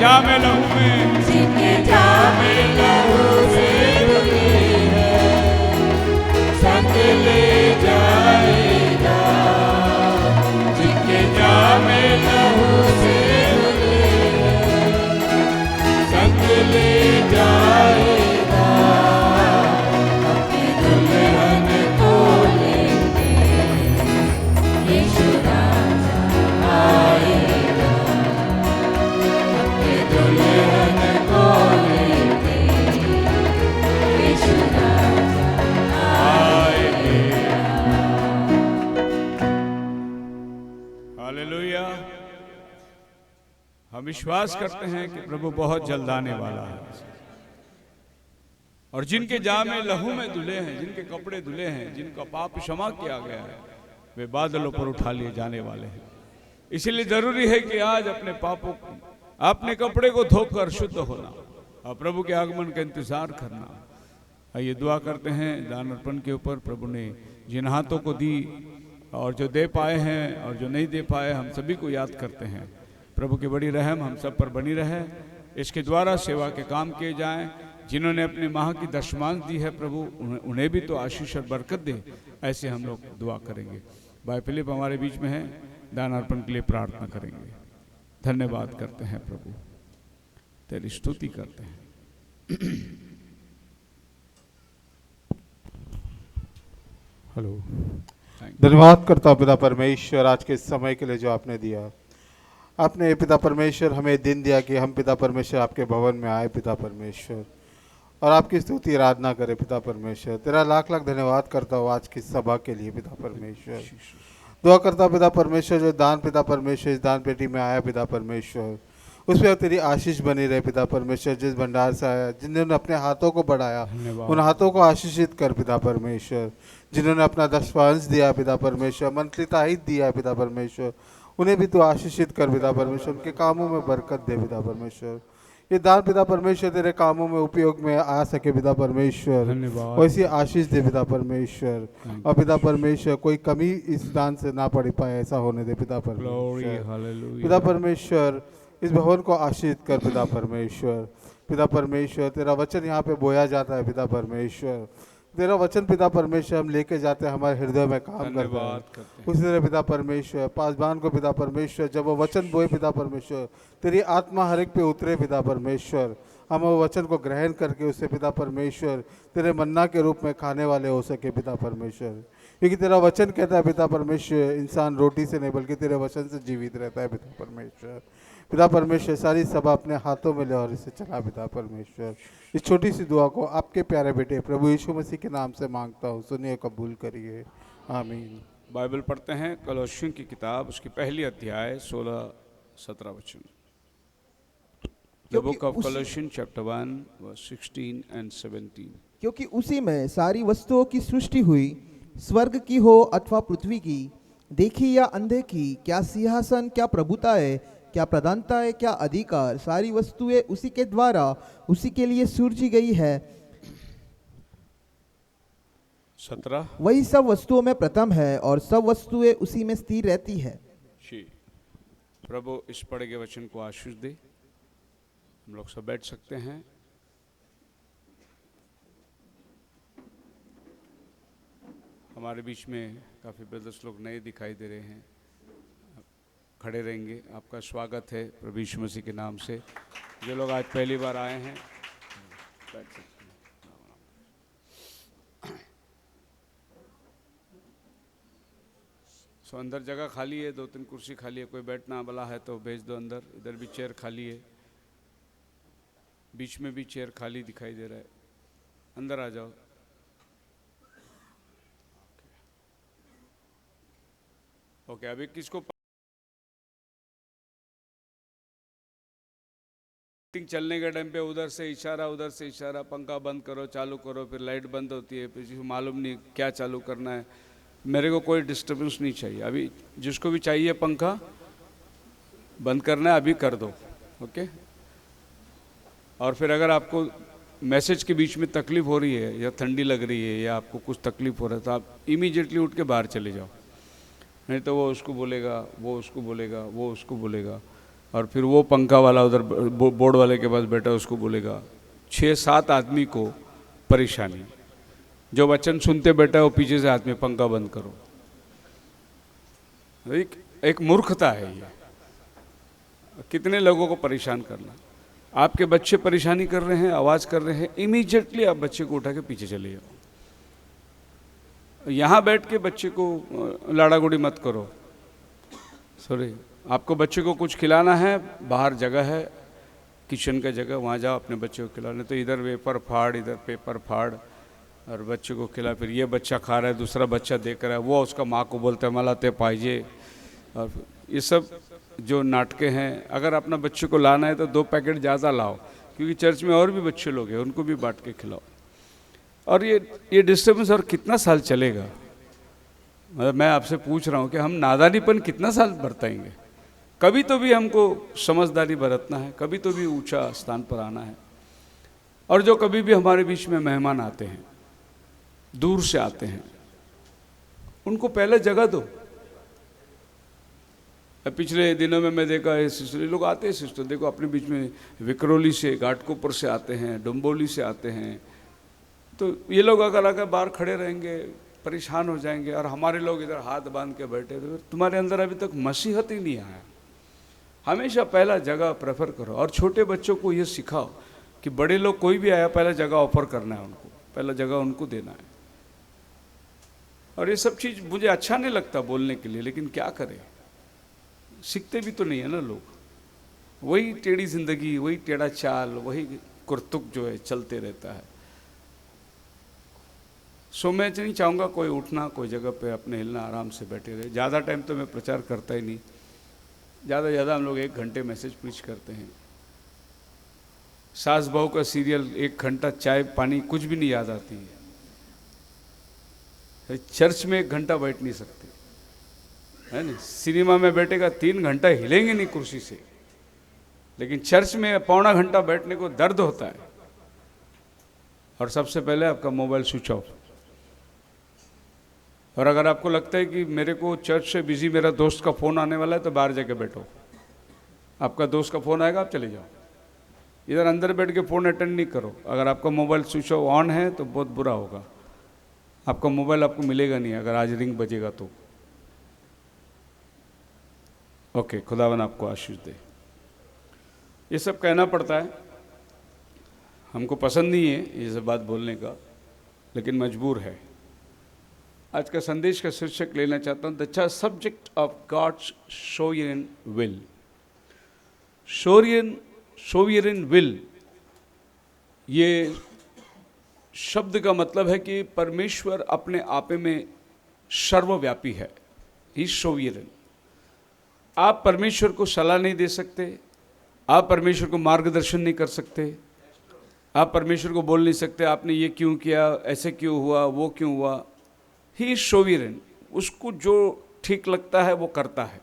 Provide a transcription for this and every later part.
जाम लहू में, जिनके जाम लहू से धुले हैं, संग ले जाएगा। जिनके जाम लहू से धुले हैं, संग ले जाएगा। अपनी दुल्हन को लेके यीशु राजा आएगा। अपनी दुल्हन को लेके यीशु राजा आएगा। हालेलुया। हम विश्वास करते हैं कि प्रभु बहुत जल्द आने वाला है, और जिनके जामे लहू में धुले हैं, जिनके कपड़े धुले हैं, जिनका पाप क्षमा किया गया है, वे बादलों पर उठा लिए जाने वाले हैं। इसीलिए जरूरी है कि आज अपने पापों को, अपने कपड़े को धोकर शुद्ध होना और प्रभु के आगमन का इंतजार करना। आइए दुआ करते हैं दान अर्पण के ऊपर। प्रभु ने जिन हाथों को दी और जो दे पाए हैं और जो नहीं दे पाए, हम सभी को याद करते हैं। प्रभु की बड़ी रहम हम सब पर बनी रहे, इसके द्वारा सेवा के काम किए जाएं। जिन्होंने अपने माह की दशमांश दी है, प्रभु उन्हें भी तो आशीष और बरकत दे। ऐसे हम लोग दुआ करेंगे। भाई फिलिप हमारे बीच में है, दान अर्पण के लिए प्रार्थना करेंगे। धन्यवाद करते हैं प्रभु, तेरी स्तुति करते हैं। हेलो, धन्यवाद करता हूँ पिता परमेश्वर आज के समय के लिए जो आपने दिया। आपने पिता परमेश्वर हमें दिन दिया कि हम पिता परमेश्वर आपके भवन में आए पिता परमेश्वर, और आपकी स्तुति आराधना करें पिता परमेश्वर। तेरा लाख लाख धन्यवाद करता हूँ आज की सभा के लिए पिता परमेश्वर। दुआ करता हूँ पिता परमेश्वर जो दान पिता परमेश्वर इस दान पेटी में आया पिता परमेश्वर, उस पर तेरी आशीष बनी रहे पिता परमेश्वर। जिस भंडार से आया, जिन्होंने अपने हाथों को बढ़ाया, उन हाथों को आशीषित कर पिता परमेश्वर। जिन्होंने अपना दशवांश दिया पिता परमेश्वर, मंथली ताहिद दिया पिता परमेश्वर, उन्हें भी तो आशीषित कर पिता परमेश्वर। उनके कामों में बरकत दे पिता परमेश्वर। ये दान पिता परमेश्वर तेरे कामों में उपयोग में आ सके पिता परमेश्वर, वैसी आशीष दे पिता परमेश्वर। और पिता परमेश्वर कोई कमी इस दान से ना पड़ पाए ऐसा होने दे पिता परमेश्वर। पिता परमेश्वर इस भवन को आशीष कर पिता परमेश्वर। पिता परमेश्वर तेरा वचन यहाँ पे बोया जाता है पिता परमेश्वर। तेरा वचन पिता परमेश्वर हम लेके जाते हैं, हमारे हृदय में काम करता है। उसी तरह पिता परमेश्वर पासबान को पिता परमेश्वर जब वो वचन बोए पिता परमेश्वर, तेरी आत्मा हर एक पे उतरे पिता परमेश्वर। हम वो वचन को ग्रहण करके उससे पिता परमेश्वर तेरे मन्ना के रूप में खाने वाले हो सके पिता परमेश्वर। क्योंकि तेरा वचन कहता है पिता परमेश्वर इंसान रोटी से नहीं बल्कि तेरे वचन से जीवित रहता है पिता परमेश्वर। पिता परमेश्वर सारी सभा अपने हाथों में ले और इसे चला पिता परमेश्वर। इस छोटी सी दुआ को आपके प्यारे बेटे प्रभु यीशु मसीह के नाम से मांगता हूँ, सुनिए कबूल करिए, आमीन। बाइबल पढ़ते हैं कलोसियों की किताब, उसकी पहली अध्याय 16-17 वचन। The book of Colossians chapter 1 verse 16 and 17। क्योंकि उसी में सारी वस्तुओं की सृष्टि हुई, स्वर्ग की हो अथवा पृथ्वी की, देखी या अनदेखी, क्या सिंहासन, क्या प्रभुताएं, क्या प्रधानताएं, क्या अधिकार, सारी वस्तुएं उसी के द्वारा उसी के लिए सृजी गई है। 17। वही सब वस्तुओं में प्रथम है और सब वस्तुएं उसी में स्थिर रहती है। जी, प्रभु इस पढ़े गए वचन को आशीष दे। हम लोग सब बैठ सकते हैं। हमारे बीच में काफ़ी ब्रदर्स लोग नए दिखाई दे रहे हैं, खड़े रहेंगे। आपका स्वागत है प्रभु यीशु मसीह के नाम से। जो लोग आज पहली बार आए हैं बैठ सकते हैं। सो अंदर जगह खाली है, 2-3 कुर्सी खाली है। कोई बैठना वाला है तो भेज दो अंदर। इधर भी चेयर खाली है, बीच में भी चेयर खाली दिखाई दे रहा है। अंदर आ जाओ। ओके, अभी किसको मीटिंग चलने के टाइम पे उधर से इशारा, पंखा बंद करो, चालू करो, फिर लाइट बंद होती है, फिर जिसको मालूम नहीं क्या चालू करना है। मेरे को कोई डिस्टर्बेंस नहीं चाहिए। अभी जिसको भी चाहिए पंखा बंद करना है अभी कर दो, ओके। और फिर अगर आपको मैसेज के बीच में तकलीफ हो रही है या ठंडी लग रही है या आपको कुछ तकलीफ हो रहा है तो आप इमीडिएटली उठ के बाहर चले जाओ, नहीं तो वो उसको बोलेगा, वो उसको बोलेगा, वो उसको बोलेगा। और फिर वो पंखा वाला उधर बोर्ड वाले के पास बैठा, उसको बोलेगा 6-7 आदमी को परेशानी, जो वचन सुनते बैठा है वो पीछे से हाथ में पंखा बंद करो। एक मूर्खता है ये, कितने लोगों को परेशान करना। आपके बच्चे परेशानी कर रहे हैं, आवाज़ कर रहे हैं, इमीडिएटली आप बच्चे को उठा के पीछे चले जाओ। यहाँ बैठ के बच्चे को लाड़ा गोड़ी मत करो। सॉरी, आपको बच्चे को कुछ खिलाना है, बाहर जगह है, किचन का जगह, वहाँ जाओ अपने बच्चे को खिलाने। तो इधर वेपर फाड़, इधर पेपर फाड़ और बच्चे को खिला। फिर ये बच्चा खा रहा है, दूसरा बच्चा देख रहा है, वो उसका माँ को बोलता है मला ते पाइजे। और ये सब जो नाटके हैं, अगर अपना बच्चे को लाना है तो 2 पैकेट ज़्यादा लाओ, क्योंकि चर्च में और भी बच्चे लोग हैं, उनको भी बांट के खिलाओ। और ये डिस्टर्बेंस और कितना साल चलेगा? मतलब मैं आपसे पूछ रहा हूँ कि हम नादानीपन कितना साल बरताएंगे? कभी तो भी हमको समझदारी बरतना है, कभी तो भी ऊंचा स्थान पर आना है। और जो कभी भी हमारे बीच में मेहमान आते हैं, दूर से आते हैं, उनको पहले जगह दो। पिछले दिनों में मैं देखा है, सिस्टर लोग आते हैं, सिस्टर देखो अपने बीच में विकरौली से, घाटकोपर से आते हैं, डुम्बोली से आते हैं। तो ये लोग अगर आकर बाहर खड़े रहेंगे, परेशान हो जाएंगे, और हमारे लोग इधर हाथ बांध के बैठे, तो तुम्हारे अंदर अभी तक मसीहत ही नहीं आया। हमेशा पहला जगह प्रेफर करो। और छोटे बच्चों को ये सिखाओ कि बड़े लोग कोई भी आया, पहला जगह ऑफर करना है उनको, पहला जगह उनको देना है। और ये सब चीज़ मुझे अच्छा नहीं लगता बोलने के लिए, लेकिन क्या करें, सीखते भी तो नहीं है ना लोग। वही टेढ़ी जिंदगी, वही टेढ़ा चाल, वही कुर्तुक जो है चलते रहता है। सो मैं नहीं चाहूँगा कोई उठना, कोई जगह पे अपने हिलना, आराम से बैठे रहे। ज़्यादा टाइम तो मैं प्रचार करता ही नहीं, ज़्यादा से ज़्यादा हम लोग 1 घंटे मैसेज प्रीच करते हैं। सास बहू का सीरियल 1 घंटा, चाय पानी कुछ भी नहीं याद आती है। चर्च में 1 घंटा बैठ नहीं सकते, है ना? सिनेमा में बैठेगा 3 घंटा हिलेंगे नहीं कुर्सी से, लेकिन चर्च में पौना घंटा बैठने को दर्द होता है। और सबसे पहले आपका मोबाइल स्विच ऑफ। और अगर आपको लगता है कि मेरे को चर्च से बिजी मेरा दोस्त का फ़ोन आने वाला है, तो बाहर जाके बैठो। आपका दोस्त का फ़ोन आएगा, आप चले जाओ। इधर अंदर बैठ के फ़ोन अटेंड नहीं करो। अगर आपका मोबाइल स्विच ऑफ ऑन है तो बहुत बुरा होगा, आपका मोबाइल आपको मिलेगा नहीं अगर आज रिंग बजेगा तो। ओके, खुदावन आपको आशीष दे। ये सब कहना पड़ता है, हमको पसंद नहीं है ये सब बात बोलने का, लेकिन मजबूर है। आज का संदेश का शीर्षक लेना चाहता हूँ, the subject of God's sovereign will. Sovereign will, ये शब्द का मतलब है कि परमेश्वर अपने आपे में सर्वव्यापी है। ही सोवरेन। आप परमेश्वर को सलाह नहीं दे सकते, आप परमेश्वर को मार्गदर्शन नहीं कर सकते, आप परमेश्वर को बोल नहीं सकते आपने ये क्यों किया, ऐसे क्यों हुआ, वो क्यों हुआ। He is sovereign. उसको जो ठीक लगता है वो करता है।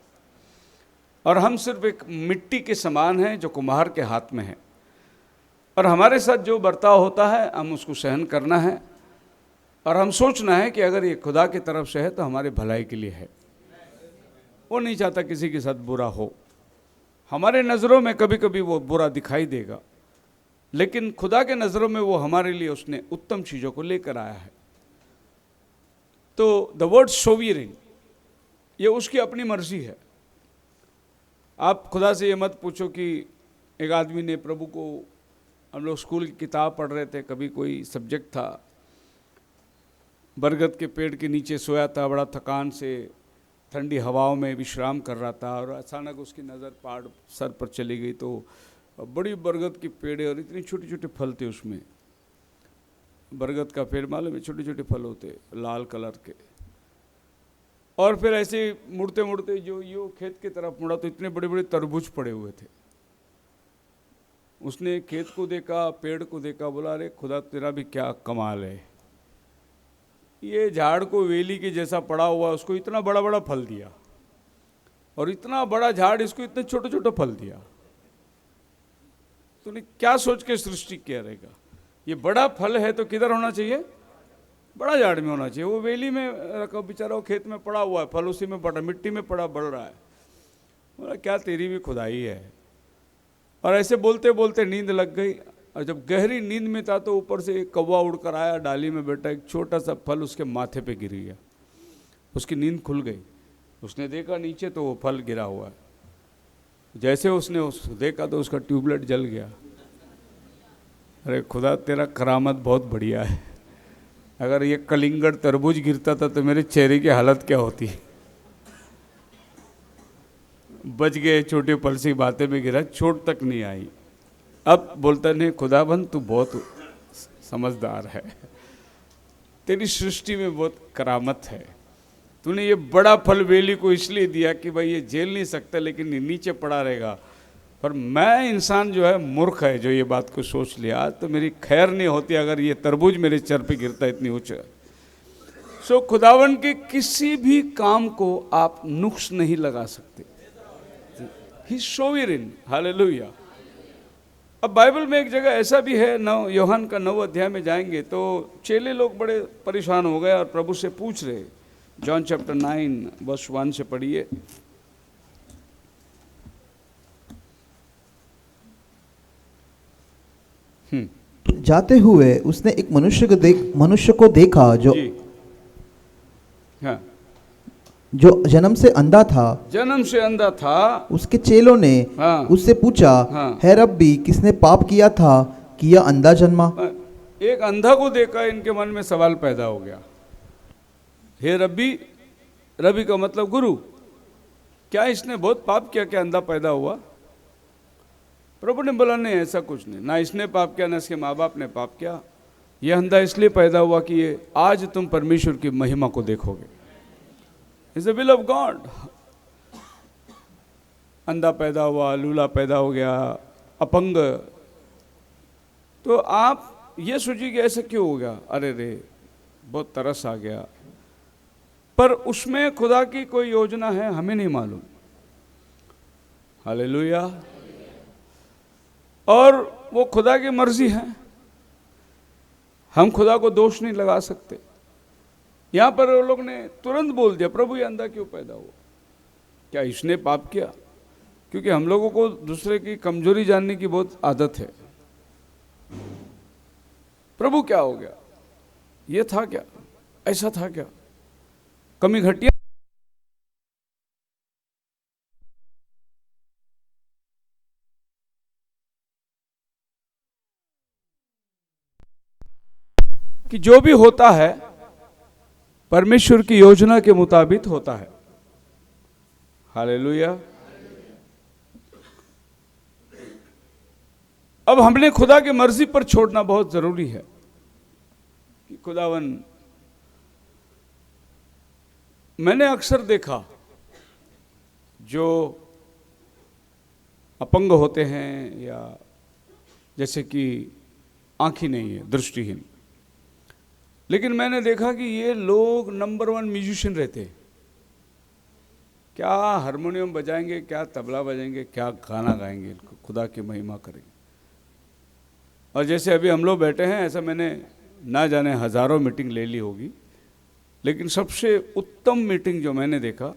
और हम सिर्फ एक मिट्टी के समान हैं जो कुम्हार के हाथ में है। और हमारे साथ जो बर्ताव होता है हम उसको सहन करना है, और हम सोचना है कि अगर ये खुदा की तरफ से है तो हमारे भलाई के लिए है। वो नहीं चाहता किसी के साथ बुरा हो। हमारे नज़रों में कभी कभी वो बुरा दिखाई देगा, लेकिन खुदा के नज़रों में वो हमारे लिए उसने उत्तम चीज़ों को लेकर आया है। तो द वर्ड सोवरेन, ये उसकी अपनी मर्जी है। आप खुदा से ये मत पूछो कि एक आदमी ने प्रभु को, हम लोग स्कूल की किताब पढ़ रहे थे, कभी कोई सब्जेक्ट था, बरगद के पेड़ के नीचे सोया था, बड़ा थकान से ठंडी हवाओं में विश्राम कर रहा था, और अचानक उसकी नज़र पहाड़ सर पर चली गई। तो बड़ी बरगद की पेड़ है और इतने छोटे छोटे फल थे उसमें। बरगद का पेड़ मालूम है, छोटे छोटे फल होते लाल कलर के। और फिर ऐसे मुड़ते मुड़ते जो यो खेत की तरफ मुड़ा तो इतने बड़े बड़े तरबूज पड़े हुए थे। उसने खेत को देखा, पेड़ को देखा, बोला अरे खुदा तेरा भी क्या कमाल है, ये झाड़ को वेली के जैसा पड़ा हुआ, उसको इतना बड़ा बड़ा फल दिया, और इतना बड़ा झाड़ इसको इतने छोटे छोटे फल दिया। तूने क्या सोच के सृष्टि किया रहेगा? ये बड़ा फल है तो किधर होना चाहिए? बड़ा झाड़ में होना चाहिए। वो वेली में रखा बेचारा, वो खेत में पड़ा हुआ है, फल उसी में पड़ा, मिट्टी में पड़ा, बढ़ रहा है। बोला क्या तेरी भी खुदाई है। और ऐसे बोलते बोलते नींद लग गई। और जब गहरी नींद में था तो ऊपर से एक कौवा उड़कर आया, डाली में बैठा, एक छोटा सा फल उसके माथे पे गिर गया। उसकी नींद खुल गई। उसने देखा नीचे तो वो फल गिरा हुआ है। जैसे उसने देखा तो उसका ट्यूबलाइट जल गया। अरे खुदा तेरा करामत बहुत बढ़िया है। अगर ये कलिंगड़ तरबूज गिरता था तो मेरे चेहरे की हालत क्या होती। बच गए, छोटे पल सी बातें में गिरा, चोट तक नहीं आई। अब बोलता नहीं, खुदाबंद तू बहुत समझदार है, तेरी सृष्टि में बहुत करामत है। तूने ये बड़ा फल वेली को इसलिए दिया कि भाई ये झेल नहीं सकता लेकिन ये नीचे पड़ा रहेगा। पर मैं इंसान जो है मूर्ख है जो ये बात को सोच लिया। आज तो मेरी खैर नहीं होती अगर ये तरबूज मेरे सर पे गिरता इतनी ऊंचा। सो खुदावन के किसी भी काम को आप नुक्स नहीं लगा सकते। ही सोवरेन, हालेलुया। अब बाइबल में एक जगह ऐसा भी है, यूहन्ना का 9 अध्याय में जाएंगे तो चेले लोग बड़े परेशान हो गए और प्रभु से पूछ रहे। जॉन चैप्टर 9 वर्स 1 से पढ़िए। जाते हुए उसने एक मनुष्य को देखा जो जी, हाँ, जो जन्म से अंधा था। जन्म से अंधा था। उसके चेलों ने हाँ, उससे पूछा, हाँ, है रब्बी, किसने पाप किया था कि यह अंधा जन्मा? एक अंधा को देखा, इनके मन में सवाल पैदा हो गया। हे रब्बी, रब्बी का मतलब गुरु, क्या इसने बहुत पाप किया, क्या अंधा पैदा हुआ? प्रभु ने बोला नहीं, ऐसा कुछ नहीं, ना इसने पाप किया ना इसके माँ बाप ने पाप किया। यह अंधा इसलिए पैदा हुआ कि ये आज तुम परमेश्वर की महिमा को देखोगे। It's the will of God. अंधा पैदा हुआ, लूला पैदा हो गया, अपंग। तो आप ये सोचिए कि ऐसा क्यों हो गया? अरे रे, बहुत तरस आ गया। पर उसमें खुदा की कोई योजना है, हमें नहीं मालूम। हालेलुया। और वो खुदा की मर्जी है, हम खुदा को दोष नहीं लगा सकते। यहां पर वो लोग ने तुरंत बोल दिया, प्रभु ये अंधा क्यों पैदा हुआ? क्या इसने पाप किया? क्योंकि हम लोगों को दूसरे की कमजोरी जानने की बहुत आदत है। प्रभु क्या हो गया? ये था क्या? ऐसा था क्या? कमी घटिया? कि जो भी होता है परमेश्वर की योजना के मुताबिक होता है। हालेलुया। अब हमने खुदा की मर्जी पर छोड़ना बहुत जरूरी है कि खुदावन, मैंने अक्सर देखा जो अपंग होते हैं या जैसे कि आंख ही नहीं है, दृष्टिहीन, लेकिन मैंने देखा कि ये लोग नंबर 1 म्यूजिशियन रहते हैं। क्या हारमोनियम बजाएंगे, क्या तबला बजाएंगे, क्या गाना गाएंगे, खुदा की महिमा करेंगे। और जैसे अभी हम लोग बैठे हैं, ऐसा मैंने ना जाने हजारों मीटिंग ले ली होगी, लेकिन सबसे उत्तम मीटिंग जो मैंने देखा,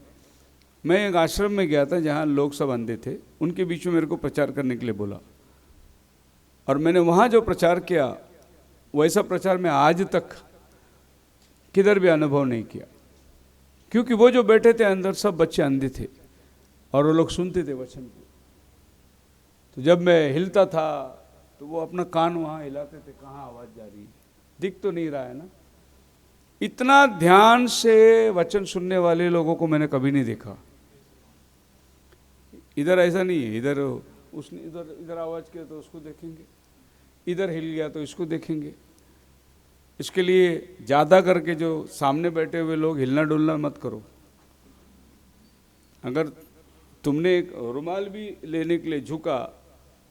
मैं एक आश्रम में गया था जहाँ लोग सब अंधे थे। उनके बीच में मेरे को प्रचार करने के लिए बोला और मैंने वहाँ जो प्रचार किया वैसा प्रचार मैं आज तक किधर भी अनुभव नहीं किया। क्योंकि वो जो बैठे थे अंदर सब बच्चे अंधे थे और वो लोग सुनते थे वचन को। तो जब मैं हिलता था तो वो अपना कान वहाँ हिलाते थे, कहाँ आवाज़ जा रही है, दिख तो नहीं रहा है ना। इतना ध्यान से वचन सुनने वाले लोगों को मैंने कभी नहीं देखा। इधर ऐसा नहीं है, इधर उसने इधर आवाज़ किया तो उसको देखेंगे, इधर हिल गया तो इसको देखेंगे। इसके लिए ज़्यादा करके जो सामने बैठे हुए लोग हिलना डुलना मत करो। अगर तुमने एक रुमाल भी लेने के लिए झुका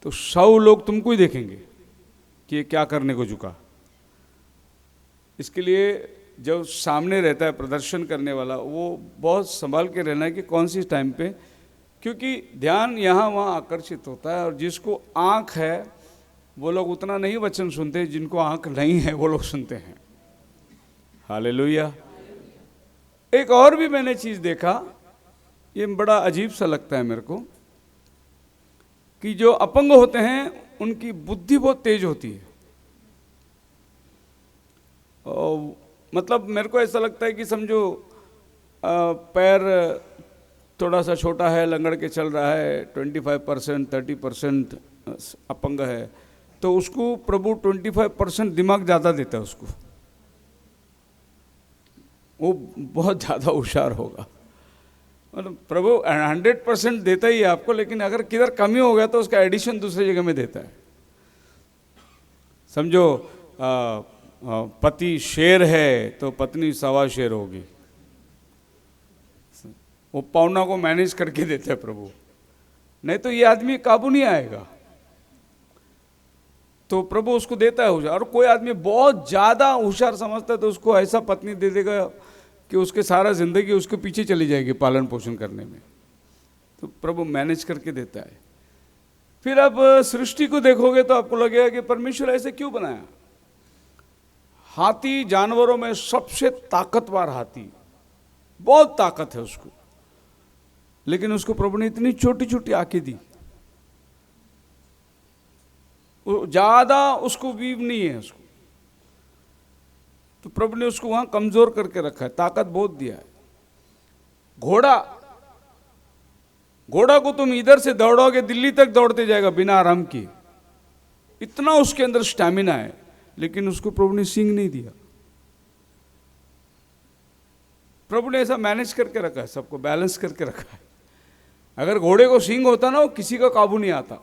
तो 100 लोग तुमको ही देखेंगे कि ये क्या करने को झुका। इसके लिए जो सामने रहता है प्रदर्शन करने वाला, वो बहुत संभाल के रहना है कि कौन सी टाइम पे, क्योंकि ध्यान यहाँ वहाँ आकर्षित होता है। और जिसको आँख है वो लोग उतना नहीं वचन सुनते, जिनको आँख नहीं है वो लोग सुनते हैं। हालेलुया। एक और भी मैंने चीज़ देखा, ये बड़ा अजीब सा लगता है मेरे को। कि जो अपंग होते हैं उनकी बुद्धि बहुत तेज होती है। और मतलब मेरे को ऐसा लगता है कि समझो पैर थोड़ा सा छोटा है, लंगड़ के चल रहा है, 25% 30% अपंग है, तो उसको प्रभु 25% दिमाग ज़्यादा देता है उसको, वो बहुत ज़्यादा होशियार होगा। मतलब प्रभु 100% देता ही है आपको, लेकिन अगर किधर कमी हो गया तो उसका एडिशन दूसरी जगह में देता है। समझो पति शेर है तो पत्नी सवा शेर होगी, वो पौना को मैनेज करके देता है प्रभु, नहीं तो ये आदमी काबू नहीं आएगा। तो प्रभु उसको देता है होशियार। और कोई आदमी बहुत ज़्यादा होशियार समझता है तो उसको ऐसा पत्नी दे देगा कि उसके सारा जिंदगी उसके पीछे चली जाएगी पालन पोषण करने में। तो प्रभु मैनेज करके देता है। फिर आप सृष्टि को देखोगे तो आपको लगेगा कि परमेश्वर ऐसे क्यों बनाया। हाथी जानवरों में सबसे ताकतवर हाथी, बहुत ताकत है उसको, लेकिन उसको प्रभु ने इतनी छोटी छोटी आंखें दी, ज्यादा उसको वीव नहीं है उसको, तो प्रभु ने उसको वहां कमजोर करके रखा है, ताकत बहुत दिया है। घोड़ा को तुम इधर से दौड़ोगे दिल्ली तक दौड़ते जाएगा बिना आराम किए, इतना उसके अंदर स्टैमिना है, लेकिन उसको प्रभु ने सींग नहीं दिया। प्रभु ने ऐसा मैनेज करके रखा है, सबको बैलेंस करके रखा है। अगर घोड़े को सींग होता ना, वो किसी का काबू नहीं आता।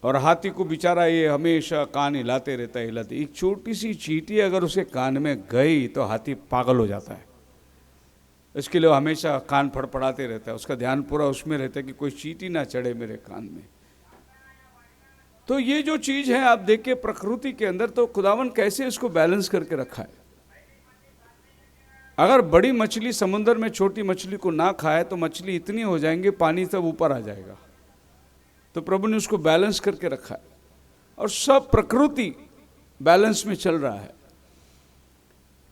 और हाथी को बेचारा ये हमेशा कान हिलाते रहता है, हिलाते। एक छोटी सी चींटी अगर उसके कान में गई तो हाथी पागल हो जाता है। इसके लिए वो हमेशा कान फड़फड़ाते रहता है, उसका ध्यान पूरा उसमें रहता है कि कोई चींटी ना चढ़े मेरे कान में। तो ये जो चीज है आप देखिए प्रकृति के अंदर, तो खुदावन कैसे इसको बैलेंस करके रखा है। अगर बड़ी मछली समुद्र में छोटी मछली को ना खाए तो मछली इतनी हो जाएंगे, पानी सब ऊपर आ जाएगा। तो प्रभु ने उसको बैलेंस करके रखा है और सब प्रकृति बैलेंस में चल रहा है।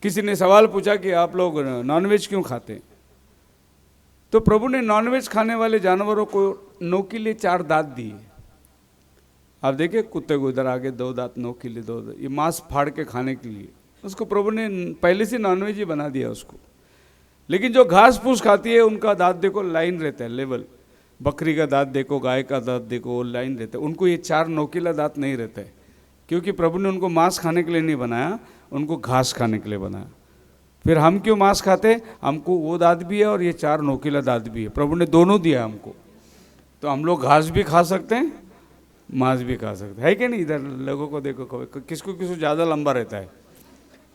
किसी ने सवाल पूछा कि आप लोग नॉनवेज क्यों खाते हैं, तो प्रभु ने नॉनवेज खाने वाले जानवरों को नोकीले 4 दांत दिए। आप देखिए कुत्ते को इधर आगे 2 दांत, नोकीले 2 दांत, ये मांस फाड़ के खाने के लिए। उसको प्रभु ने पहले से नॉनवेज ही बना दिया उसको। लेकिन जो घास फूस खाती है उनका दांत देखो लाइन रहता है, लेवल। बकरी का दांत देखो, गाय का दांत देखो, लाइन रहता है। उनको ये 4 नोकीला दांत नहीं रहता है, क्योंकि प्रभु ने उनको मांस खाने के लिए नहीं बनाया, उनको घास खाने के लिए बनाया। फिर हम क्यों मांस खाते हैं? हमको वो दांत भी है और ये 4 नोकीला दांत भी है। प्रभु ने दोनों दिया हमको, तो हम लोग घास भी खा सकते हैं, मांस भी खा सकते हैं, है कि नहीं? इधर लोगों को देखो, किसको ज़्यादा लंबा रहता है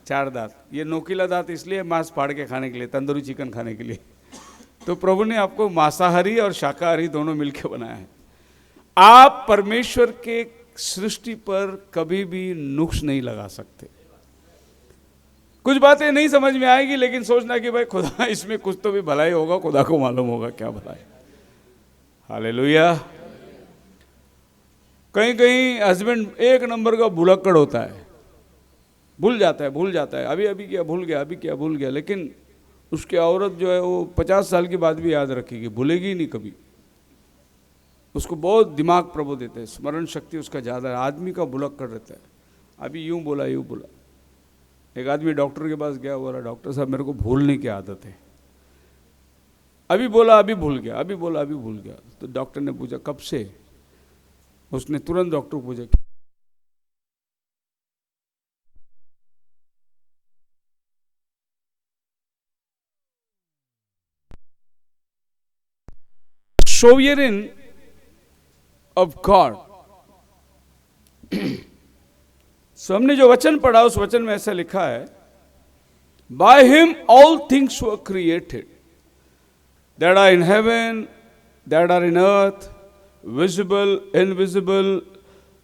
4 दांत। ये नोकीला दांत इसलिए मांस फाड़ के खाने के लिए, तंदूरी चिकन खाने के लिए। तो प्रभु ने आपको मांसाहारी और शाकाहारी दोनों मिलकर बनाया है। आप परमेश्वर के सृष्टि पर कभी भी नुक्स नहीं लगा सकते। कुछ बातें नहीं समझ में आएगी, लेकिन सोचना कि भाई खुदा इसमें कुछ तो भी भलाई होगा, खुदा को मालूम होगा क्या भलाई। हालेलुया। कहीं कहीं हस्बैंड 1 नंबर का भुलक्कड़ होता है, भूल जाता है, अभी क्या भूल गया, अभी क्या भूल गया, लेकिन उसकी औरत जो है वो 50 साल के बाद भी याद रखेगी, भूलेगी नहीं कभी। उसको बहुत दिमाग प्रभु देते हैं, स्मरण शक्ति उसका ज़्यादा है। आदमी का भुलक्कड़ रहता है, अभी यूँ बोला। एक आदमी डॉक्टर के पास गया, बोला डॉक्टर साहब मेरे को भूलने की आदत है, अभी बोला अभी भूल गया, अभी बोला अभी भूल गया। तो डॉक्टर ने पूछा कब से? उसने तुरंत डॉक्टर को पूछा sovereign of God। सो हमने जो वचन पढ़ा उस वचन में ऐसा लिखा है, by him all things were created that are in heaven, that are in earth, visible, invisible,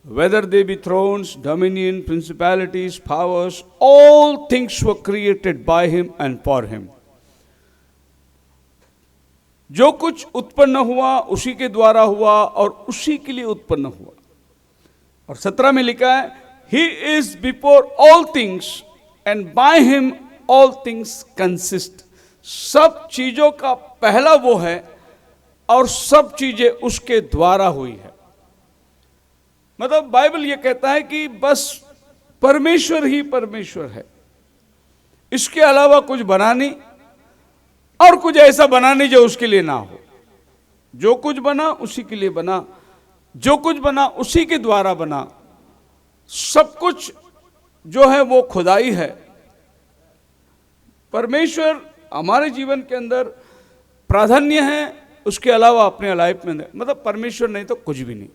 whether they be thrones, dominion, principalities, powers, all things were created by him and for him। जो कुछ उत्पन्न हुआ उसी के द्वारा हुआ और उसी के लिए उत्पन्न हुआ। और 17 में लिखा है He is before all things and by him all things consist। सब चीजों का पहला वो है और सब चीजें उसके द्वारा हुई है। मतलब बाइबल ये कहता है कि बस परमेश्वर ही परमेश्वर है, इसके अलावा कुछ बना नहीं और कुछ ऐसा बना नहीं जो उसके लिए ना हो। जो कुछ बना उसी के लिए बना, जो कुछ बना उसी के द्वारा बना। सब कुछ जो है वो खुदाई है। परमेश्वर हमारे जीवन के अंदर प्राधान्य है, उसके अलावा अपने लाइफ में नहीं। मतलब परमेश्वर नहीं तो कुछ भी नहीं।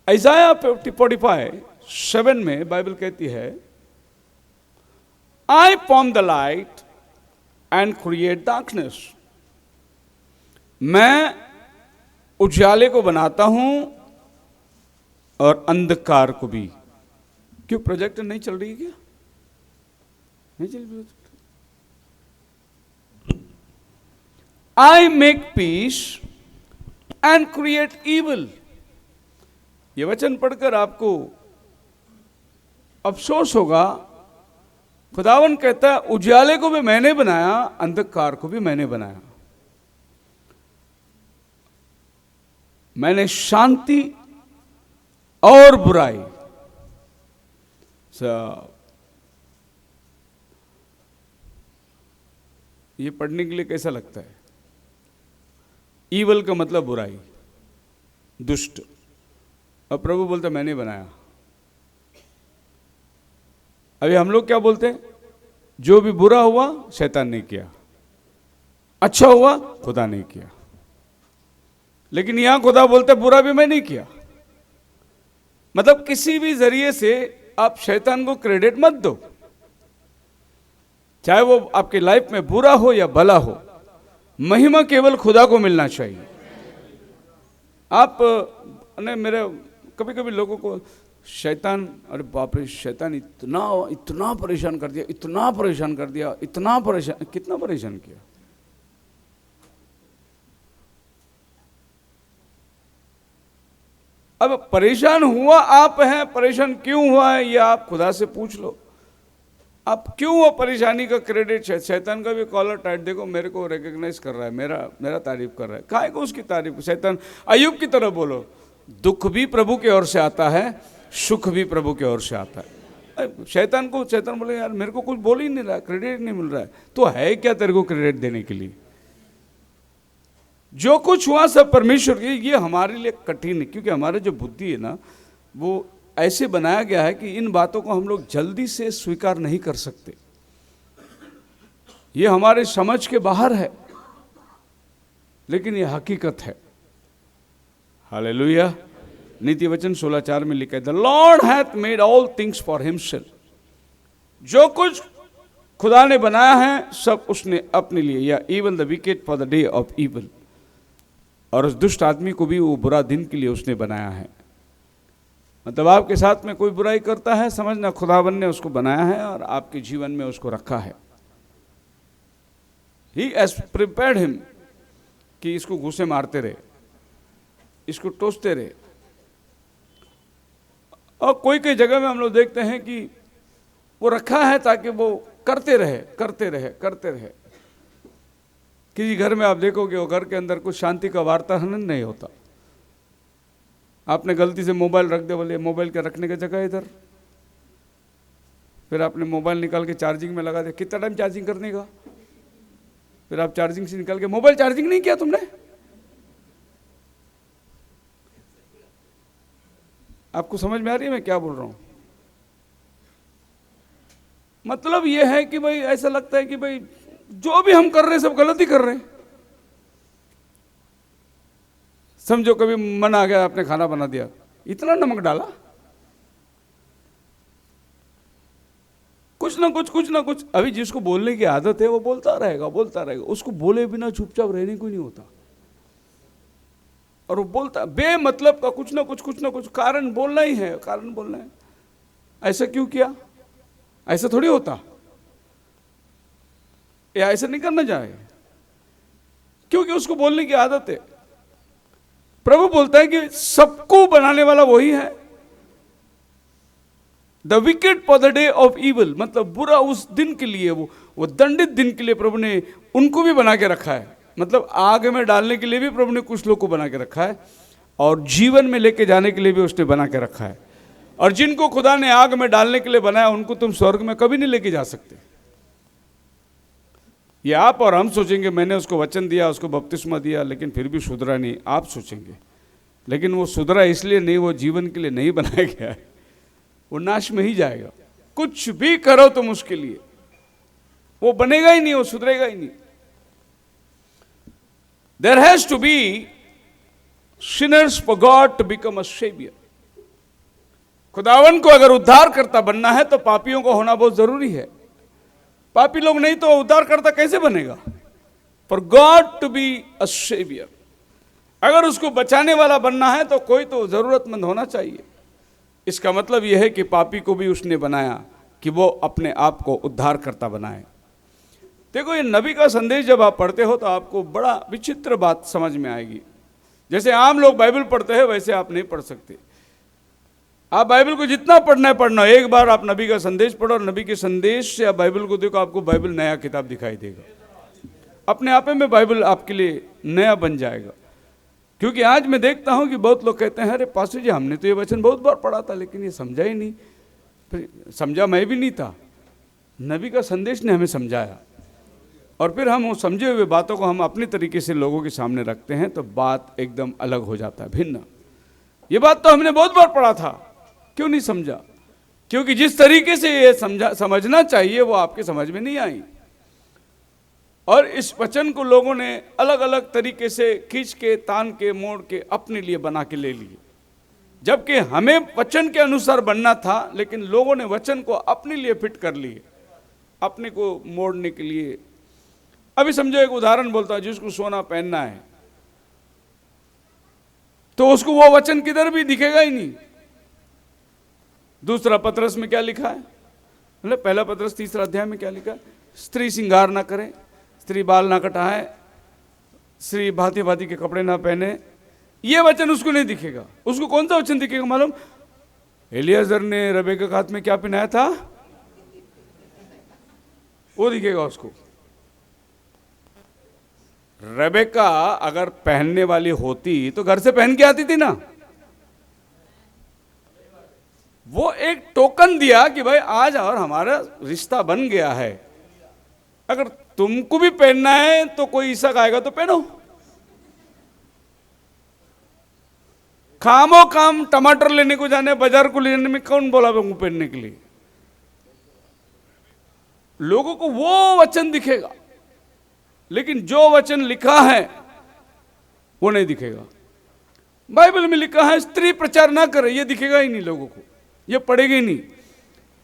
इसाया 45:7 में बाइबल कहती है, आई form the light and create darkness. मैं उजाले को बनाता हूं और अंधकार को भी। क्यों प्रोजेक्ट नहीं चल रही है? क्या नहीं चल रही? I make peace and create evil. ये वचन पढ़कर आपको अफसोस होगा। खुदावन कहता है उजाले को भी मैंने बनाया, अंधकार को भी मैंने बनाया। मैंने शांति और बुराई सब। ये पढ़ने के लिए कैसा लगता है? ईवल का मतलब बुराई, दुष्ट। और प्रभु बोलता मैंने बनाया। अभी हम लोग क्या बोलते हैं? जो भी बुरा हुआ शैतान ने किया, अच्छा हुआ खुदा ने किया। लेकिन यहां खुदा बोलते बुरा भी मैं नहीं किया। मतलब किसी भी जरिए से आप शैतान को क्रेडिट मत दो, चाहे वो आपकी लाइफ में बुरा हो या भला हो। महिमा केवल खुदा को मिलना चाहिए। आप ने मेरे कभी कभी लोगों को शैतान, अरे बाप रे शैतान इतना परेशान कर दिया, इतना परेशान कर दिया, इतना परेशान। कितना परेशान किया? अब परेशान हुआ आप हैं, परेशान क्यों हुआ है ये आप खुदा से पूछ लो। आप क्यों वो परेशानी का क्रेडिट शैतान का भी कॉलर टाइट देखो, मेरे को रिकॉग्नाइज कर रहा है, मेरा तारीफ कर रहा है। काहे को उसकी तारीफ? शैतान अय्यूब की तरह बोलो, दुख भी प्रभु की ओर से आता है, सुख भी प्रभु की ओर से आता है। शैतान बोले यार मेरे को कुछ बोल ही नहीं रहा, क्रेडिट नहीं मिल रहा है। तो है क्या तेरे को क्रेडिट देने के लिए? जो कुछ हुआ सब परमेश्वर की। ये हमारे लिए कठिन है क्योंकि हमारा जो बुद्धि है ना वो ऐसे बनाया गया है कि इन बातों को हम लोग जल्दी से स्वीकार नहीं कर सकते। ये हमारे समझ के बाहर है, लेकिन ये हकीकत है। हालेलुया। नीति वचन 16:4 में लिखा है, the Lord hath made all things for himself. जो कुछ खुदा ने बनाया है सब उसने अपने लिए, या even the wicket for the day of evil. और उस दुष्ट आदमी को भी वो बुरा दिन के लिए उसने बनाया है। मतलब आपके साथ में कोई बुराई करता है, समझना खुदावन ने उसको बनाया है और आपके जीवन में उसको रखा है। ही हैज प्रिपेयर्ड हिम कि इसको घूसे मारते रहे, इसको टोसते रहे। और कोई कोई जगह में हम लोग देखते हैं कि वो रखा है ताकि वो करते रहे। किसी घर में आप देखोगे वो घर के अंदर कुछ शांति का वातावरण नहीं होता। आपने गलती से मोबाइल रख दिया, बोले मोबाइल के रखने की जगह इधर, फिर आपने मोबाइल निकाल के चार्जिंग में लगा दिया। कितना टाइम चार्जिंग करने का? फिर आप चार्जिंग से निकाल के मोबाइल चार्जिंग नहीं किया तुमने। आपको समझ में आ रही है मैं क्या बोल रहा हूं? मतलब यह है कि भाई ऐसा लगता है कि भाई जो भी हम कर रहे हैं सब गलत ही कर रहे हैं। समझो कभी मन आ गया, आपने खाना बना दिया, इतना नमक डाला, कुछ ना कुछ। अभी जिसको बोलने की आदत है वो बोलता रहेगा। उसको बोले बिना चुपचाप रहने को नहीं होता। और वो बोलता बेमतलब का कुछ ना कुछ कारण बोलना ही है, कारण बोलना है। ऐसा क्यों किया? ऐसा थोड़ी होता, या ऐसा नहीं करना चाहिए, क्योंकि उसको बोलने की आदत है। प्रभु बोलता है कि सबको बनाने वाला वही है। The wicket for the day of evil, मतलब बुरा उस दिन के लिए, वो दंडित दिन के लिए प्रभु ने उनको भी बना के रखा है। मतलब आग में डालने के लिए भी प्रभु ने कुछ लोग को बना के रखा है, और जीवन में लेके जाने के लिए भी उसने बना के रखा है। और जिनको खुदा ने आग में डालने के लिए बनाया, उनको तुम स्वर्ग में कभी नहीं लेके जा सकते। ये आप और हम सोचेंगे मैंने उसको वचन दिया, उसको बपतिस्मा दिया, लेकिन फिर भी सुधरा नहीं, आप सोचेंगे। लेकिन वो सुधरा इसलिए नहीं, वो जीवन के लिए नहीं बनाया गया है, वो नाश में ही जाएगा। कुछ भी करो तुम उसके लिए, वो बनेगा ही नहीं, वो सुधरेगा ही नहीं। There has to be sinners for God to become a savior। खुदावन को अगर उद्धार करता बनना है तो पापियों को होना बहुत जरूरी है। पापी लोग नहीं तो उद्धार करता कैसे बनेगा? For God to be a savior, अगर उसको बचाने वाला बनना है तो कोई तो जरूरतमंद होना चाहिए। इसका मतलब यह है कि पापी को भी उसने बनाया कि वो अपने आप को उद्धार करता बनाए। देखो, ये नबी का संदेश जब आप पढ़ते हो तो आपको बड़ा विचित्र बात समझ में आएगी। जैसे आम लोग बाइबल पढ़ते हैं वैसे आप नहीं पढ़ सकते। आप बाइबल को जितना पढ़ना है पढ़ना, एक बार आप नबी का संदेश पढ़ो और नबी के संदेश से आप बाइबल को देखो, आपको बाइबल नया किताब दिखाई देगा। अपने आप में बाइबल आपके लिए नया बन जाएगा। क्योंकि आज मैं देखता हूं कि बहुत लोग कहते हैं, अरे पास्टर जी हमने तो ये वचन बहुत बार पढ़ा था लेकिन ये समझा ही नहीं। फिर समझा मैं भी नहीं था, नबी का संदेश ने हमें समझाया, और फिर हम वो समझे हुए बातों को हम अपने तरीके से लोगों के सामने रखते हैं तो बात एकदम अलग हो जाता है, भिन्न। ये बात तो हमने बहुत बार पढ़ा था, क्यों नहीं समझा? क्योंकि जिस तरीके से ये समझना चाहिए वो आपके समझ में नहीं आई, और इस वचन को लोगों ने अलग अलग तरीके से खींच के, तान के, मोड़ के अपने लिए बना के ले लिए। जबकि हमें वचन के अनुसार बनना था, लेकिन लोगों ने वचन को अपने लिए फिट कर लिए, अपने को मोड़ने के लिए। अभी समझो एक उदाहरण बोलता हूं, जिसको सोना पहनना है तो उसको वो वचन किधर भी दिखेगा ही नहीं। दूसरा पतरस में क्या लिखा है, मतलब पहला पतरस 3 अध्याय में क्या लिखा है? स्त्री श्रृंगार ना करे, स्त्री बाल ना कटाए, स्त्री भांति भांति के कपड़े ना पहने। ये वचन उसको नहीं दिखेगा। उसको कौन सा वचन दिखेगा मालूम? एलियाजर ने रबेका के हाथ में क्या पहनाया था, वो दिखेगा उसको। रेबेका अगर पहनने वाली होती तो घर से पहन के आती थी ना। वो एक टोकन दिया कि भाई आज और हमारा रिश्ता बन गया है। अगर तुमको भी पहनना है तो कोई ईसा आएगा तो पहनो। खामो काम टमाटर लेने को जाने, बाजार को लेने में कौन बोला वो पहनने के लिए? लोगों को वो वचन दिखेगा, लेकिन जो वचन लिखा है वो नहीं दिखेगा। बाइबल में लिखा है स्त्री प्रचार ना करे, ये दिखेगा ही नहीं लोगों को, ये पढ़ेगे ही नहीं।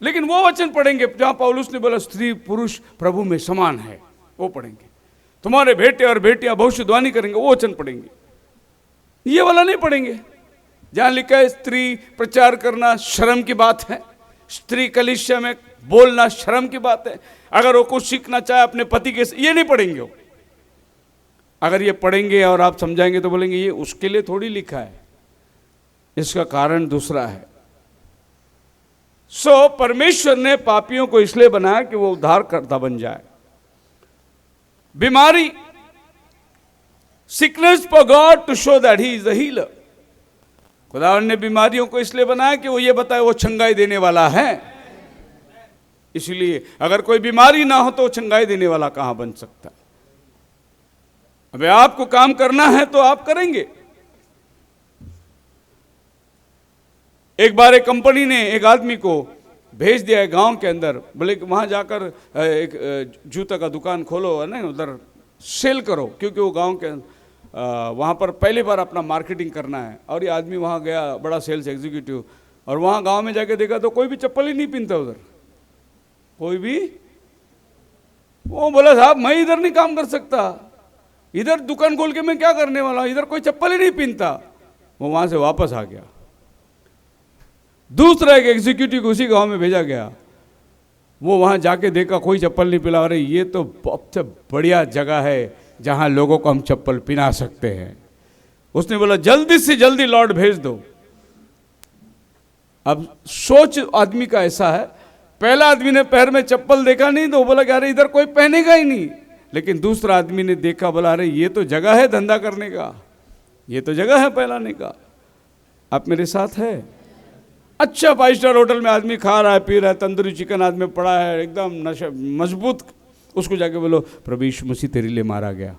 लेकिन वो वचन पढ़ेंगे जहां पौलुस ने बोला स्त्री पुरुष प्रभु में समान है, वो पढ़ेंगे। तुम्हारे बेटे और बेटियां भविष्यवाणी करेंगे, वो वचन पढ़ेंगे। ये वाला नहीं पढ़ेंगे जहां लिखा है स्त्री प्रचार करना शर्म की बात है, स्त्री कलीसिया में बोलना शर्म की बात है। अगर वो कुछ सीखना चाहे अपने पति के, ये नहीं पढ़ेंगे वो। अगर ये पढ़ेंगे और आप समझाएंगे तो बोलेंगे ये उसके लिए थोड़ी लिखा है, इसका कारण दूसरा है। सो परमेश्वर ने पापियों को इसलिए बनाया कि वो उद्धारकर्ता बन जाए। बीमारी, sickness for God to show that he is the healer. खुदावन ने बीमारियों को इसलिए बनाया कि वो ये बताए वो चंगाई देने वाला है। इसलिए अगर कोई बीमारी ना हो तो चंगाई देने वाला कहां बन सकता है? अबे आपको काम करना है तो आप करेंगे। एक बार एक कंपनी ने एक आदमी को भेज दिया है गांव के अंदर, बोले कि वहां जाकर एक जूता का दुकान खोलो है ना, उधर सेल करो, क्योंकि वो गांव के वहां पर पहली बार अपना मार्केटिंग करना है। और ये आदमी वहां गया, बड़ा सेल्स एग्जीक्यूटिव, और वहां गांव में जाके देखा तो कोई भी चप्पल ही नहीं पहनता उधर, कोई भी। वो बोला साहब मैं इधर नहीं काम कर सकता, इधर दुकान खोल के मैं क्या करने वाला हूं, इधर कोई चप्पल ही नहीं पहनता। वो वहां से वापस आ गया। दूसरा एक एग्जीक्यूटिव को उसी गांव में भेजा गया, वो वहां जाके देखा कोई चप्पल नहीं पिला रहे। ये तो सबसे बढ़िया जगह है जहां लोगों को हम चप्पल पिला सकते हैं। उसने बोला जल्दी से जल्दी लॉर्ड भेज दो। अब सोच आदमी का ऐसा है, पहला आदमी ने पैर में चप्पल देखा नहीं तो वो बोला कि अरे इधर कोई पहनेगा ही नहीं, लेकिन दूसरा आदमी ने देखा, बोला अरे ये तो जगह है धंधा करने का, ये तो जगह है फैलाने का। आप मेरे साथ है? अच्छा 5 स्टार होटल में आदमी खा रहा है, पी रहा है, तंदूरी चिकन आदमी पड़ा है एकदम नशा मजबूत, उसको जाके बोलो प्रभु यीशु मसीह तेरे लिए मारा गया,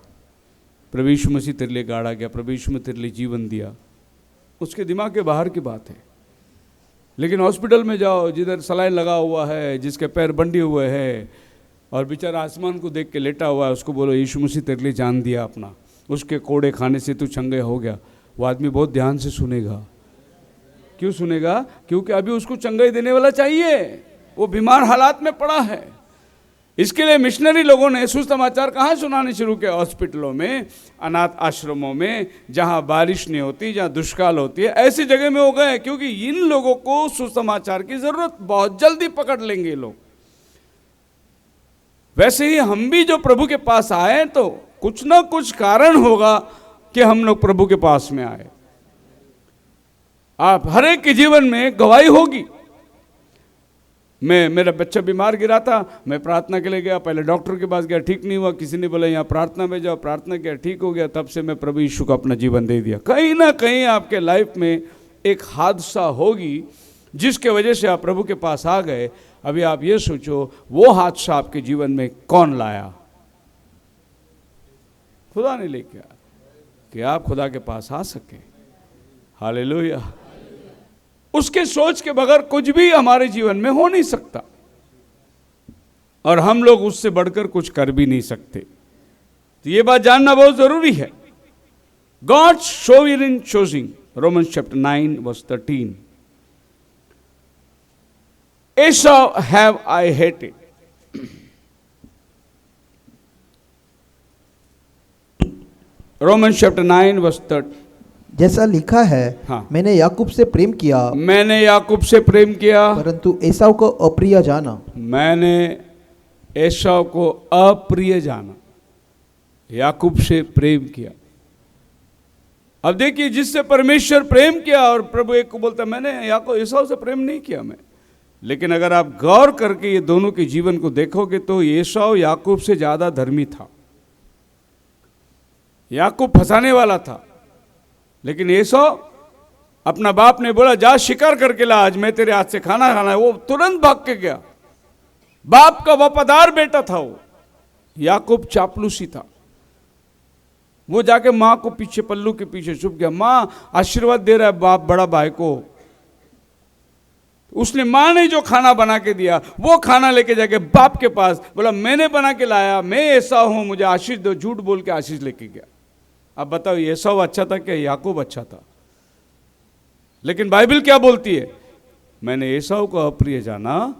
प्रभु यीशु मसीह तेरे लिए गाड़ा गया, प्रभु यीशु मसीह तेरे लिए जीवन दिया, उसके दिमाग के बाहर की बात है। लेकिन हॉस्पिटल में जाओ जिधर सलाइन लगा हुआ है, जिसके पैर बंधे हुए हैं और बेचारा आसमान को देख के लेटा हुआ है, उसको बोलो यीशु मसीह तेरे लिए जान दिया अपना, उसके कोड़े खाने से तू चंगा हो गया, वो आदमी बहुत ध्यान से सुनेगा। क्यों सुनेगा? क्योंकि अभी उसको चंगाई देने वाला चाहिए, वो बीमार हालात में पड़ा है। इसके लिए मिशनरी लोगों ने सुसमाचार कहाँ सुनाने शुरू किया? हॉस्पिटलों में, अनाथ आश्रमों में, जहाँ बारिश नहीं होती, जहाँ दुष्काल होती है, ऐसी जगह में हो गए, क्योंकि इन लोगों को सुसमाचार की जरूरत, बहुत जल्दी पकड़ लेंगे लोग। वैसे ही हम भी जो प्रभु के पास आए तो कुछ ना कुछ कारण होगा कि हम लोग प्रभु के पास में आए। आप हर एक के जीवन में गवाही होगी। मेरा बच्चा बीमार गिरा था, मैं प्रार्थना के लिए गया, पहले डॉक्टर के पास गया, ठीक नहीं हुआ, किसी ने बोला यहाँ प्रार्थना में जाओ, प्रार्थना किया, ठीक हो गया, तब से मैं प्रभु यीशु को अपना जीवन दे दिया। कहीं ना कहीं आपके लाइफ में एक हादसा होगी जिसके वजह से आप प्रभु के पास आ गए। अभी आप ये सोचो वो हादसा आपके जीवन में कौन लाया? खुदा ने लेके आया कि आप खुदा के पास आ सके। हालेलुया। उसके सोच के बगैर कुछ भी हमारे जीवन में हो नहीं सकता, और हम लोग उससे बढ़कर कुछ कर भी नहीं सकते। तो ये बात जानना बहुत जरूरी है। God sovereign choosing, Romans chapter 9 verse 13। Esau have I hated. Romans chapter 9 verse 13। जैसा लिखा है, हाँ। मैंने याकूब से प्रेम किया, मैंने याकूब से प्रेम किया, परंतु एसाव को अप्रिय जाना। मैंने एसाव को अप्रिय जाना, याकूब से प्रेम किया। अब देखिए, जिससे परमेश्वर प्रेम किया, और प्रभु एक को बोलता मैंने याकूब एसाव से प्रेम नहीं किया मैं। लेकिन अगर आप गौर करके ये दोनों के जीवन को देखोगे तो एसाव याकूब से ज्यादा धर्मी था। याकूब फंसाने वाला था, लेकिन एसाव, अपना बाप ने बोला जा शिकार करके ला, आज मैं तेरे हाथ से खाना खाना है, वो तुरंत भाग के गया। बाप का वफादार बेटा था वो। याकूब चापलूसी था, वो जाके माँ को पीछे, पल्लू के पीछे छुप गया। माँ आशीर्वाद दे रहा है बाप बड़ा भाई को, उसने माँ ने जो खाना बना के दिया वो खाना लेके जाके बाप के पास बोला मैंने बना के लाया, मैं ऐसा हूं, मुझे आशीष दो। झूठ बोल के आशीष लेके गया। अब बताओ एसाव अच्छा था क्या याकूब अच्छा था? लेकिन बाइबल क्या बोलती है? मैंने एसाव को अप्रिय जाना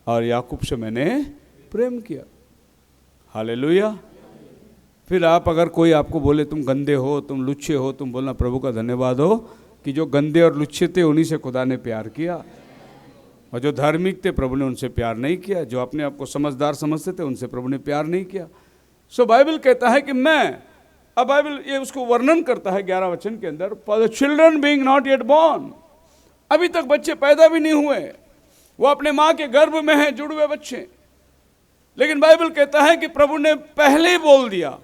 और याकूब से मैंने प्रेम किया। हालेलुया। फिर आप अगर कोई आपको बोले तुम गंदे हो, तुम लुच्चे हो, तुम बोलना प्रभु का धन्यवाद हो कि जो गंदे और लुच्चे थे उन्हीं से खुदा ने प्यार किया, और जो धार्मिक थे प्रभु ने उनसे प्यार नहीं किया, जो अपने आप को समझदार समझते थे उनसे प्रभु ने प्यार नहीं किया। सो बाइबल कहता है कि मैं, अब बाइबल ये उसको वर्णन करता है 11 वचन के अंदर, for the children being not yet born, अभी तक बच्चे पैदा भी नहीं हुए, वो अपने माँ के गर्भ में हैं, जुड़वे बच्चे। लेकिन बाइबल कहता है कि प्रभु ने पहले ही बोल दिया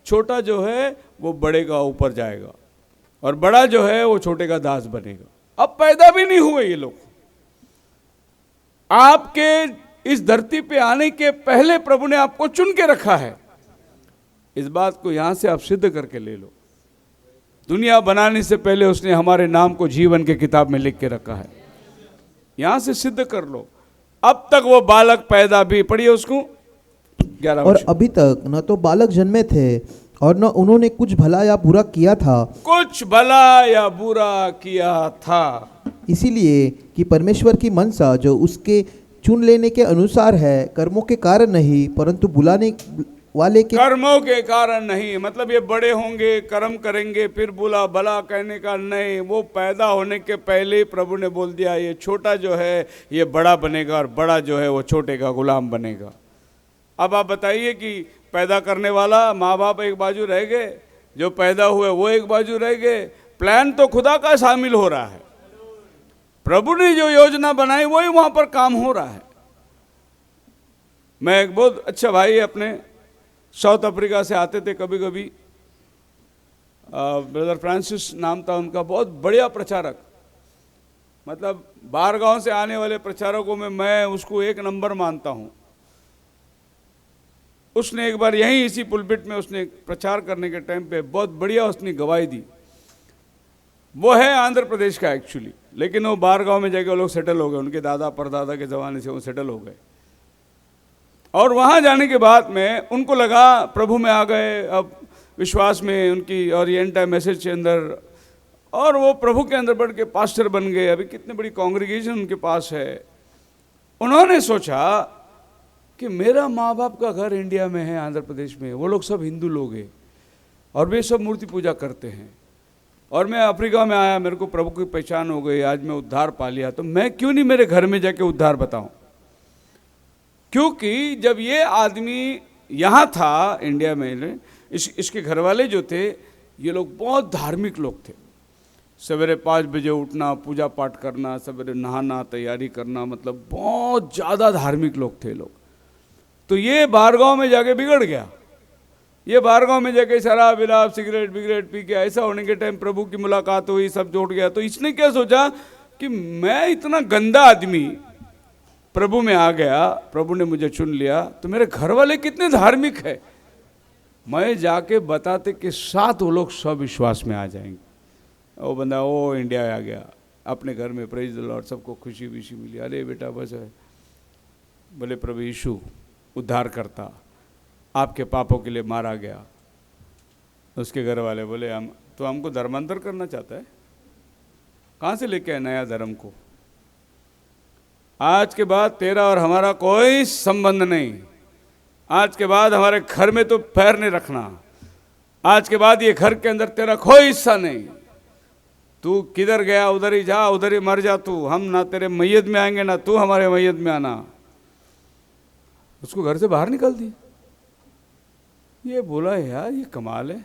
छोटा जो है वो बड़े का ऊपर जाएगा, और बड़ा जो है वो छोटे का दास बनेगा। अब पैदा भी नहीं हुए ये लोग। आपके इस धरती पे आने के पहले प्रभु ने आपको चुन के रखा है। इस बात को यहां से आप सिद्ध करके ले लो। दुनिया बनाने से पहले उसने हमारे नाम को जीवन के किताब में लिख के रखा है। यहां से सिद्ध कर लो। अब तक वो बालक पैदा भी, पढ़िए उसको 11 और अभी तक न तो बालक जन्मे थे और न उन्होंने कुछ भला या बुरा किया था, कुछ भला या बुरा किया था। इसीलिए कि परमेश्वर की मनसा जो उसके चुन लेने के अनुसार है, कर्मों के कारण नहीं परंतु बुलाने वाले के, कर्मों के कारण नहीं, मतलब ये बड़े होंगे, कर्म करेंगे, फिर बुला भला कहने का नहीं। वो पैदा होने के पहले ही प्रभु ने बोल दिया ये छोटा जो है ये बड़ा बनेगा, और बड़ा जो है वो छोटे का गुलाम बनेगा। अब आप बताइए कि पैदा करने वाला माँ बाप एक बाजू रह गए, जो पैदा हुए वो एक बाजू रह गए, प्लान तो खुदा का शामिल हो रहा है। प्रभु ने जो योजना बनाई वही वहां पर काम हो रहा है। मैं एक बहुत अच्छा भाई अपने साउथ अफ्रीका से आते थे कभी कभी, ब्रदर फ्रांसिस नाम था उनका, बहुत बढ़िया प्रचारक, मतलब बाहर गांव से आने वाले प्रचारकों में मैं उसको एक नंबर मानता हूं। उसने एक बार यहीं इसी पुलपिट में उसने प्रचार करने के टाइम पे बहुत बढ़िया उसने गवाही दी। वो है आंध्र प्रदेश का एक्चुअली, लेकिन वो बाहर गांव में जाके वो लोग सेटल हो गए, उनके दादा परदादा के ज़माने से वो सेटल हो गए। और वहाँ जाने के बाद में उनको लगा प्रभु में आ गए, अब विश्वास में उनकी, और ये एंड टाइम मैसेज के अंदर, और वो प्रभु के अंदर बढ़ के पास्टर बन गए। अभी कितनी बड़ी कांग्रेगेशन उनके पास है। उन्होंने सोचा कि मेरा माँ बाप का घर इंडिया में है, आंध्र प्रदेश में, वो लोग सब हिंदू लोग हैं और वे सब मूर्ति पूजा करते हैं, और मैं अफ्रीका में आया, मेरे को प्रभु की पहचान हो गई, आज मैं उद्धार पा लिया, तो मैं क्यों नहीं मेरे घर में जाके उद्धार बताऊं। क्योंकि जब ये आदमी यहाँ था इंडिया में, इसके घर वाले जो थे ये लोग बहुत धार्मिक लोग थे। सवेरे 5 बजे उठना, पूजा पाठ करना, सवेरे नहाना, तैयारी करना, मतलब बहुत ज़्यादा धार्मिक लोग थे लोग। तो ये बाहर गाँव में जाके बिगड़ गया। ये बाहर गाँव में जाके शराब विलाप सिगरेट बिगरेट पी के, ऐसा होने के टाइम प्रभु की मुलाकात हुई, सब जोड़ गया। तो इसने क्या सोचा कि मैं इतना गंदा आदमी प्रभु में आ गया, प्रभु ने मुझे चुन लिया, तो मेरे घर वाले कितने धार्मिक है, मैं जाके बताते कि साथ वो लोग सब विश्वास में आ जाएंगे। वो बंदा वो इंडिया आ गया, अपने घर में प्रेज द लॉर्ड, सबको खुशी विशी मिली। अरे बेटा बस है, बोले प्रभु यीशु उद्धार करता, आपके पापों के लिए मारा गया। उसके घर वाले बोले हम तो हमको धर्मांतर करना चाहता है, कहाँ से लेके आए नया धर्म को। आज के बाद तेरा और हमारा कोई संबंध नहीं, आज के बाद हमारे घर में तो पैर नहीं रखना, आज के बाद ये घर के अंदर तेरा कोई हिस्सा नहीं, तू किधर गया उधर ही जा, उधर ही मर जा तू, हम ना तेरे मैयत में आएंगे ना तू हमारे मैयत में आना। उसको घर से बाहर निकाल दी। ये बोला यार ये कमाल है,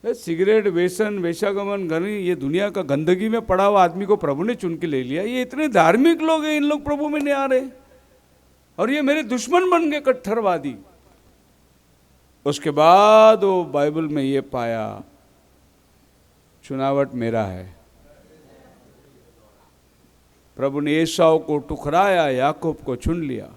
सिगरेट व्यसन वेश्यागमन गनी, ये दुनिया का गंदगी में पड़ा हुआ आदमी को प्रभु ने चुन के ले लिया। ये इतने धार्मिक लोग हैं, इन लोग प्रभु में नहीं आ रहे, और ये मेरे दुश्मन बन गए कट्टरवादी। उसके बाद वो बाइबल में ये पाया चुनावट मेरा है। प्रभु ने एसाव को ठुकराया, याकूब को चुन लिया।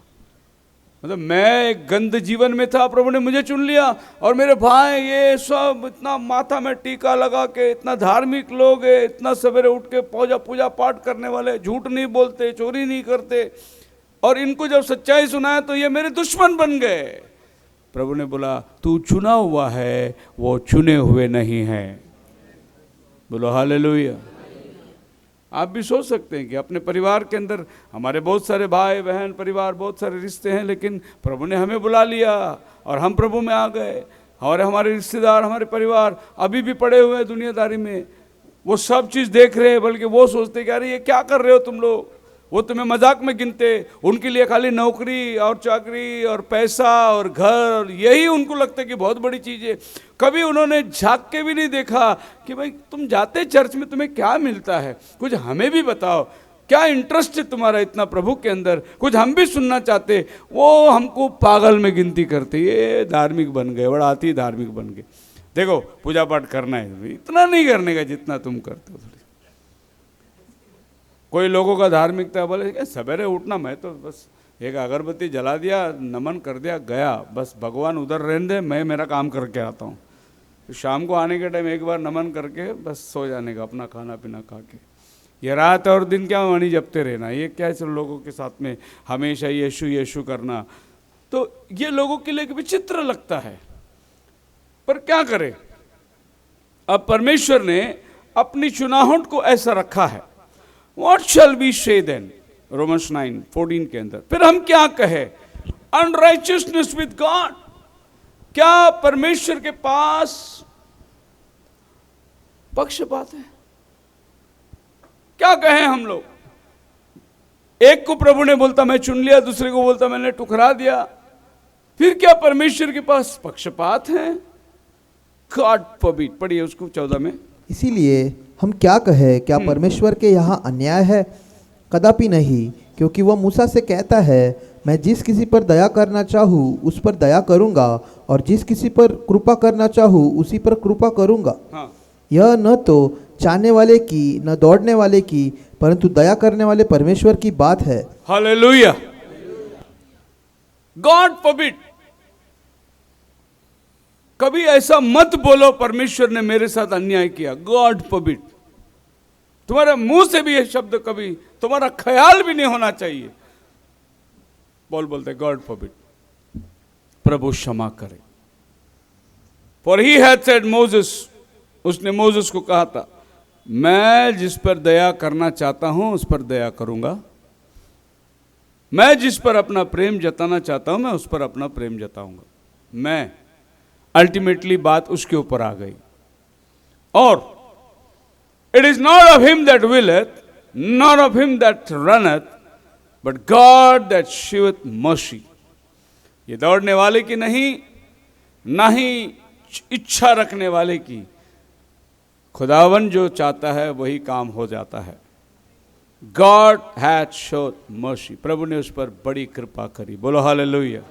मतलब मैं एक गंद जीवन में था, प्रभु ने मुझे चुन लिया, और मेरे भाई ये सब इतना माथा में टीका लगा के, इतना धार्मिक लोग हैं, इतना सवेरे उठ के पूजा पाठ करने वाले, झूठ नहीं बोलते, चोरी नहीं करते, और इनको जब सच्चाई सुनाया तो ये मेरे दुश्मन बन गए। प्रभु ने बोला तू चुना हुआ है, वो चुने हुए नहीं है। बोलो हालेलुया। आप भी सोच सकते हैं कि अपने परिवार के अंदर हमारे बहुत सारे भाई बहन, परिवार, बहुत सारे रिश्ते हैं, लेकिन प्रभु ने हमें बुला लिया और हम प्रभु में आ गए, और हमारे रिश्तेदार, हमारे परिवार अभी भी पड़े हुए हैं दुनियादारी में, वो सब चीज़ देख रहे हैं, बल्कि वो सोचते कि अरे ये क्या कर रहे हो तुम लोग, वो तुम्हें मजाक में गिनते। उनके लिए खाली नौकरी और चाकरी और पैसा और घर, यही उनको लगता है कि बहुत बड़ी चीज़ है। कभी उन्होंने झांक के भी नहीं देखा कि भाई तुम जाते चर्च में तुम्हें क्या मिलता है, कुछ हमें भी बताओ, क्या इंटरेस्ट है तुम्हारा इतना प्रभु के अंदर, कुछ हम भी सुनना चाहते। वो हमको पागल में गिनती करते, ये धार्मिक बन गए, बड़ा अति धार्मिक बन गए। देखो पूजा पाठ करना है, इतना नहीं करने का जितना तुम करते हो। कोई लोगों का धार्मिकता बोले सवेरे उठना, मैं तो बस एक अगरबत्ती जला दिया, नमन कर दिया, गया, बस भगवान उधर रहने दे, मैं मेरा काम करके आता हूँ। तो शाम को आने के टाइम एक बार नमन करके बस सो जाने का, अपना खाना पीना खा के। ये रात और दिन क्या वाणी जपते रहना, ये क्या है लोगों के साथ में हमेशा यीशु यीशु करना, तो ये लोगों के लिए विचित्र लगता है। पर क्या करें, अब परमेश्वर ने अपनी चुनाहट को ऐसा रखा है। What shall we say then? Romans 9:14 के अंदर फिर हम क्या कहे, अनराइचियसनेस विद गॉड, क्या परमेश्वर के पास पक्षपात है? क्या कहें हम लोग? एक को प्रभु ने बोलता मैं चुन लिया, दूसरे को बोलता मैंने ठुकरा दिया, फिर क्या परमेश्वर के पास पक्षपात है? God forbid. पढ़िए उसको 14 में। इसीलिए हम क्या कहें, क्या परमेश्वर के यहाँ अन्याय है? कदापि नहीं, क्योंकि वह मूसा से कहता है, मैं जिस किसी पर दया करना चाहूँ उस पर दया करूँगा, और जिस किसी पर कृपा करना चाहूँ उसी पर कृपा करूँगा। हाँ, यह न तो चाहने वाले की न दौड़ने वाले की, परंतु दया करने वाले परमेश्वर की बात है। हालेलुया। गॉड फॉरबिड, कभी ऐसा मत बोलो परमेश्वर ने मेरे साथ अन्याय किया। गॉड फॉरबिड, तुम्हारे मुंह से भी ये शब्द कभी, तुम्हारा ख्याल भी नहीं होना चाहिए। पौल बोलते गॉड फॉरबिड, प्रभु क्षमा करे। For he had said Moses, उसने मोसेस को कहा था, मैं जिस पर दया करना चाहता हूं उस पर दया करूंगा, मैं जिस पर अपना प्रेम जताना चाहता हूं मैं उस पर अपना प्रेम जताऊंगा। मैं अल्टीमेटली बात उसके ऊपर आ गई। और it is not of him that willeth, not of him that runneth, but God that sheweth mercy। ये दौड़ने वाले की नहीं, ना ही इच्छा रखने वाले की, खुदावन जो चाहता है वही काम हो जाता है। गॉड हैथ शोड मर्सी, प्रभु ने उस पर बड़ी कृपा करी। बोलो हालेलुया।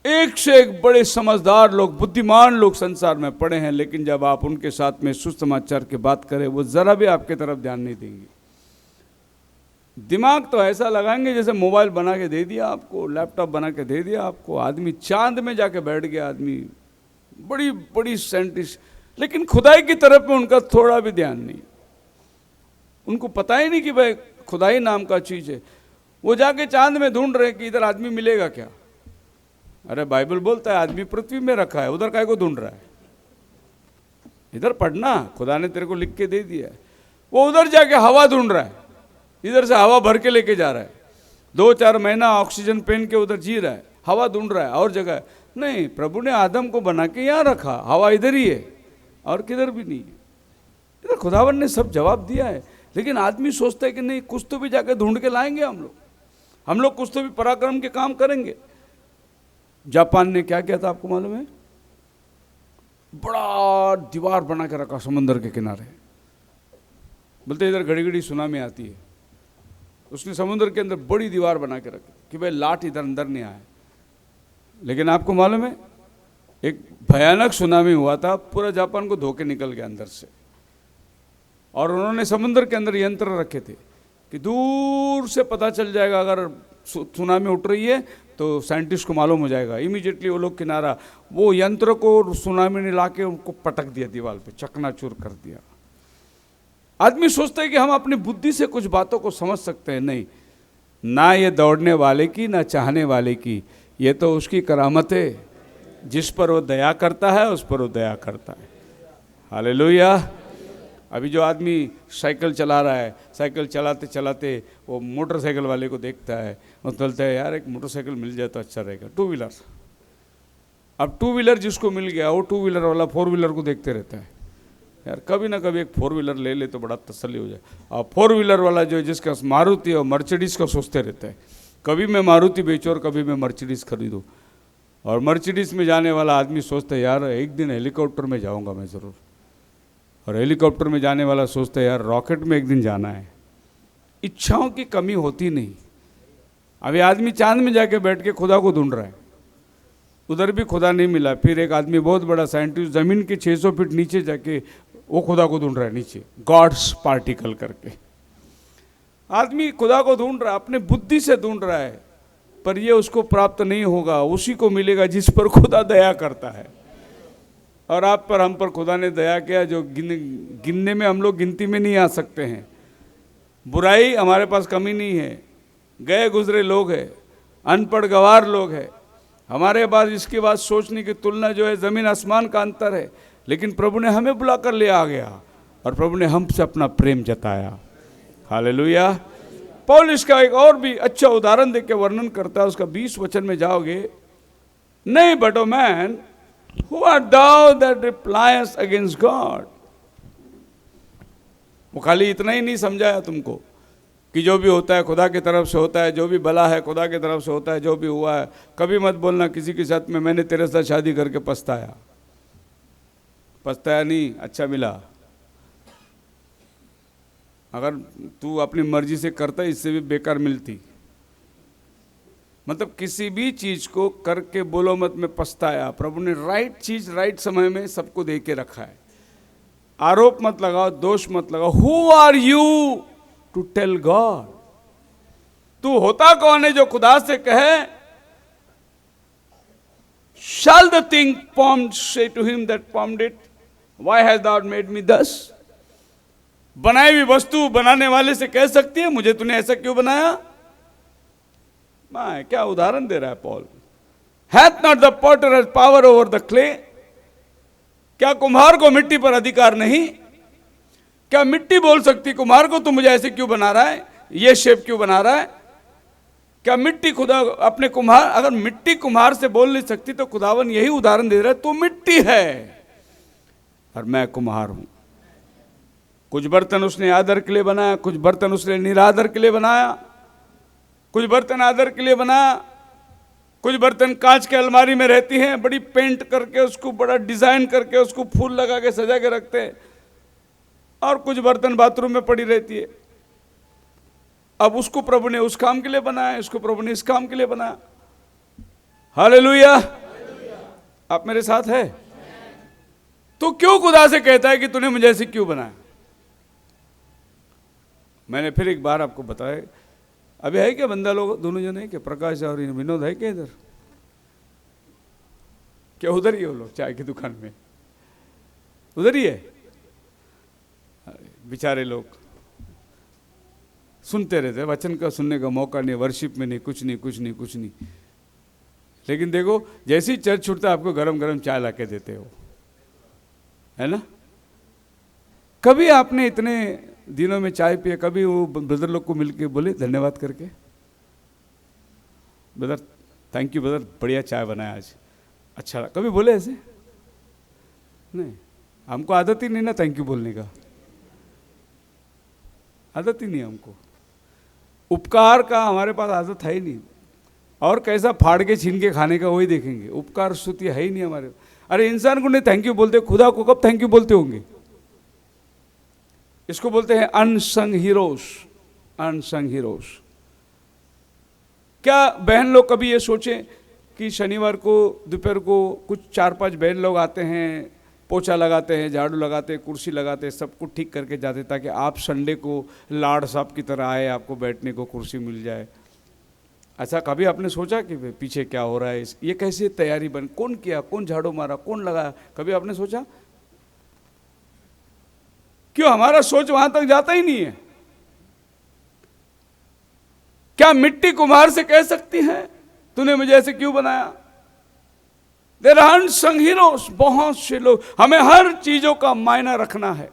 एक से एक बड़े समझदार लोग, बुद्धिमान लोग संसार में पड़े हैं, लेकिन जब आप उनके साथ में सुसमाचार की बात करें वो जरा भी आपके तरफ ध्यान नहीं देंगे। दिमाग तो ऐसा लगाएंगे जैसे मोबाइल बना के दे दिया आपको, लैपटॉप बना के दे दिया आपको, आदमी चांद में जाके बैठ गया, आदमी बड़ी बड़ी साइंटिस्ट, लेकिन खुदाई की तरफ में उनका थोड़ा भी ध्यान नहीं। उनको पता ही नहीं कि भाई खुदाई नाम का चीज है। वो जाके चांद में ढूंढ रहे कि इधर आदमी मिलेगा क्या। अरे बाइबल बोलता है आदमी पृथ्वी में रखा है, उधर काय को ढूंढ रहा है? इधर पढ़ना, खुदा ने तेरे को लिख के दे दिया है। वो उधर जाके हवा ढूंढ रहा है, इधर से हवा भर के लेके जा रहा है, 2-4 महीना ऑक्सीजन पहन के उधर जी रहा है, हवा ढूंढ रहा है और जगह नहीं। प्रभु ने आदम को बना के यहाँ रखा, हवा इधर ही है और किधर भी नहीं है। इधर खुदावन ने सब जवाब दिया है, लेकिन आदमी सोचता है कि नहीं कुछ तो भी जाके ढूंढ के लाएंगे हम लोग कुछ तो भी पराक्रम के काम करेंगे। जापान ने क्या किया था आपको मालूम है? बड़ा दीवार बना के रखा समुद्र के किनारे, बोलते इधर घड़ी घड़ी सुनामी आती है। उसने समुद्र के अंदर बड़ी दीवार बना के रखी कि भाई लाट इधर अंदर नहीं आए। लेकिन आपको मालूम है एक भयानक सुनामी हुआ था, पूरा जापान को धोके निकल गया अंदर से। और उन्होंने समुद्र के अंदर यंत्र रखे थे कि दूर से पता चल जाएगा अगर सुनामी उठ रही है तो साइंटिस्ट को मालूम हो जाएगा। इमीडिएटली वो लोग किनारा, वो यंत्र को सुनामी ने ला के उनको पटक दिया दीवार पे, चकनाचूर कर दिया। आदमी सोचता है कि हम अपनी बुद्धि से कुछ बातों को समझ सकते हैं, नहीं, ना ये दौड़ने वाले की ना चाहने वाले की, ये तो उसकी करामत है। जिस पर वो दया करता है उस पर वो दया करता है। हालेलुया। अभी जो आदमी साइकिल चला रहा है, साइकिल चलाते चलाते वो मोटरसाइकिल वाले को देखता है, वो बोलता है यार एक मोटरसाइकिल मिल जाए तो अच्छा रहेगा, 2 व्हीलर। अब 2 व्हीलर जिसको मिल गया वो 2 व्हीलर वाला 4 व्हीलर को देखते रहता है, यार कभी ना कभी एक 4 व्हीलर ले ले तो बड़ा तसल्ली हो जाए। और 4 व्हीलर वाला जो है जिसका मारुति और मर्सिडीज का सोचते रहता है, कभी मैं मारुति बेचूँ और कभी मैं मर्सिडीज खरीदूँ। और मर्सिडीज में जाने वाला आदमी सोचता है यार एक दिन हेलीकॉप्टर में जाऊँगा मैं ज़रूर। और हेलीकॉप्टर में जाने वाला सोचता है यार रॉकेट में एक दिन जाना है। इच्छाओं की कमी होती नहीं। अभी आदमी चांद में जाके बैठ के खुदा को ढूंढ रहा है, उधर भी खुदा नहीं मिला। फिर एक आदमी बहुत बड़ा साइंटिस्ट ज़मीन के 600 फीट नीचे जाके वो खुदा को ढूंढ रहा है, नीचे गॉड्स पार्टिकल करके। आदमी खुदा को ढूंढ रहा है, अपने बुद्धि से ढूंढ रहा है, पर ये उसको प्राप्त नहीं होगा। उसी को मिलेगा जिस पर खुदा दया करता है। और आप पर, हम पर खुदा ने दया किया जो गिनने में हम लोग गिनती में नहीं आ सकते हैं। बुराई हमारे पास कमी नहीं है, गए गुजरे लोग हैं, अनपढ़ गवार लोग हैं, हमारे पास इसके बाद सोचने की तुलना जो है ज़मीन आसमान का अंतर है। लेकिन प्रभु ने हमें बुलाकर ले आ गया और प्रभु ने हमसे अपना प्रेम जताया। हालेलुया। पौल इसका एक और भी अच्छा उदाहरण देकर वर्णन करता है, उसका 20 वचन में जाओगे। नहीं but oh man Who art thou that repliest against God? वो खाली इतना ही नहीं समझाया तुमको कि जो भी होता है खुदा की तरफ से होता है, जो भी भला है खुदा की तरफ से होता है, जो भी हुआ है। कभी मत बोलना किसी के साथ में मैंने तेरे साथ शादी करके पछताया। पछताया नहीं, अच्छा मिला। अगर तू अपनी मर्जी से करता इससे भी बेकार मिलती। मतलब किसी भी चीज को करके बोलो मत मैं पछताया। प्रभु ने राइट चीज राइट समय में सबको दे के रखा है। आरोप मत लगाओ, दोष मत लगाओ। Who are you to tell God? तू होता कौन है जो खुदा से कहे shall the thing formed say to him that formed it, why hast thou made me thus? बनाई हुई वस्तु बनाने वाले से कह सकती है मुझे तूने ऐसा क्यों बनाया? मैं क्या उदाहरण दे रहा है Paul. hath not the potter has power over the clay? क्या कुम्हार को मिट्टी पर अधिकार नहीं? क्या मिट्टी बोल सकती कुम्हार को तू मुझे ऐसे क्यों बना रहा है, ये शेप क्यों बना रहा है? क्या मिट्टी खुदा अपने कुम्हार, अगर मिट्टी कुम्हार से बोल नहीं सकती तो खुदावन यही उदाहरण दे रहा है, तू मिट्टी है और मैं कुम्हार हूं। कुछ बर्तन उसने आदर के लिए बनाया, कुछ बर्तन उसने निरादर के लिए बनाया, कुछ बर्तन आदर के लिए बनाया, कुछ बर्तन कांच के अलमारी में रहती हैं, बड़ी पेंट करके उसको बड़ा डिजाइन करके उसको फूल लगा के सजा के रखते हैं, और कुछ बर्तन बाथरूम में पड़ी रहती है। अब उसको प्रभु ने उस काम के लिए बनाया, इसको प्रभु ने इस काम के लिए बनाया। हालेलुया। आप मेरे साथ है? तो क्यों खुदा से कहता है कि तूने मुझे ऐसे क्यों बनाया? मैंने फिर एक बार आपको बताया। अभी है क्या बंदा लोग दोनों जने क्या, प्रकाश और विनोद है क्या इधर? क्या उधर ही हो लोग चाय की दुकान में? उधर ही है बेचारे लोग, सुनते रहते, वचन का सुनने का मौका नहीं, वर्शिप में नहीं, कुछ नहीं। लेकिन देखो जैसी चर्च छूटता है आपको गरम गरम चाय ला के देते हो, है ना? कभी आपने इतने दिनों में चाय पिया? कभी वो ब्रदर लोग को मिलके बोले धन्यवाद करके, ब्रदर थैंक यू ब्रदर, बढ़िया चाय बनाया आज, अच्छा, कभी बोले ऐसे? नहीं, हमको आदत ही नहीं ना थैंक यू बोलने का, आदत ही नहीं हमको। उपकार का हमारे पास आदत है ही नहीं। और कैसा फाड़ के छीन के खाने का वही देखेंगे, उपकार स्तुति है ही नहीं हमारे। अरे इंसान को नहीं थैंक यू बोलते, खुदा को कब थैंक यू बोलते होंगे? इसको बोलते हैं अनसंग हीरोज। Unsung heroes. क्या बहन लोग कभी ये सोचें कि शनिवार को दोपहर को कुछ 4-5 बहन लोग आते हैं, पोछा लगाते हैं, झाड़ू लगाते हैं, कुर्सी लगाते हैं, सब कुछ ठीक करके जाते ताकि आप संडे को लाड साहब की तरह आए, आपको बैठने को कुर्सी मिल जाए? अच्छा कभी आपने सोचा कि पीछे क्या हो रहा है, ये कैसे तैयारी बन, कौन किया, कौन झाड़ू मारा, कौन लगाया? कभी आपने सोचा? क्यों हमारा सोच वहां तक जाता ही नहीं है? क्या मिट्टी कुम्हार से कह सकती है तूने मुझे ऐसे क्यों बनाया? There are unsung heroes. बहुत से लोग, हमें हर चीजों का मायना रखना है।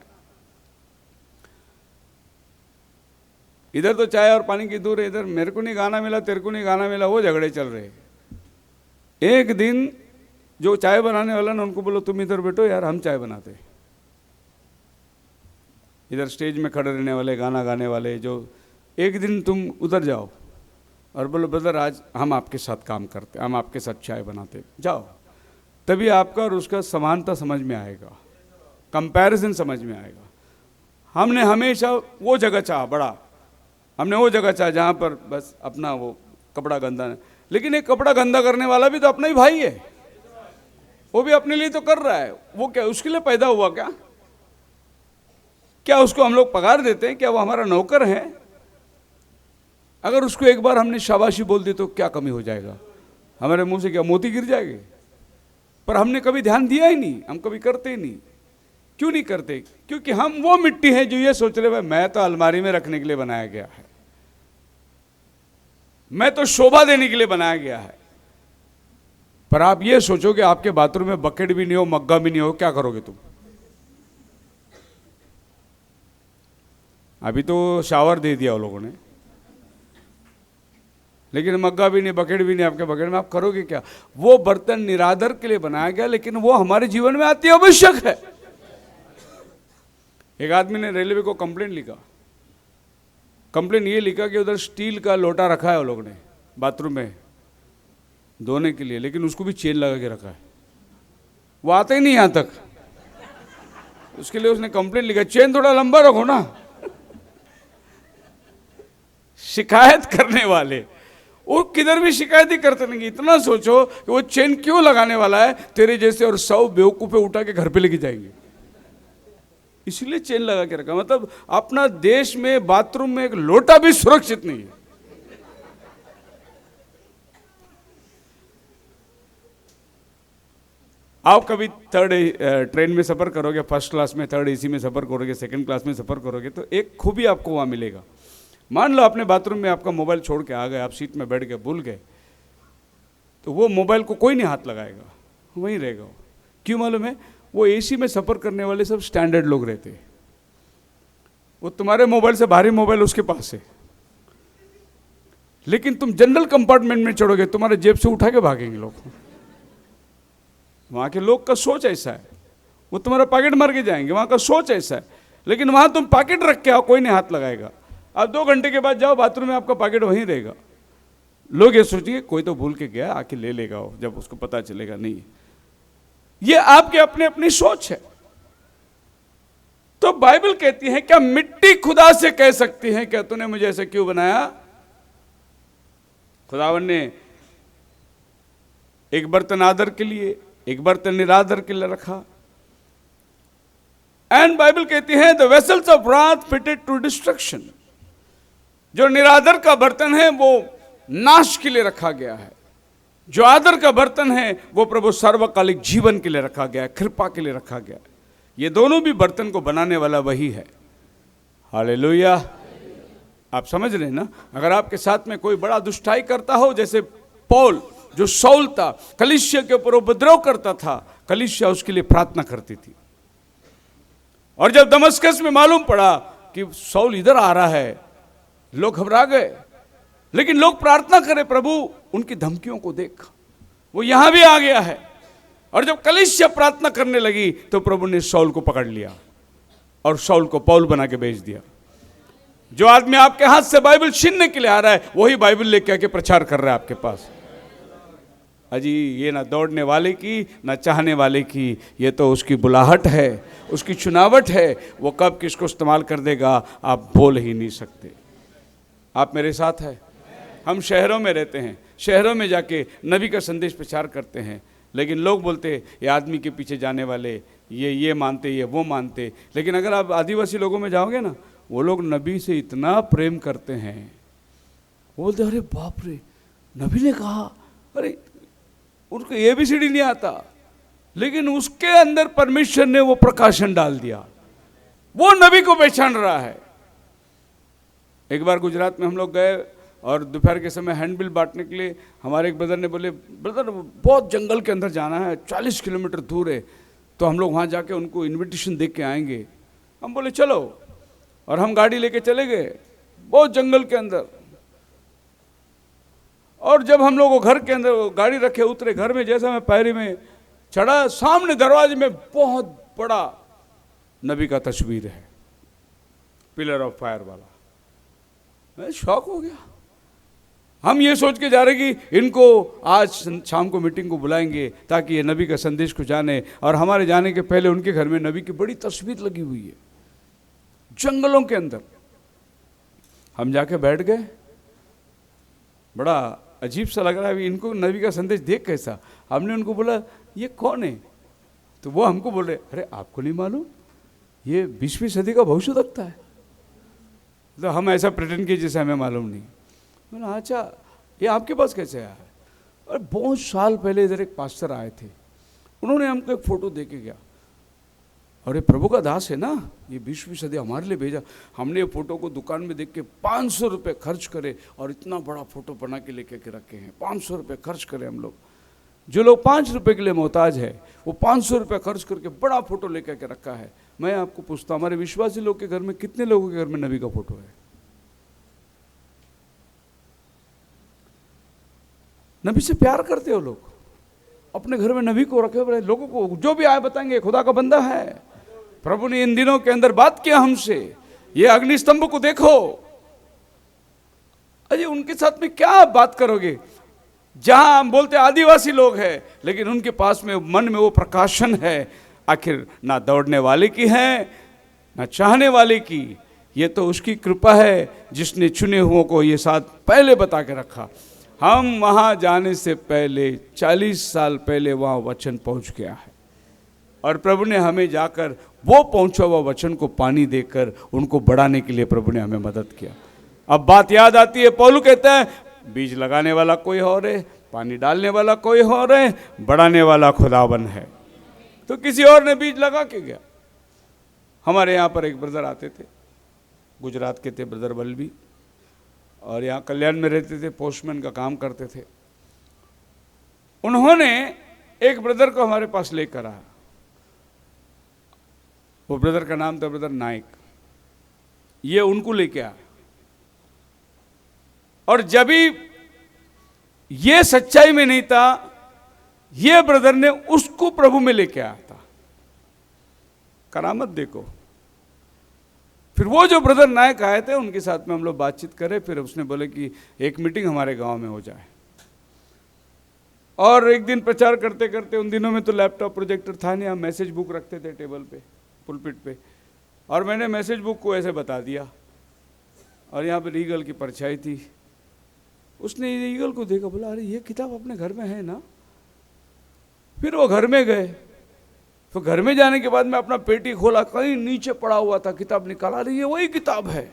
इधर तो चाय और पानी की दूर है, इधर मेरे को नहीं गाना मिला, तेरे को नहीं गाना मिला, वो झगड़े चल रहे। एक दिन जो चाय बनाने वाला ना, उनको बोलो तुम इधर बैठो यार, हम चाय बनाते। इधर स्टेज में खड़े रहने वाले, गाना गाने वाले, जो एक दिन तुम उधर जाओ और बोलो ब्रदर आज हम आपके साथ काम करते, हम आपके साथ चाय बनाते, जाओ। तभी आपका और उसका समानता समझ में आएगा, कंपैरिजन समझ में आएगा। हमने हमेशा वो जगह चाहा, बड़ा हमने वो जगह चाहा जहाँ पर बस अपना वो कपड़ा गंदा है। लेकिन एक कपड़ा गंदा करने वाला भी तो अपना ही भाई है, वो भी अपने लिए तो कर रहा है। वो क्या उसके लिए पैदा हुआ क्या? क्या उसको हम लोग पगार देते हैं? क्या वो हमारा नौकर है? अगर उसको एक बार हमने शाबाशी बोल दी तो क्या कमी हो जाएगा? हमारे मुंह से क्या मोती गिर जाएंगे? पर हमने कभी ध्यान दिया ही नहीं, हम कभी करते ही नहीं। क्यों नहीं करते? क्योंकि हम वो मिट्टी है जो ये सोच रहे भाई मैं तो अलमारी में रखने के लिए बनाया गया है, मैं तो शोभा देने के लिए बनाया गया है। पर आप ये सोचो कि आपके बाथरूम में बकेट भी नहीं हो, मग्गा भी नहीं हो, क्या करोगे तुम? अभी तो शावर दे दिया वो लोगों ने, लेकिन मग्गा भी नहीं, बकेट भी नहीं आपके बकेट में, आप करोगे क्या? वो बर्तन निरादर के लिए बनाया गया, लेकिन वो हमारे जीवन में अति आवश्यक है। एक आदमी ने रेलवे को कंप्लेंट लिखा, कंप्लेंट ये लिखा कि उधर स्टील का लोटा रखा है वो लोग ने बाथरूम में धोने के लिए, लेकिन उसको भी चेन लगा के रखा है, वो आता ही नहीं यहां तक। उसके लिए उसने कंप्लेंट लिखा, चेन थोड़ा लंबा रखो ना। शिकायत करने वाले वो किधर भी शिकायत ही करते नहीं। इतना सोचो कि वो चेन क्यों लगाने वाला है, तेरे जैसे और 100 बेवकूफे उठा के घर पे लेके जाएंगे, इसलिए चेन लगा के रखा। मतलब अपना देश में बाथरूम में एक लोटा भी सुरक्षित नहीं है। आप कभी थर्ड ट्रेन में सफर करोगे, फर्स्ट क्लास में, थर्ड एसी में सफर करोगे, सेकंड क्लास में सफर करोगे, तो एक खूबी आपको वहां मिलेगा। मान लो आपने बाथरूम में आपका मोबाइल छोड़ के आ गए, आप सीट में बैठ गए, भूल गए, तो वो मोबाइल को कोई नहीं हाथ लगाएगा, वहीं रहेगा। क्यों मालूम है? वो एसी में सफर करने वाले सब स्टैंडर्ड लोग रहते हैं। वो तुम्हारे मोबाइल से भारी मोबाइल उसके पास है, लेकिन तुम जनरल कंपार्टमेंट में चढ़ोगे, तुम्हारे जेब से उठा के भागेंगे लोग। वहां के लोग का सोच ऐसा है, वो तुम्हारा पैकेट मार के जाएंगे, वहां का सोच ऐसा है। लेकिन वहां तुम पैकेट रख के आओ, कोई नहीं हाथ लगाएगा। अब 2 घंटे के बाद जाओ बाथरूम में, आपका पैकेट वहीं रहेगा। लोग ये सोचेंगे कोई तो भूल के गया, आके ले लेगा, जब उसको पता चलेगा। नहीं, ये आपके अपने अपनी सोच है। तो बाइबल कहती है, क्या मिट्टी खुदा से कह सकती है क्या तूने मुझे ऐसे क्यों बनाया? खुदावन ने एक बर्तन आदर के लिए, एक बर्तन निरादर के लिए रखा। एंड बाइबल कहती है, the vessels of wrath fitted to destruction. जो निरादर का बर्तन है वो नाश के लिए रखा गया है, जो आदर का बर्तन है वो प्रभु सर्वकालिक जीवन के लिए रखा गया है, कृपा के लिए रखा गया है। ये दोनों भी बर्तन को बनाने वाला वही है। हालेलुया। आप समझ रहे हैं ना? अगर आपके साथ में कोई बड़ा दुष्टाई करता हो, जैसे पौल जो शाऊल था, कलीसिया के ऊपर उपद्रव करता था, कलीसिया उसके लिए प्रार्थना करती थी। और जब दमस्कस में मालूम पड़ा कि शाऊल इधर आ रहा है, लोग घबरा गए, लेकिन लोग प्रार्थना करें, प्रभु उनकी धमकियों को देख, वो यहां भी आ गया है। और जब कलीसिया प्रार्थना करने लगी तो प्रभु ने शाऊल को पकड़ लिया और शाऊल को पौल बना के भेज दिया। जो आदमी आपके हाथ से बाइबल छीनने के लिए आ रहा है, वही बाइबल लेके आके प्रचार कर रहा है आपके पास। अजी ये ना दौड़ने वाले की ना चाहने वाले की, ये तो उसकी बुलाहट है, उसकी चुनावट है। वो कब किसको इस्तेमाल कर देगा आप बोल ही नहीं सकते। आप मेरे साथ है? हम शहरों में रहते हैं, शहरों में जाके नबी का संदेश प्रचार करते हैं, लेकिन लोग बोलते ये आदमी के पीछे जाने वाले, ये मानते, ये वो मानते। लेकिन अगर आप आदिवासी लोगों में जाओगे ना, वो लोग नबी से इतना प्रेम करते हैं, वो बोलते अरे बाप रे, नबी ने कहा, अरे उनको ABCD नहीं आता, लेकिन उसके अंदर परमेश्वर ने वो प्रकाशन डाल दिया, वो नबी को पहचान रहा है। एक बार गुजरात में हम लोग गए और दोपहर के समय हैंडबिल बांटने के लिए हमारे एक ब्रदर ने बोले, ब्रदर बहुत जंगल के अंदर जाना है, 40 किलोमीटर दूर है, तो हम लोग वहाँ जाके उनको इनविटेशन दे के आएंगे। हम बोले चलो, और हम गाड़ी लेके चले गए बहुत जंगल के अंदर। और जब हम लोग घर के अंदर गाड़ी रखे, उतरे घर में, जैसा मैं पैरी में चढ़ा, सामने दरवाजे में बहुत बड़ा नबी का तस्वीर है, पिलर ऑफ फायर वाला। मैं शॉक हो गया। हम ये सोच के जा रहे कि इनको आज शाम को मीटिंग को बुलाएंगे ताकि ये नबी का संदेश को जाने, और हमारे जाने के पहले उनके घर में नबी की बड़ी तस्वीर लगी हुई है जंगलों के अंदर। हम जाके बैठ गए, बड़ा अजीब सा लग रहा है, इनको नबी का संदेश देख कैसा। हमने उनको बोला ये कौन है, तो वो हमको बोल रहे, अरे आपको नहीं मालूम, ये 20वीं सदी का भविष्यवक्ता है। तो हम ऐसा प्रिटेंड किए जैसे हमें मालूम नहीं। मैंने अच्छा ये आपके पास कैसे आया है? और बहुत साल पहले इधर एक पास्टर आए थे, उन्होंने हमको एक फ़ोटो दे के गया, अरे प्रभु का दास है ना, ये 20वीं सदी हमारे लिए भेजा। हमने ये फ़ोटो को दुकान में देख के 500 रुपये खर्च करे और इतना बड़ा फ़ोटो बना के लेके के रखे हैं। 500 रुपये खर्च करे हम लोग। जो लोग 5 रुपये के लिए मोहताज है, वो 500 रुपये खर्च करके बड़ा फ़ोटो लेकर के रखा है। मैं आपको पूछता हूँ, हमारे विश्वासी लोग के घर में कितने लोगों के घर में नबी का फ़ोटो है? नबी से प्यार करते हो लोग, अपने घर में नबी को रखे हुए लोगों को जो भी आए बताएंगे खुदा का बंदा है। प्रभु ने इन दिनों के अंदर बात किया हमसे, ये अग्निस्तंभ को देखो। अरे उनके साथ में क्या बात करोगे? जहां हम बोलते आदिवासी लोग हैं, लेकिन उनके पास में मन में वो प्रकाशन है, आखिर ना दौड़ने वाले की है ना चाहने वाले की, ये तो उसकी कृपा है जिसने चुने हुओं को ये साथ पहले बता के रखा। हम वहाँ जाने से पहले 40 साल पहले वहाँ वचन पहुँच गया है और प्रभु ने हमें जाकर वो पहुँचा हुआ वचन को पानी देकर उनको बढ़ाने के लिए प्रभु ने हमें मदद किया। अब बात याद आती है, पौलुस कहता है बीज लगाने वाला कोई और है, पानी डालने वाला कोई और है, बढ़ाने वाला खुदावन है। तो किसी और ने बीज लगा के गया। हमारे यहाँ पर एक ब्रदर आते थे, गुजरात के थे, ब्रदर बल्बी, और यहाँ कल्याण में रहते थे, पोस्टमैन का काम करते थे। उन्होंने एक ब्रदर को हमारे पास लेकर आया। वो ब्रदर का नाम था ब्रदर नाइक। ये उनको लेके आया और जब भी ये सच्चाई में नहीं था, ये ब्रदर ने उसको प्रभु में लेके आया था। करामत देखो। फिर वो जो ब्रदर नायक आए थे उनके साथ में हम लोग बातचीत करें, फिर उसने बोले कि एक मीटिंग हमारे गांव में हो जाए। और एक दिन प्रचार करते करते, उन दिनों में तो लैपटॉप प्रोजेक्टर था नहीं, हम मैसेज बुक रखते थे टेबल पे, पुलपिट पे, और मैंने मैसेज बुक को ऐसे बता दिया और यहाँ पे ईगल की परछाई थी। उसने ईगल को देखा, बोला अरे ये किताब अपने घर में है ना। फिर वो घर में गए, तो घर में जाने के बाद मैं अपना पेटी खोला, कहीं नीचे पड़ा हुआ था, किताब निकाला, अरे ये वही किताब है।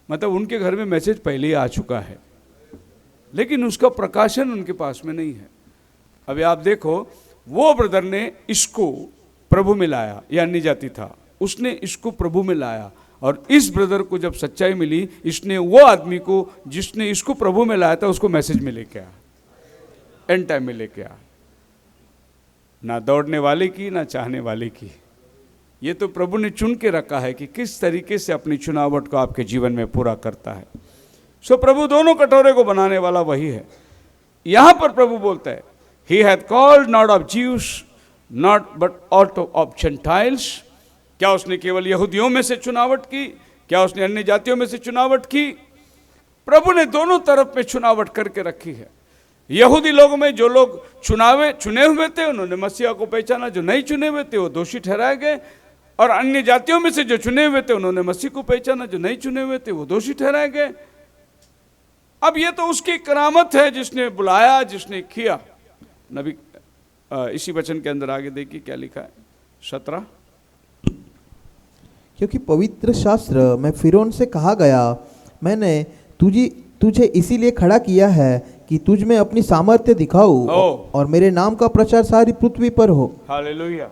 मतलब उनके घर में मैसेज पहले ही आ चुका है, लेकिन उसका प्रकाशन उनके पास में नहीं है। अभी आप देखो, वो ब्रदर ने इसको प्रभु में लाया, या अन्य जाति था, उसने इसको प्रभु में लाया, और इस ब्रदर को जब सच्चाई मिली, इसने वो आदमी को जिसने इसको प्रभु में लाया था उसको मैसेज में लेके आया, एंड टाइम में लेके आया। ना दौड़ने वाले की ना चाहने वाले की, ये तो प्रभु ने चुन के रखा है कि किस तरीके से अपनी चुनावट को आपके जीवन में पूरा करता है। सो प्रभु दोनों कटोरे को बनाने वाला वही है। यहां पर प्रभु बोलता है, he hath called not of Jews not but also of Gentiles. क्या उसने केवल यहूदियों में से चुनावट की? क्या उसने अन्य जातियों में से चुनावट की? प्रभु ने दोनों तरफ में चुनावट करके रखी है। यहूदी लोगों में जो लोग चुने हुए थे उन्होंने मसीहा को पहचाना, जो नहीं चुने हुए थे वो दोषी ठहराए गए, और अन्य जातियों में से जो चुने हुए थे उन्होंने मसीह को पहचाना, जो नहीं चुने हुए थे वो दोषी ठहराए गए। अब ये तो उसकी करामत है जिसने बुलाया, जिसने किया। नबी इसी वचन के अंदर आगे देखिए क्या लिखा है, 17। क्योंकि पवित्र शास्त्र में फिरौन से कहा गया, मैंने तुझे इसीलिए खड़ा किया है कि तुझ में अपनी सामर्थ्य दिखाऊं और मेरे नाम का प्रचार सारी पृथ्वी पर हो। हालेलुया।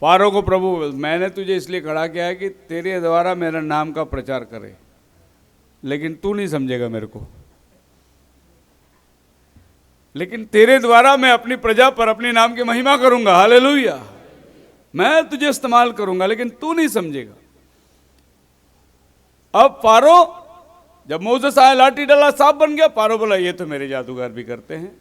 पारो को प्रभु, मैंने तुझे इसलिए खड़ा किया है कि तेरे द्वारा मेरा नाम का प्रचार करे, लेकिन तू नहीं समझेगा मेरे को, लेकिन तेरे द्वारा मैं अपनी प्रजा पर अपने नाम की महिमा करूंगा। हालेलुया। मैं तुझे इस्तेमाल करूंगा, लेकिन तू नहीं समझेगा। अब पारो, जब मोसेस आया, लाठी डाला, सांप बन गया। पारो बोला ये तो मेरे जादूगर भी करते हैं,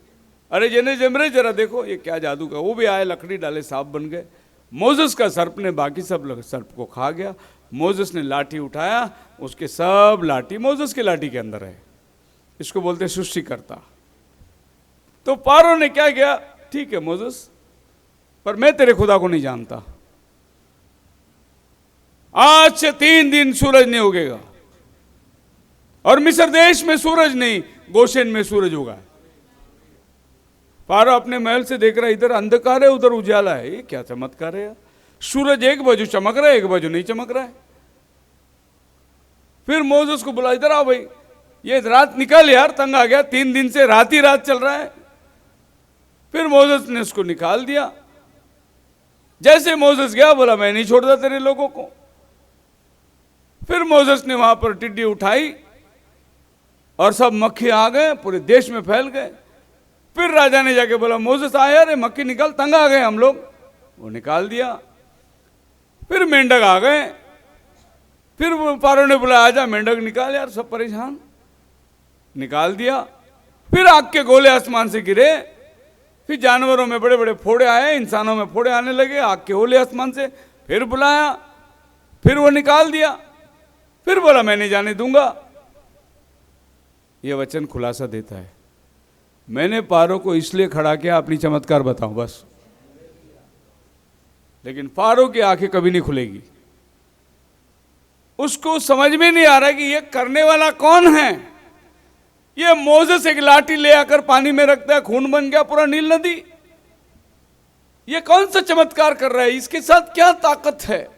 अरे जने जमरे जरा देखो ये क्या जादू का। वो भी आए, लकड़ी डाले, सांप बन गए। मोसेस का सर्प ने बाकी सब सर्प को खा गया। मोसेस ने लाठी उठाया, उसके सब लाठी मोसेस की लाठी के अंदर है। इसको बोलते सृष्टिकर्ता। तो पारो ने क्या किया, ठीक है मोसेस, पर मैं तेरे खुदा को नहीं जानता। आज से 3 दिन सूरज नहीं उगेगा, और मिस्र देश में सूरज नहीं, गोशेन में सूरज होगा। पारो अपने महल से देख रहा है, इधर अंधकार है उधर उजाला है, ये क्या चमत्कार है यार। सूरज एक बाजू चमक रहा है, एक बाजू नहीं चमक रहा है। फिर मोसेस को बुला, इधर आओ भाई, ये रात निकाल यार, तंग आ गया, 3 दिन से रात ही रात चल रहा है। फिर मोसेस ने उसको निकाल दिया। जैसे मोसेस गया, बोला मैं नहीं छोड़ता तेरे लोगों को। फिर मोसेस ने वहां पर टिड्डी उठाई और सब मक्खी आ गए, पूरे देश में फैल गए। फिर राजा ने जाके बोला, मोसेस आया, अरे मक्खी निकाल, तंग आ गए हम लोग। वो निकाल दिया। फिर मेंढक आ गए। फिर पारो ने बोला, आजा मेंढक निकाल यार, सब परेशान। निकाल दिया। फिर आग के गोले आसमान से गिरे। फिर जानवरों में बड़े बड़े फोड़े आए, इंसानों में फोड़े आने लगे, आग के गोले आसमान से। फिर बुलाया, फिर वो निकाल दिया। फिर बोला मैं नहीं जाने दूंगा। ये वचन खुलासा देता है, मैंने पारो को इसलिए खड़ा किया अपनी चमत्कार बताऊं बस। लेकिन फारो की आंखें कभी नहीं खुलेगी। उसको समझ में नहीं आ रहा कि ये करने वाला कौन है। ये मोसेस एक लाठी ले आकर पानी में रखता है, खून बन गया पूरा नील नदी। ये कौन सा चमत्कार कर रहा है, इसके साथ क्या ताकत है?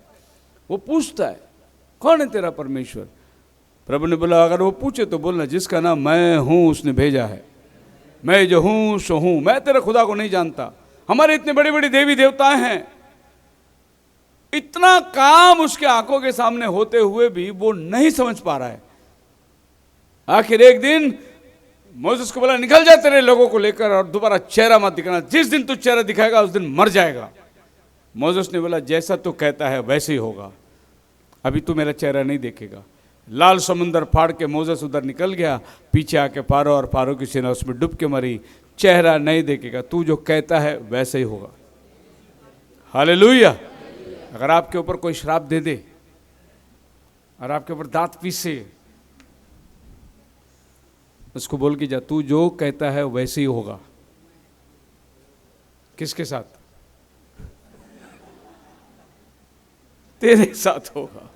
वो पूछता है कौन है तेरा परमेश्वर? प्रभु ने बोला अगर वो पूछे तो बोलना जिसका नाम मैं हूं उसने भेजा है। मैं जो हूं सो हूं। मैं तेरे खुदा को नहीं जानता। हमारे इतने बड़े बड़े देवी देवताएं हैं, इतना काम उसके आंखों के सामने होते हुए भी वो नहीं समझ पा रहा है। आखिर एक दिन मोसेस को बोला निकल जा तेरे लोगों को लेकर और दोबारा चेहरा मत दिखाना, जिस दिन तू चेहरा दिखाएगा उस दिन मर जाएगा। मोसेस ने बोला जैसा तू कहता है वैसे ही होगा, अभी तू मेरा चेहरा नहीं देखेगा। लाल समुंदर फाड़ के मोसेस उधर निकल गया, पीछे आके फारो और फारो की सेना उसमें डूब के मरी। चेहरा नहीं देखेगा, तू जो कहता है वैसे ही होगा। हालेलुया। अगर आपके ऊपर कोई श्राप दे दे और आपके ऊपर दांत पीसे, उसको बोल के जा तू जो कहता है वैसे ही होगा। किसके साथ? तेरे साथ होगा।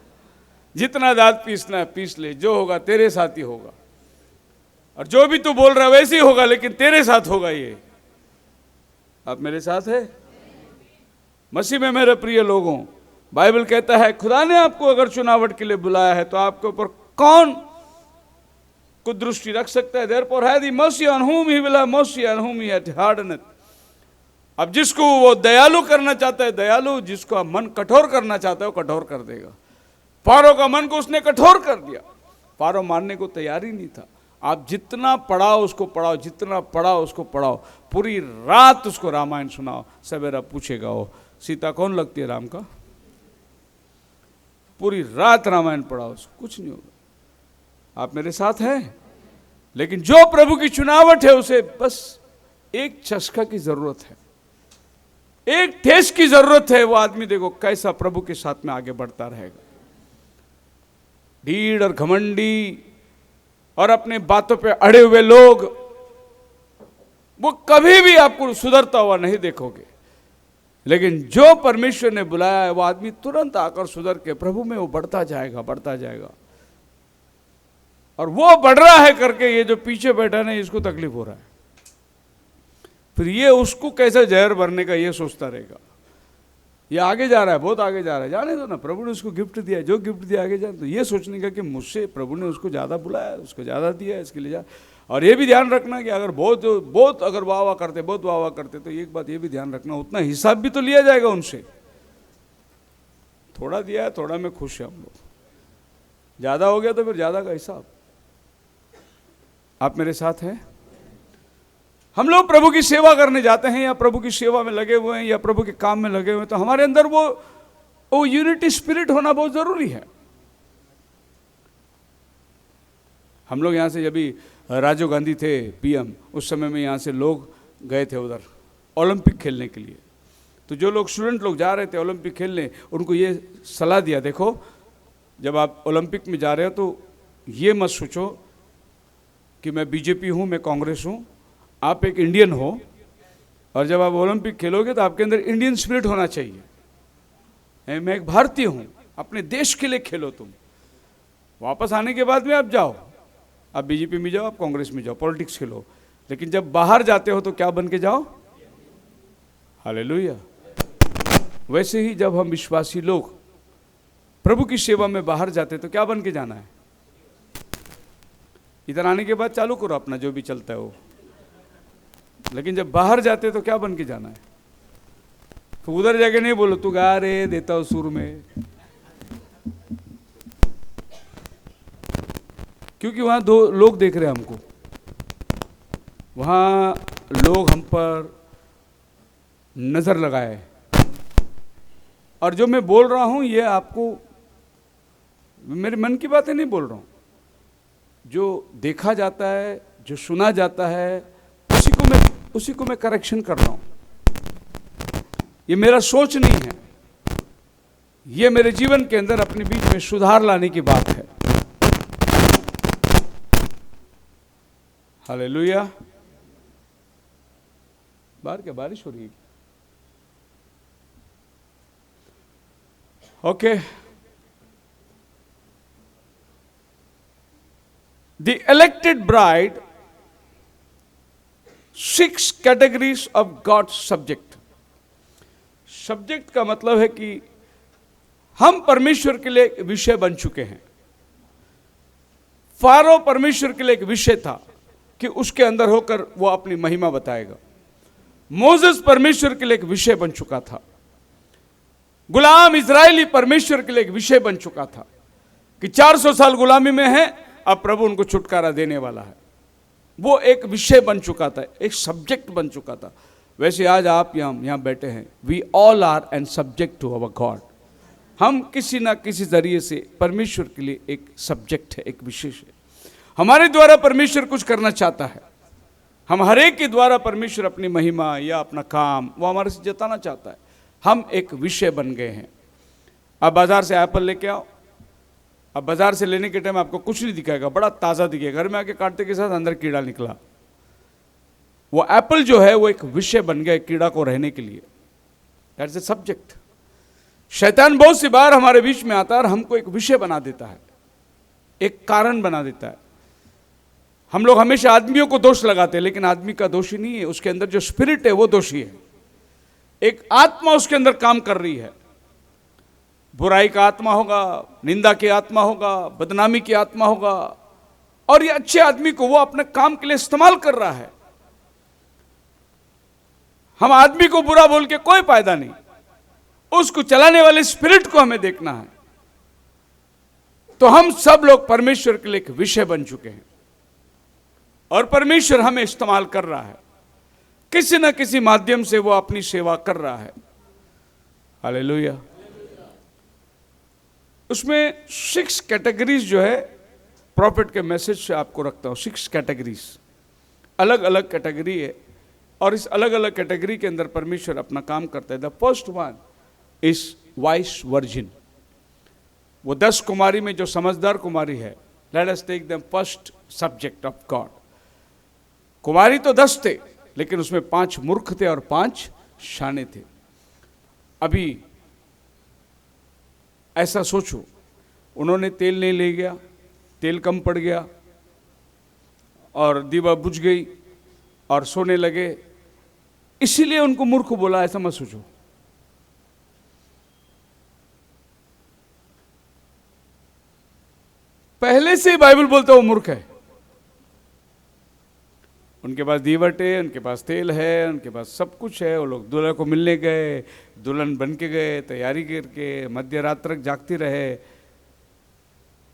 जितना दांत पीसना है पीस ले, जो होगा तेरे साथ ही होगा। और जो भी तू बोल रहा है वैसे ही होगा, लेकिन तेरे साथ होगा। ये आप मेरे साथ है मसीह में। मेरे प्रिय लोगों, बाइबल कहता है खुदा ने आपको अगर चुनावट के लिए बुलाया है तो आपके ऊपर कौन को दृष्टि रख सकता है? Therefore had he mercy on whom he will have mercy and whom he hath hardened। अब जिसको वो दयालु करना चाहता है दयालु, जिसको मन कठोर करना चाहता है वो कठोर कर देगा। फारो का मन को उसने कठोर कर दिया। फारो मानने को तैयार ही नहीं था। आप जितना पढ़ाओ उसको पढ़ाओ, जितना पढ़ाओ उसको पढ़ाओ, पूरी रात उसको रामायण सुनाओ, सवेरा पूछेगा वो सीता कौन लगती है राम का। पूरी रात रामायण पढ़ाओ उसको, कुछ नहीं होगा। आप मेरे साथ हैं। लेकिन जो प्रभु की चुनावट है उसे बस एक चस्का की जरूरत है, एक ठेस की जरूरत है। वो आदमी देखो कैसा प्रभु के साथ में आगे बढ़ता रहेगा। ढीठ और घमंडी और अपने बातों पे अड़े हुए लोग, वो कभी भी आपको सुधरता हुआ नहीं देखोगे। लेकिन जो परमेश्वर ने बुलाया है वो आदमी तुरंत आकर सुधर के प्रभु में वो बढ़ता जाएगा, बढ़ता जाएगा। और वो बढ़ रहा है करके ये जो पीछे बैठा नहीं इसको तकलीफ हो रहा है, फिर ये उसको कैसे जहर भरने का ये सोचता रहेगा। ये आगे जा रहा है, बहुत आगे जा रहा है, जाने दो ना, प्रभु ने उसको गिफ्ट दिया, जो गिफ्ट दिया आगे जाने। तो ये सोचने का कि मुझसे प्रभु ने उसको ज़्यादा बुलाया, उसको ज़्यादा दिया, इसके लिए जा। और ये भी ध्यान रखना कि अगर बहुत अगर वाह करते, बहुत वाह करते, तो एक बात ये भी ध्यान रखना उतना हिसाब भी तो लिया जाएगा उनसे। थोड़ा दिया है, थोड़ा में खुश है हम लोग, ज़्यादा हो गया तो फिर ज़्यादा का हिसाब। आप मेरे साथ हैं? हम लोग प्रभु की सेवा करने जाते हैं या प्रभु की सेवा में लगे हुए हैं या प्रभु के काम में लगे हुए हैं, तो हमारे अंदर वो यूनिटी स्पिरिट होना बहुत जरूरी है। हम लोग यहाँ से जब भी राजीव गांधी थे पीएम, उस समय में यहाँ से लोग गए थे उधर ओलंपिक खेलने के लिए। तो जो लोग स्टूडेंट लोग जा रहे थे ओलंपिक खेलने, उनको ये सलाह दिया, देखो जब आप ओलंपिक में जा रहे हो तो ये मत सोचो कि मैं बीजेपी हूँ, मैं कांग्रेस हूँ। आप एक इंडियन हो, और जब आप ओलंपिक खेलोगे तो आपके अंदर इंडियन स्पिरिट होना चाहिए। मैं एक भारतीय हूँ, अपने देश के लिए खेलो तुम। वापस आने के बाद में आप जाओ, आप बीजेपी में जाओ, आप कांग्रेस में जाओ, पॉलिटिक्स खेलो, लेकिन जब बाहर जाते हो तो क्या बन के जाओ? हालेलुया। वैसे ही जब हम विश्वासी लोग प्रभु की सेवा में बाहर जाते तो क्या बन के जाना है? इधर आने के बाद चालू करो अपना जो भी चलता है वो, लेकिन जब बाहर जाते तो क्या बन के जाना है? तो उधर जाके नहीं बोलो तू गा रे देता हो सुर में, क्योंकि वहां दो लोग देख रहे हैं हमको, वहां लोग हम पर नजर लगाए। और जो मैं बोल रहा हूं ये आपको मेरे मन की बातें नहीं बोल रहा हूं, जो देखा जाता है, जो सुना जाता है, उसी को मैं करेक्शन कर रहा हूं। ये मेरा सोच नहीं है, ये मेरे जीवन के अंदर अपने बीच में सुधार लाने की बात है। हालेलुया। बाहर क्या बारिश हो रही है? Okay. The elected bride, 6 categories of God's subject. Subject का मतलब है कि हम परमेश्वर के लिए एक विषय बन चुके हैं। फारो परमेश्वर के लिए एक विषय था कि उसके अंदर होकर वो अपनी महिमा बताएगा। मोसेस परमेश्वर के लिए एक विषय बन चुका था। गुलाम इजरायली परमेश्वर के लिए एक विषय बन चुका था कि 400 साल गुलामी में है, अब प्रभु उनको छुटकारा देने वाला है। वो एक विषय बन चुका था, एक सब्जेक्ट बन चुका था। वैसे आज आप यहाँ बैठे हैं, we all are and subject to our God. हम किसी ना किसी जरिए से परमेश्वर के लिए एक सब्जेक्ट है, एक विशेष है। हमारे द्वारा परमेश्वर कुछ करना चाहता है। हम हर एक के द्वारा परमेश्वर अपनी महिमा या अपना काम वो हमारे से जताना चाहता है। हम एक विषय बन गए हैं। अब बाजार से एप्पल लेके आओ, अब बाजार से लेने के टाइम आपको कुछ नहीं दिखाएगा, बड़ा ताज़ा दिखेगा। घर में आके काटते के साथ अंदर कीड़ा निकला। वो एप्पल जो है वो एक विषय बन गया कीड़ा को रहने के लिए। That's a subject. शैतान बहुत सी बार हमारे बीच में आता है और हमको एक विषय बना देता है, एक कारण बना देता है। हम लोग हमेशा आदमियों को दोष लगाते हैं, लेकिन आदमी का दोषी नहीं है, उसके अंदर जो स्पिरिट है वो दोषी है। एक आत्मा उसके अंदर काम कर रही है। बुराई का आत्मा होगा, निंदा की आत्मा होगा, बदनामी की आत्मा होगा, और ये अच्छे आदमी को वो अपने काम के लिए इस्तेमाल कर रहा है। हम आदमी को बुरा बोल के कोई फायदा नहीं, उसको चलाने वाले स्पिरिट को हमें देखना है। तो हम सब लोग परमेश्वर के लिए एक विषय बन चुके हैं और परमेश्वर हमें इस्तेमाल कर रहा है। किसी न किसी माध्यम से वो अपनी सेवा कर रहा है। हालेलुया। उसमें 6 कैटेगरीज जो है प्रॉफिट के मैसेज से आपको रखता हूं। 6 कैटेगरीज, अलग अलग कैटेगरी है और इस अलग अलग कैटेगरी के अंदर परमेश्वर अपना काम करता है। The first one is wise virgin. वो 10 कुमारी में जो समझदार कुमारी है, let us take the first subject of God. कुमारी तो 10 थे, लेकिन उसमें 5 मूर्ख थे और 5 शाने थे। अभी ऐसा सोचो, उन्होंने तेल नहीं ले गया, तेल कम पड़ गया और दीवा बुझ गई और सोने लगे, इसीलिए उनको मूर्ख बोला, ऐसा मत सोचो। पहले से बाइबल बोलता है वो मूर्ख है। उनके पास दीवट है, उनके पास तेल है, उनके पास सब कुछ है। वो लोग दूल्हे को मिलने गए, दुल्हन बन के गए, तैयारी करके मध्य रात तक जागती रहे।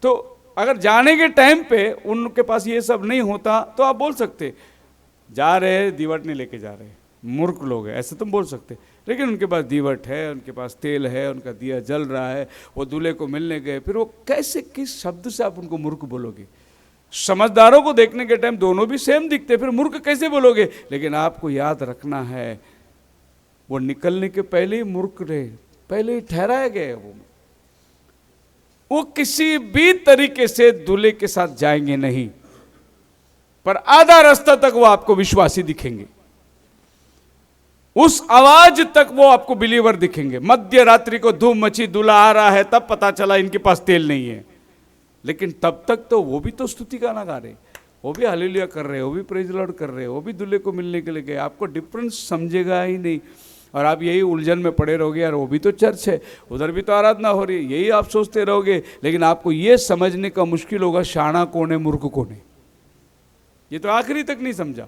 तो अगर जाने के टाइम पे उनके पास ये सब नहीं होता तो आप बोल सकते जा रहे, दीवट नहीं लेके जा रहे, मूर्ख लोग हैं, ऐसे तुम बोल सकते। लेकिन उनके पास दीवट है, उनके पास तेल है, उनका दिया जल रहा है, वो दूल्हे को मिलने गए। फिर वो कैसे, किस शब्द से आप उनको मूर्ख बोलोगे? समझदारों को देखने के टाइम दोनों भी सेम दिखते, फिर मूर्ख कैसे बोलोगे? लेकिन आपको याद रखना है, वो निकलने के पहले ही मूर्ख रहे, पहले ही ठहराया गया। वो किसी भी तरीके से दूल्हे के साथ जाएंगे नहीं, पर आधा रास्ता तक वो आपको विश्वासी दिखेंगे। उस आवाज तक वो आपको बिलीवर दिखेंगे। मध्य रात्रि को धूम मची, दूल्हा आ रहा है, तब पता चला इनके पास तेल नहीं है। लेकिन तब तक तो वो भी तो स्तुति गाना गा रहे, वो भी हालेलुया कर रहे, वो भी प्रेज लॉर्ड कर रहे, वो भी दूल्हे को मिलने के लिए गए। आपको डिफरेंस समझेगा ही नहीं और आप यही उलझन में पड़े रहोगे, यार वो भी तो चर्च है, उधर भी तो आराधना हो रही है, यही आप सोचते रहोगे। लेकिन आपको ये समझने का मुश्किल होगा शाना कौन है, मूर्ख कौन है। ये तो आखिरी तक नहीं समझा।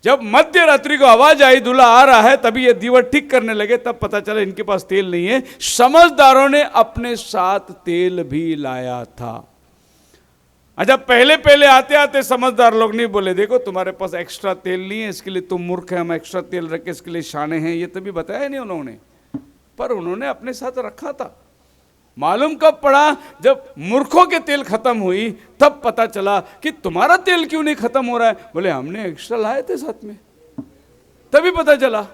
जब मध्य रात्रि को आवाज आई दूल्हा आ रहा है, तभी ये दीवट ठीक करने लगे, तब पता चला इनके पास तेल नहीं है। समझदारों ने अपने साथ तेल भी लाया था। अच्छा, पहले पहले आते आते समझदार लोग नहीं बोले देखो तुम्हारे पास एक्स्ट्रा तेल नहीं है, इसके लिए तुम मूर्ख है, हम एक्स्ट्रा तेल रखे इसके लिए शाने हैं, ये तभी बताया नहीं उन्होंने। पर उन्होंने अपने साथ रखा था। मालूम कब पड़ा? जब मूर्खों के तेल खत्म हुई तब पता चला कि तुम्हारा तेल क्यों नहीं खत्म हो रहा है। बोले हमने एक्स्ट्रा लाए थे साथ में, तभी पता चला।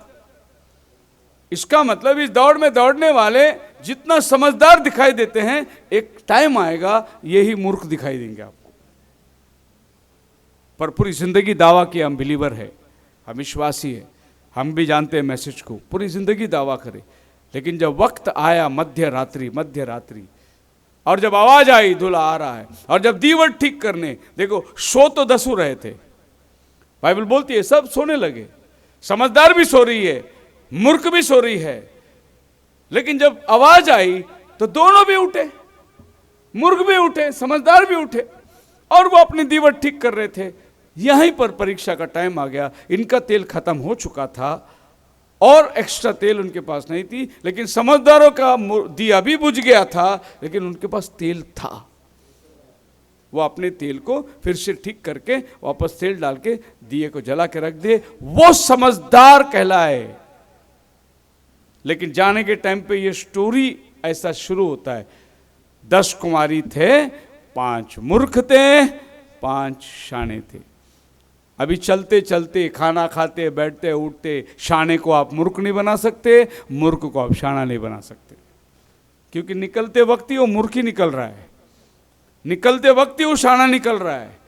इसका मतलब इस दौड़ में दौड़ने वाले जितना समझदार दिखाई देते हैं, एक टाइम आएगा यही मूर्ख दिखाई देंगे आपको। पर पूरी जिंदगी दावा किया हम बिलीवर है, हम विश्वासी है, हम भी जानते हैं मैसेज को, पूरी जिंदगी दावा करे, लेकिन जब वक्त आया मध्य रात्रि, और जब आवाज आई दूल्हा आ रहा है, और जब दीवट ठीक करने, देखो सो तो 10 रहे थे, बाइबल बोलती है सब सोने लगे, समझदार भी सो रही है, मूर्ख भी सो रही है, लेकिन जब आवाज आई तो दोनों भी उठे, मूर्ख भी उठे, समझदार भी उठे, और वो अपनी दीवट ठीक कर रहे थे। यहीं पर परीक्षा का टाइम आ गया। इनका तेल खत्म हो चुका था और एक्स्ट्रा तेल उनके पास नहीं थी, लेकिन समझदारों का दिया भी बुझ गया था, लेकिन उनके पास तेल था। वो अपने तेल को फिर से ठीक करके वापस तेल डाल के दिए को जला के रख दे, वो समझदार कहलाए। लेकिन जाने के टाइम पे ये स्टोरी ऐसा शुरू होता है, 10 कुमारी थे, 5 मूर्ख थे, 5 शाने थे। अभी चलते चलते, खाना खाते, बैठते उठते, शाने को आप मूर्ख नहीं बना सकते, मूर्ख को आप शाना नहीं बना सकते, क्योंकि निकलते वक्त ही वो मूर्ख ही निकल रहा है, निकलते वक्त ही वो शाना निकल रहा है।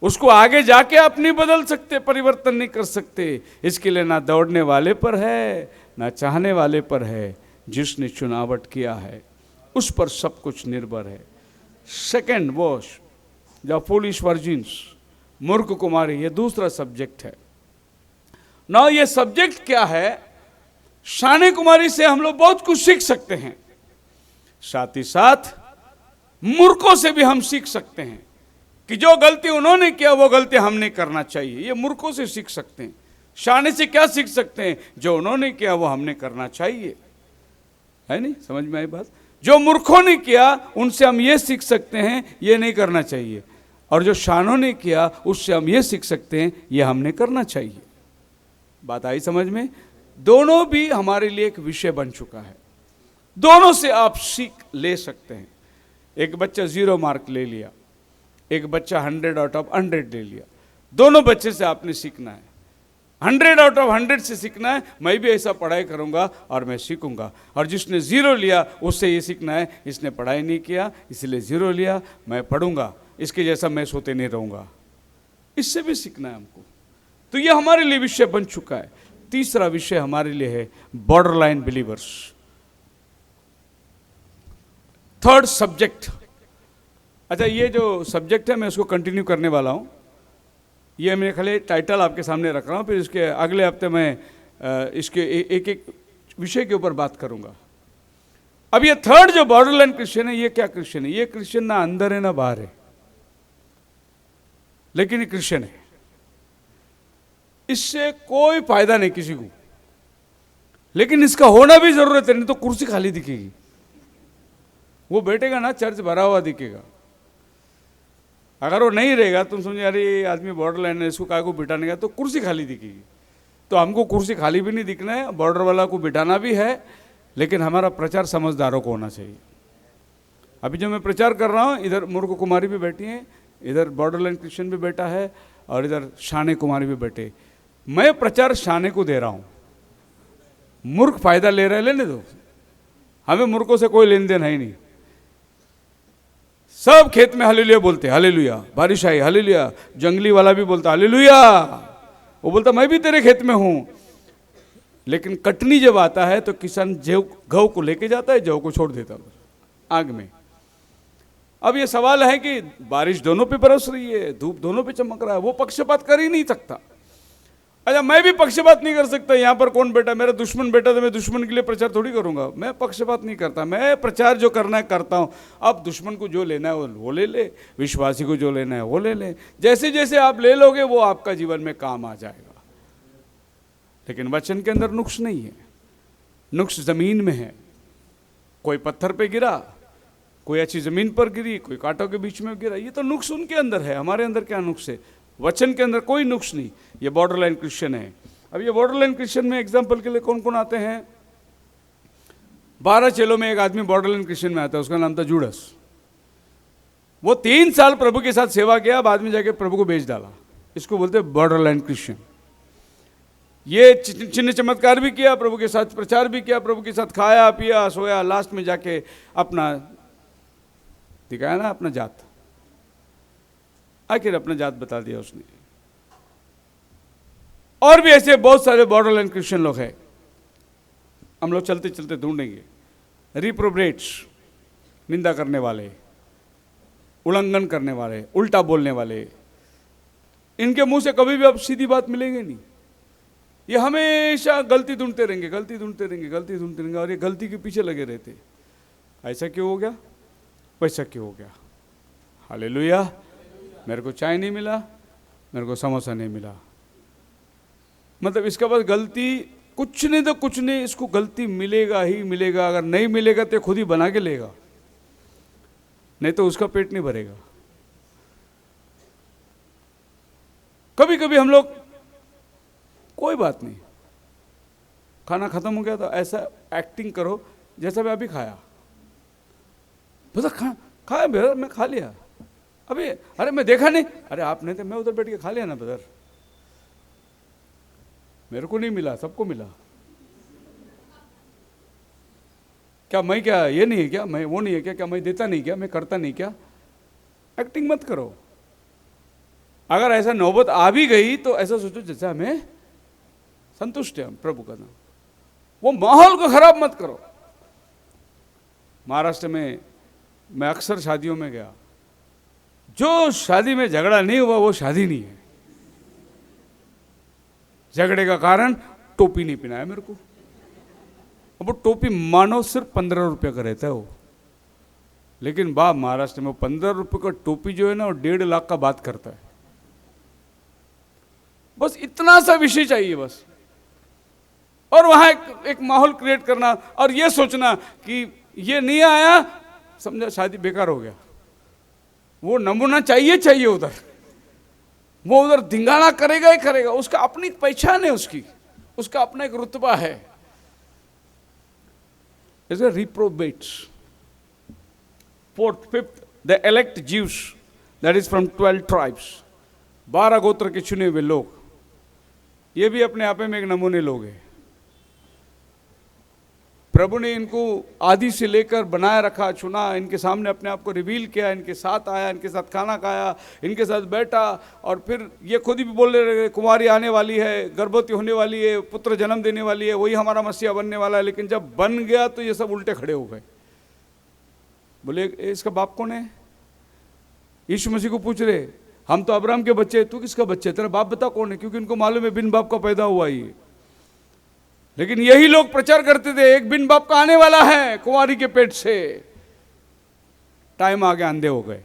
उसको आगे जाके आप नहीं बदल सकते, परिवर्तन नहीं कर सकते। इसके लिए ना दौड़ने वाले पर है, ना चाहने वाले पर है, जिसने चुनावट किया है उस पर सब कुछ निर्भर है। Second wash the foolish virgins, मूर्ख कुमारी, ये दूसरा सब्जेक्ट है। ना ये सब्जेक्ट क्या है? शाने कुमारी से हम लोग बहुत कुछ सीख सकते हैं, साथ ही साथ मूर्खों से भी हम सीख सकते हैं कि जो गलती उन्होंने किया वो गलती हमने करना चाहिए। ये मूर्खों से सीख सकते हैं। शाने से क्या सीख सकते हैं? जो उन्होंने किया वो हमने करना चाहिए, है नहीं? समझ में आई बात? जो मूर्खों ने किया उनसे हम ये सीख सकते हैं ये नहीं करना चाहिए, और जो शानों ने किया उससे हम ये सीख सकते हैं ये हमने करना चाहिए। बात आई समझ में? दोनों भी हमारे लिए एक विषय बन चुका है, दोनों से आप सीख ले सकते हैं। एक बच्चा 0 मार्क ले लिया, एक बच्चा 100 आउट ऑफ 100 ले लिया, दोनों बच्चे से आपने सीखना है। 100 आउट ऑफ 100 से सीखना है, मैं भी ऐसा पढ़ाई करूंगा और मैं सीखूंगा। और जिसने 0 लिया उससे ये सीखना है, इसने पढ़ाई नहीं किया इसलिए 0 लिया, मैं पढ़ूंगा, इसके जैसा मैं सोते नहीं रहूंगा, इससे भी सीखना है हमको। तो ये हमारे लिए विषय बन चुका है। तीसरा विषय हमारे लिए है बॉर्डरलाइन बिलीवर्स। थर्ड सब्जेक्ट, अच्छा ये जो सब्जेक्ट है मैं उसको कंटिन्यू करने वाला हूं। ये मैं खाली टाइटल आपके सामने रख रहा हूं, फिर इसके अगले हफ्ते मैं इसके एक एक विषय के ऊपर बात करूंगा। अब ये थर्ड जो बॉर्डरलाइन क्रिश्चियन है, ये क्या क्रिश्चियन है? ये क्रिश्चियन ना अंदर है ना बाहर है, लेकिन ये क्रिश्चियन है। इससे कोई फायदा नहीं किसी को, लेकिन इसका होना भी जरूरत है, नहीं तो कुर्सी खाली दिखेगी। वो बैठेगा ना, चर्च भरा हुआ दिखेगा। अगर वो नहीं रहेगा, तुम समझे अरे ये आदमी बॉर्डर लाइन है, इसको काय को बिठाने का, तो कुर्सी खाली दिखेगी। तो हमको कुर्सी खाली भी नहीं दिखना है, बॉर्डर वाला को बिठाना भी है, लेकिन हमारा प्रचार समझदारों को होना चाहिए। अभी जो मैं प्रचार कर रहा हूँ, इधर मूर्ख कुमारी भी बैठी हैं, इधर बॉर्डर लाइन क्रिश्चियन भी बैठा है, और इधर शाने कुमारी भी बैठे। मैं प्रचार शाने को दे रहा हूँ, मूर्ख फायदा ले रहे, लेने दो, हमें मूर्खों से कोई लेन देन है ही नहीं। सब खेत में हालेलुया बोलते, हालेलुया, बारिश आई हालेलुया, जंगली वाला भी बोलता हालेलुया, वो बोलता मैं भी तेरे खेत में हूं। लेकिन कटनी जब आता है तो किसान गेहूं को लेके जाता है, जौ को छोड़ देता है आग में। अब ये सवाल है कि बारिश दोनों पे बरस रही है, धूप दोनों पे चमक रहा है, वो पक्षपात कर ही नहीं सकता। अच्छा मैं भी पक्षपात नहीं कर सकता। यहाँ पर कौन बैठा? मेरा दुश्मन बैठा, तो मैं दुश्मन के लिए प्रचार थोड़ी करूंगा। मैं पक्षपात नहीं करता, मैं प्रचार जो करना है करता हूँ। अब दुश्मन को जो लेना है वो ले ले, विश्वासी को जो लेना है वो ले ले। जैसे जैसे आप ले लोगे वो आपका जीवन में काम आ जाएगा। लेकिन वचन के अंदर नुक्स नहीं है, नुक्स जमीन में है। कोई पत्थर पे गिरा, कोई अच्छी जमीन पर गिरी, कोई कांटों के बीच में गिरा, ये तो नुक्स उनके अंदर है। हमारे अंदर क्या नुक्स है? वचन के अंदर कोई नुक्स नहीं। ये बॉर्डर लाइन क्रिश्चियन है। अब ये बॉर्डर लाइन क्रिश्चियन में एग्जाम्पल के लिए कौन कौन आते हैं? 12 चेलों में एक आदमी बॉर्डर लाइन क्रिश्चियन में आता है, उसका नाम था जूडस। वो 3 साल प्रभु के साथ सेवा किया, बाद में जाके प्रभु को बेच डाला। इसको बोलते हैं बॉर्डर लाइन क्रिश्चियन। ये चिन्ह चमत्कार भी किया, प्रभु के साथ प्रचार भी किया, प्रभु के साथ खाया पिया सोया, लास्ट में जाके अपना दिखाया ना अपना जात, आखिर अपना जात बता दिया उसने। और भी ऐसे बहुत सारे बॉर्डर लाइन क्रिश्चियन लोग हैं। हम लोग चलते चलते ढूंढेंगे। रिप्रोब्रेट्स, निंदा करने वाले, उल्लंघन करने वाले, उल्टा बोलने वाले, इनके मुंह से कभी भी अब सीधी बात मिलेगी नहीं। ये हमेशा गलती ढूंढते रहेंगे, गलती ढूंढते रहेंगे, गलती ढूंढते रहेंगे, और ये गलती के पीछे लगे रहते। ऐसा क्यों हो गया, वैसा क्यों हो गया। हालेलुया। मेरे को चाय नहीं मिला, मेरे को समोसा नहीं मिला, मतलब इसके बाद गलती कुछ नहीं तो कुछ नहीं, इसको गलती मिलेगा ही मिलेगा। अगर नहीं मिलेगा तो खुद ही बना के लेगा, नहीं तो उसका पेट नहीं भरेगा। कभी कभी हम लोग कोई बात नहीं, खाना खत्म हो गया तो ऐसा एक्टिंग करो जैसा मैं अभी खाया, बस खाया बेहतर, मैं खा लिया अभी, अरे मैं देखा नहीं, अरे आप नहीं थे, मैं उधर बैठ के खा लिया ना ब्रदर, मेरे को नहीं मिला, सबको मिला। क्या मैं, क्या ये नहीं है क्या, मैं वो नहीं है क्या मैं देता नहीं क्या, मैं करता नहीं क्या। एक्टिंग मत करो। अगर ऐसा नौबत आ भी गई तो ऐसा सोचो जैसा हमें संतुष्ट है प्रभु का नाम, वो माहौल को खराब मत करो। महाराष्ट्र में मैं अक्सर शादियों में गया, जो शादी में झगड़ा नहीं हुआ वो शादी नहीं है। झगड़े का कारण टोपी नहीं पहनाया मेरे को। अब वो टोपी मानो सिर्फ 15 रुपये का रहता है वो, लेकिन बाप महाराष्ट्र में 15 रुपये का टोपी जो है ना वो 1.5 लाख का बात करता है। बस इतना सा विषय चाहिए बस, और वहां एक माहौल क्रिएट करना और ये सोचना कि ये नहीं आया समझा शादी बेकार हो गया। वो नमूना चाहिए उधर, वो उधर धिंगाना करेगा ही करेगा, उसका अपनी पहचान है, उसका अपना एक रुतबा है। रिप्रोबेट्स। 4th, 5th, the elect juice, that is from 12 tribes, 12 गोत्र के चुने हुए लोग, ये भी अपने आप में एक नमूने लोग हैं। प्रभु ने इनको आदि से लेकर बनाए रखा, चुना, इनके सामने अपने आप को रिवील किया, इनके साथ आया, इनके साथ खाना खाया, इनके साथ बैठा, और फिर ये खुद ही भी बोल रहे कुमारी आने वाली है, गर्भवती होने वाली है, पुत्र जन्म देने वाली है, वही हमारा मसीहा बनने वाला है। लेकिन जब बन गया तो ये सब उल्टे खड़े हो गए, बोले इसका बाप कौन है। यीशु मसीह को पूछ रहे, हम तो अब्राहम के बच्चे, तू किसका बच्चे, तेरा बाप बता कौन है, क्योंकि इनको मालूम है बिन बाप का पैदा हुआ ही। लेकिन यही लोग प्रचार करते थे एक बिन बाप का आने वाला है कुंवारी के पेट से। टाइम आ गया, अंधे हो गए।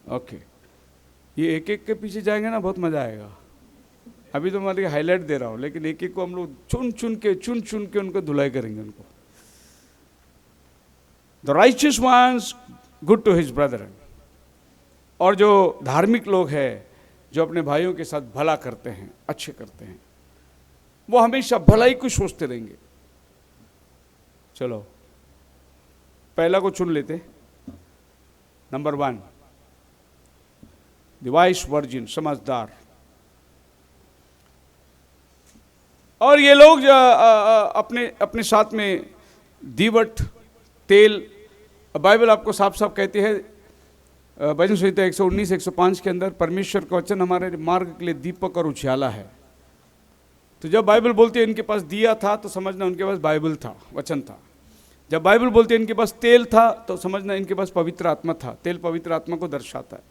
ओके, ये एक एक के पीछे जाएंगे ना, बहुत मजा आएगा। अभी तो मैं हाईलाइट दे रहा हूं, लेकिन एक एक को हम लोग चुन चुन के उनको धुलाई करेंगे उनको। The righteous ones good to his brother, और जो धार्मिक लोग हैं जो अपने भाइयों के साथ भला करते हैं, अच्छे करते हैं, वो हमेशा भलाई को सोचते रहेंगे। चलो पहला को चुन लेते। नंबर 1, द वाइस वर्जिन, समझदार। और ये लोग अपने साथ में दीवट, तेल, बाइबल आपको साफ साफ कहती है, भजन संहिता 119, 105 के अंदर, परमेश्वर का वचन हमारे मार्ग के लिए दीपक और उजियाला है। तो जब बाइबल बोलती है इनके पास दिया था तो समझना उनके पास बाइबल था, वचन था। जब बाइबल बोलती है इनके पास तेल था तो समझना इनके पास पवित्र आत्मा था। तेल पवित्र आत्मा को दर्शाता है।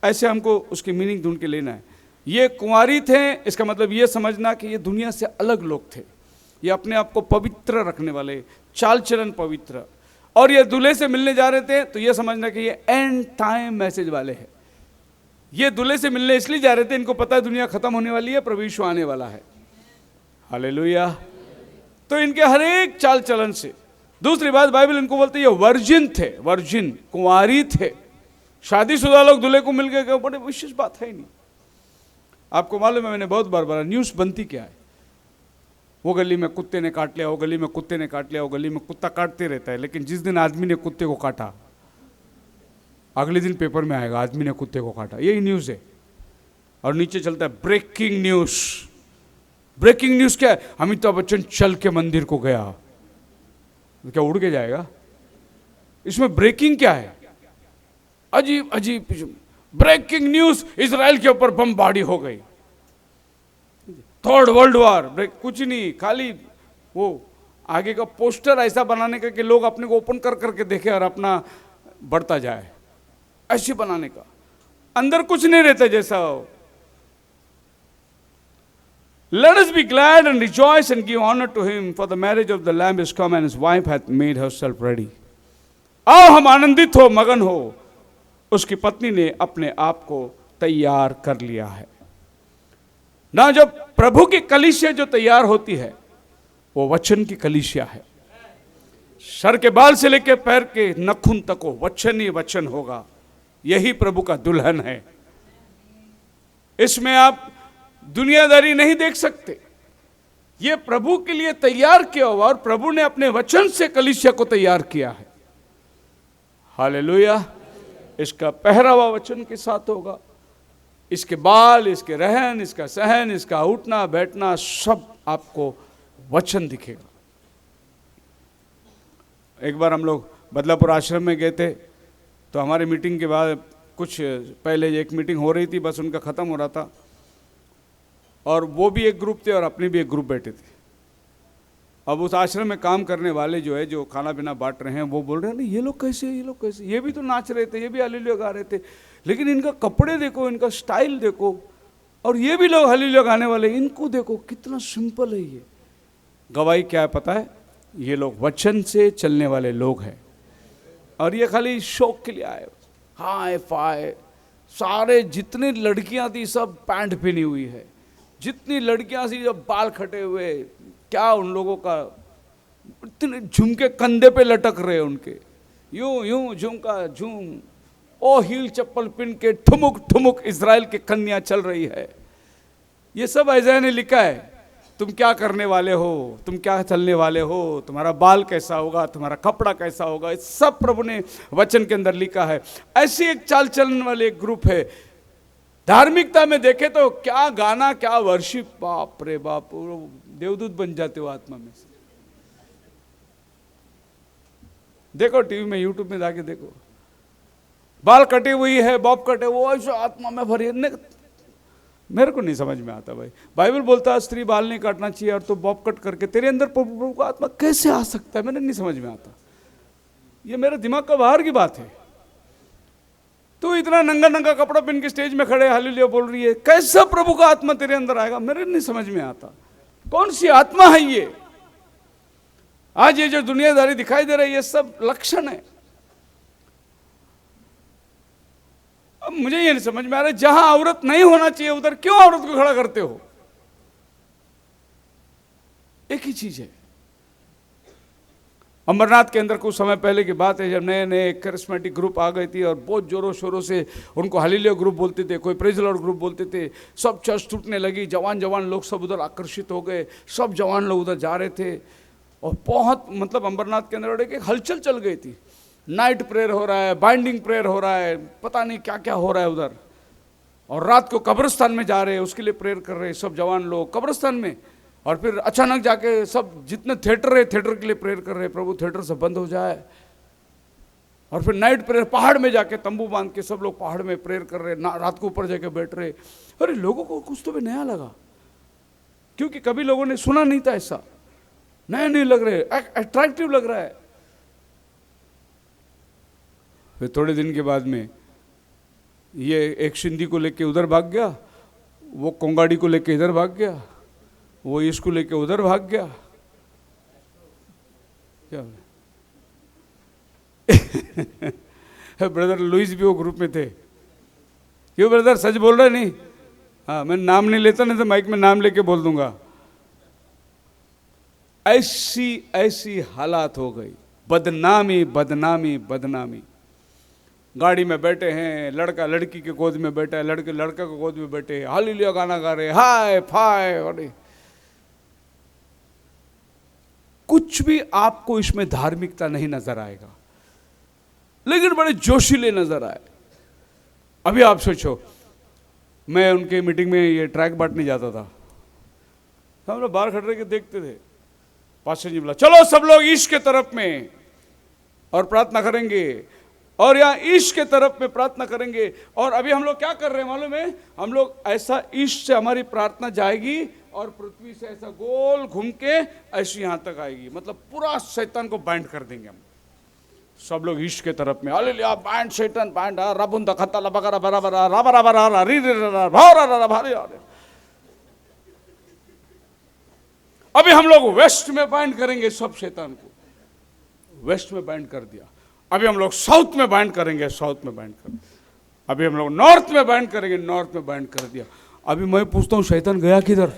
ऐसे हमको उसकी मीनिंग ढूंढ के लेना है। ये कुंवारी थे, इसका मतलब ये समझना कि ये दुनिया से अलग लोग थे, ये अपने आप को पवित्र रखने वाले, चाल चलन पवित्र, और ये दूल्हे से मिलने जा रहे थे तो ये समझना कि ये एंड टाइम मैसेज वाले हैं। ये दूल्हे से मिलने इसलिए जा रहे थे, इनको पता है दुनिया खत्म होने वाली है, प्रभु यीशु आने वाला है। हालेलुया। तो इनके हर एक चाल चलन से, दूसरी बात बाइबल इनको बोलते है ये वर्जिन थे, वर्जिन कुंवारी थे। शादीशुदा लोग दूल्हे को मिल गए, बड़े विशेष बात है नहीं। आपको मालूम है, मैंने बहुत बार न्यूज़ बनती क्या है, वो गली में कुत्ते ने काट लिया, वो गली में कुत्ते ने काट लिया, वो गली में कुत्ता काटते रहता है। लेकिन जिस दिन आदमी ने कुत्ते को काटा, अगले दिन पेपर में आएगा आदमी ने कुत्ते को काटा, यही न्यूज़ है। और नीचे चलता है ब्रेकिंग न्यूज़। ब्रेकिंग न्यूज़ क्या है, अमिताभ बच्चन चल के मंदिर को गया। क्या उड़ के जाएगा? इसमें ब्रेकिंग क्या है? अजीब अजीब ब्रेकिंग न्यूज़, इजराइल के ऊपर बमबारी हो गई, 3rd वर्ल्ड वॉर। कुछ नहीं, खाली वो आगे का पोस्टर ऐसा बनाने का कि लोग अपने को ओपन कर करके देखे और अपना बढ़ता जाए, ऐसे बनाने का, अंदर कुछ नहीं रहता जैसा हो। Let us be glad and rejoice and give honor to him, for the marriage of the Lamb is come and his wife hath made herself ready. आओ हम आनंदित हो, मगन हो, उसकी पत्नी ने अपने आप को तैयार कर लिया है। ना जब प्रभु की कलीसिया जो तैयार होती है वो वचन की कलीसिया है। सर के बाल से लेकर पैर के नखून तक हो वचन ही वचन होगा। यही प्रभु का दुल्हन है। इसमें आप दुनियादारी नहीं देख सकते। ये प्रभु के लिए तैयार किया हुआ और प्रभु ने अपने वचन से कलीसिया को तैयार किया है। हालेलुया। इसका पहरावा वचन के साथ होगा। इसके बाल, इसके रहन, इसका सहन, इसका उठना बैठना सब आपको वचन दिखेगा। एक बार हम लोग बदलापुर आश्रम में गए थे, तो हमारी मीटिंग के बाद कुछ पहले एक मीटिंग हो रही थी, बस उनका ख़त्म हो रहा था, और वो भी एक ग्रुप थे और अपने भी एक ग्रुप बैठे थे। अब उस आश्रम में काम करने वाले जो है, जो खाना पीना बांट रहे हैं, वो बोल रहे हैं, नहीं ये लोग कैसे, ये लोग कैसे, ये भी तो नाच रहे थे, ये भी हालेलुया गा रहे थे, लेकिन इनका कपड़े देखो, इनका स्टाइल देखो, और ये भी लोग हालेलुया गाने वाले, इनको देखो कितना सिंपल है। ये गवाही क्या है पता है? ये लोग वचन से चलने वाले लोग हैं, और ये खाली शौक के लिए आए। हाय फाय, सारे जितनी लड़कियां थी सब पैंट पहनी हुई है, जितनी लड़कियां थी जब बाल खटे हुए, क्या उन लोगों का इतने झुमके कंधे पे लटक रहे उनके, यूं यूं झुमका झूम, ओ हील चप्पल पिन के ठुमुक ठुमुक इजराइल की कन्या चल रही है। ये सब ऐसा ने लिखा है। तुम क्या करने वाले हो, तुम क्या चलने वाले हो, तुम्हारा बाल कैसा होगा, तुम्हारा कपड़ा कैसा होगा, इस सब प्रभु ने वचन के अंदर लिखा है। ऐसी एक चाल चलन वाले एक ग्रुप है। धार्मिकता में देखे तो क्या गाना, क्या वर्शिप, बाप रे बाप, देवदूत बन जाते हो आत्मा में से। देखो टीवी में, यूट्यूब में जाके देखो, बाल कटी हुई है, बॉब कटे, वो ऐसा आत्मा में भरी। मेरे को नहीं समझ में आता भाई। बाइबल बोलता है स्त्री बाल नहीं काटना चाहिए, और तो बॉब कट करके तेरे अंदर प्रभु का आत्मा कैसे आ सकता है? मैंने नहीं समझ में आता। ये मेरे दिमाग का बाहर की बात है। तू इतना नंगा नंगा कपड़ा पहन के स्टेज में खड़े हालेलुया बोल रही है, कैसा प्रभु का आत्मा तेरे अंदर आएगा? मेरे नहीं समझ में आता। कौन सी आत्मा है ये? आज ये जो दुनियादारी दिखाई दे रही है, ये सब लक्षण है। अब मुझे ये नहीं समझ में आ रहा, जहां औरत नहीं होना चाहिए उधर क्यों औरत को खड़ा करते हो? एक ही चीज है। अमरनाथ के अंदर कुछ समय पहले की बात है, जब नए नए करिश्मेटिक ग्रुप आ गई थी और बहुत जोरों शोरों से उनको हालेलुया ग्रुप बोलते थे, कोई प्रेज लॉर्ड ग्रुप बोलते थे। सब चर्च टूटने लगी, जवान जवान लोग सब उधर आकर्षित हो गए, सब जवान लोग उधर जा रहे थे, और बहुत मतलब अमरनाथ के अंदर एक हलचल चल गई थी। नाइट प्रेयर हो रहा है, बाइंडिंग प्रेयर हो रहा है, पता नहीं क्या क्या हो रहा है उधर, और रात को कब्रिस्तान में जा रहे हैं, उसके लिए प्रेयर कर रहे हैं सब जवान लोग कब्रिस्तान में। और फिर अचानक जाके सब जितने थिएटर है, थिएटर के लिए प्रेयर कर रहे हैं, प्रभु थिएटर सब बंद हो जाए। और फिर नाइट प्रेयर पहाड़ में जाके तंबू बांध के सब लोग पहाड़ में प्रेयर कर रहे हैं, रात को ऊपर जाके बैठ रहे। अरे लोगों को कुछ तो भी नया लगा, क्योंकि कभी लोगों ने सुना नहीं था ऐसा। नया नहीं लग रहे, अट्रैक्टिव लग रहा है। फिर थोड़े दिन के बाद में ये एक सिंधी को लेके उधर भाग गया, वो कोंगाड़ी को लेके इधर भाग गया, वो इसको लेके उधर भाग गया। क्या ब्रदर लुइस भी वो ग्रुप में थे। क्यों ब्रदर, सच बोल रहे नहीं? हाँ, मैं नाम नहीं लेता, नहीं तो माइक में नाम लेके बोल दूंगा। ऐसी ऐसी हालात हो गई, बदनामी बदनामी बदनामी। गाड़ी में बैठे हैं, लड़का लड़की के गोद में बैठा है, लड़के लड़का के गोद में बैठे, हालेलुया गाना गा रहे, हाय फाय। अरे कुछ भी आपको इसमें धार्मिकता नहीं नजर आएगा, लेकिन बड़े जोशीले नजर आए। अभी आप सोचो, मैं उनके मीटिंग में ये ट्रैक बांटने जाता था, हम लोग बाहर खड़े के देखते थे। पास्टर जी बोला, चलो सब लोग ईश के तरफ में और प्रार्थना करेंगे, और यहाँ ईश के तरफ में प्रार्थना करेंगे। और अभी हम लोग क्या कर रहे हैं मालूम है? हम लोग ऐसा ईश से हमारी प्रार्थना जाएगी और पृथ्वी से ऐसा गोल घूम के ऐसी यहां तक आएगी, मतलब पूरा शैतान को बाइंड कर देंगे हम। सब लोग ईस्ट के तरफ में, हालेलुया, बाइंड शैतान बाइंड, रबुंद खतला बगरा बराबर राबरा री भारा भारी। अभी हम लोग वेस्ट में बाइंड करेंगे सब शैतान को, वेस्ट में बाइंड कर दिया। अभी हम लोग साउथ में बाइंड करेंगे, साउथ में बाइंड कर। अभी हम लोग नॉर्थ में बाइंड करेंगे, नॉर्थ में बाइंड कर दिया। अभी मैं पूछता हूं शैतान गया किधर?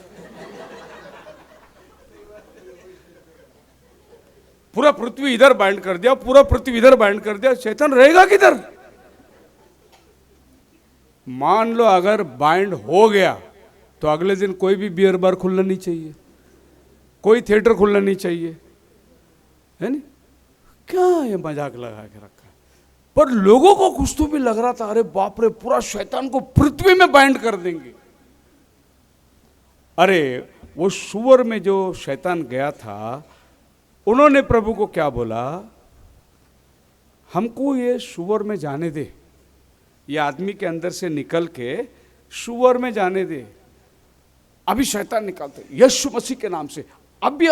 पूरा पृथ्वी इधर बाइंड कर दिया, पूरा पृथ्वी इधर बाइंड कर दिया, शैतान रहेगा किधर? मान लो अगर बाइंड हो गया तो अगले दिन कोई भी बियर बार खुलना नहीं चाहिए, कोई थिएटर खुलना नहीं चाहिए, है नहीं? क्या ये मजाक लगा के रखा है। पर लोगों को कुछ तो भी लग रहा था, अरे बाप रे, पूरा शैतान को पृथ्वी में बाइंड कर देंगे। अरे वो सुअर में जो शैतान गया था, उन्होंने प्रभु को क्या बोला? हमको ये सुअर में जाने दे, ये आदमी के अंदर से निकल के सुअर में जाने दे। अभी शैतान निकालते, यीशु मसीह के नाम से, अभी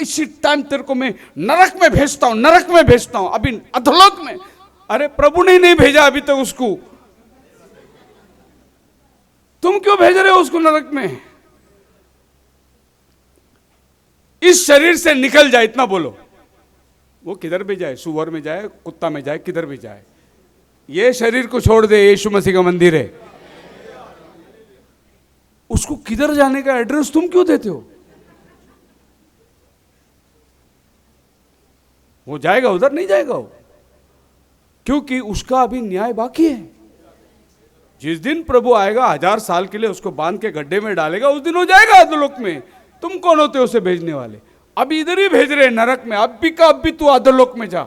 इसी टाइम तेरे को मैं नरक में भेजता हूं, नरक में भेजता हूं, अभी अधोलोक में। अरे प्रभु ने नहीं भेजा अभी तक उसको, तुम क्यों भेज रहे हो उसको नरक में? इस शरीर से निकल जाए, इतना बोलो। वो किधर भी जाए, सुअर में जाए, कुत्ता में जाए, किधर भी जाए, ये शरीर को छोड़ दे। यीशु मसीह का मंदिर है, उसको किधर जाने का एड्रेस तुम क्यों देते हो? वो जाएगा उधर, नहीं जाएगा वो, क्योंकि उसका अभी न्याय बाकी है। जिस दिन प्रभु आएगा 1000 साल के लिए उसको बांध के गड्ढे में डालेगा, उस दिन हो जाएगा अधोलोक में। तुम कौन होते हो उसे भेजने वाले? अभी इधर ही भेज रहे हैं नरक में, अब भी का अब भी तू अधोलोक में जा।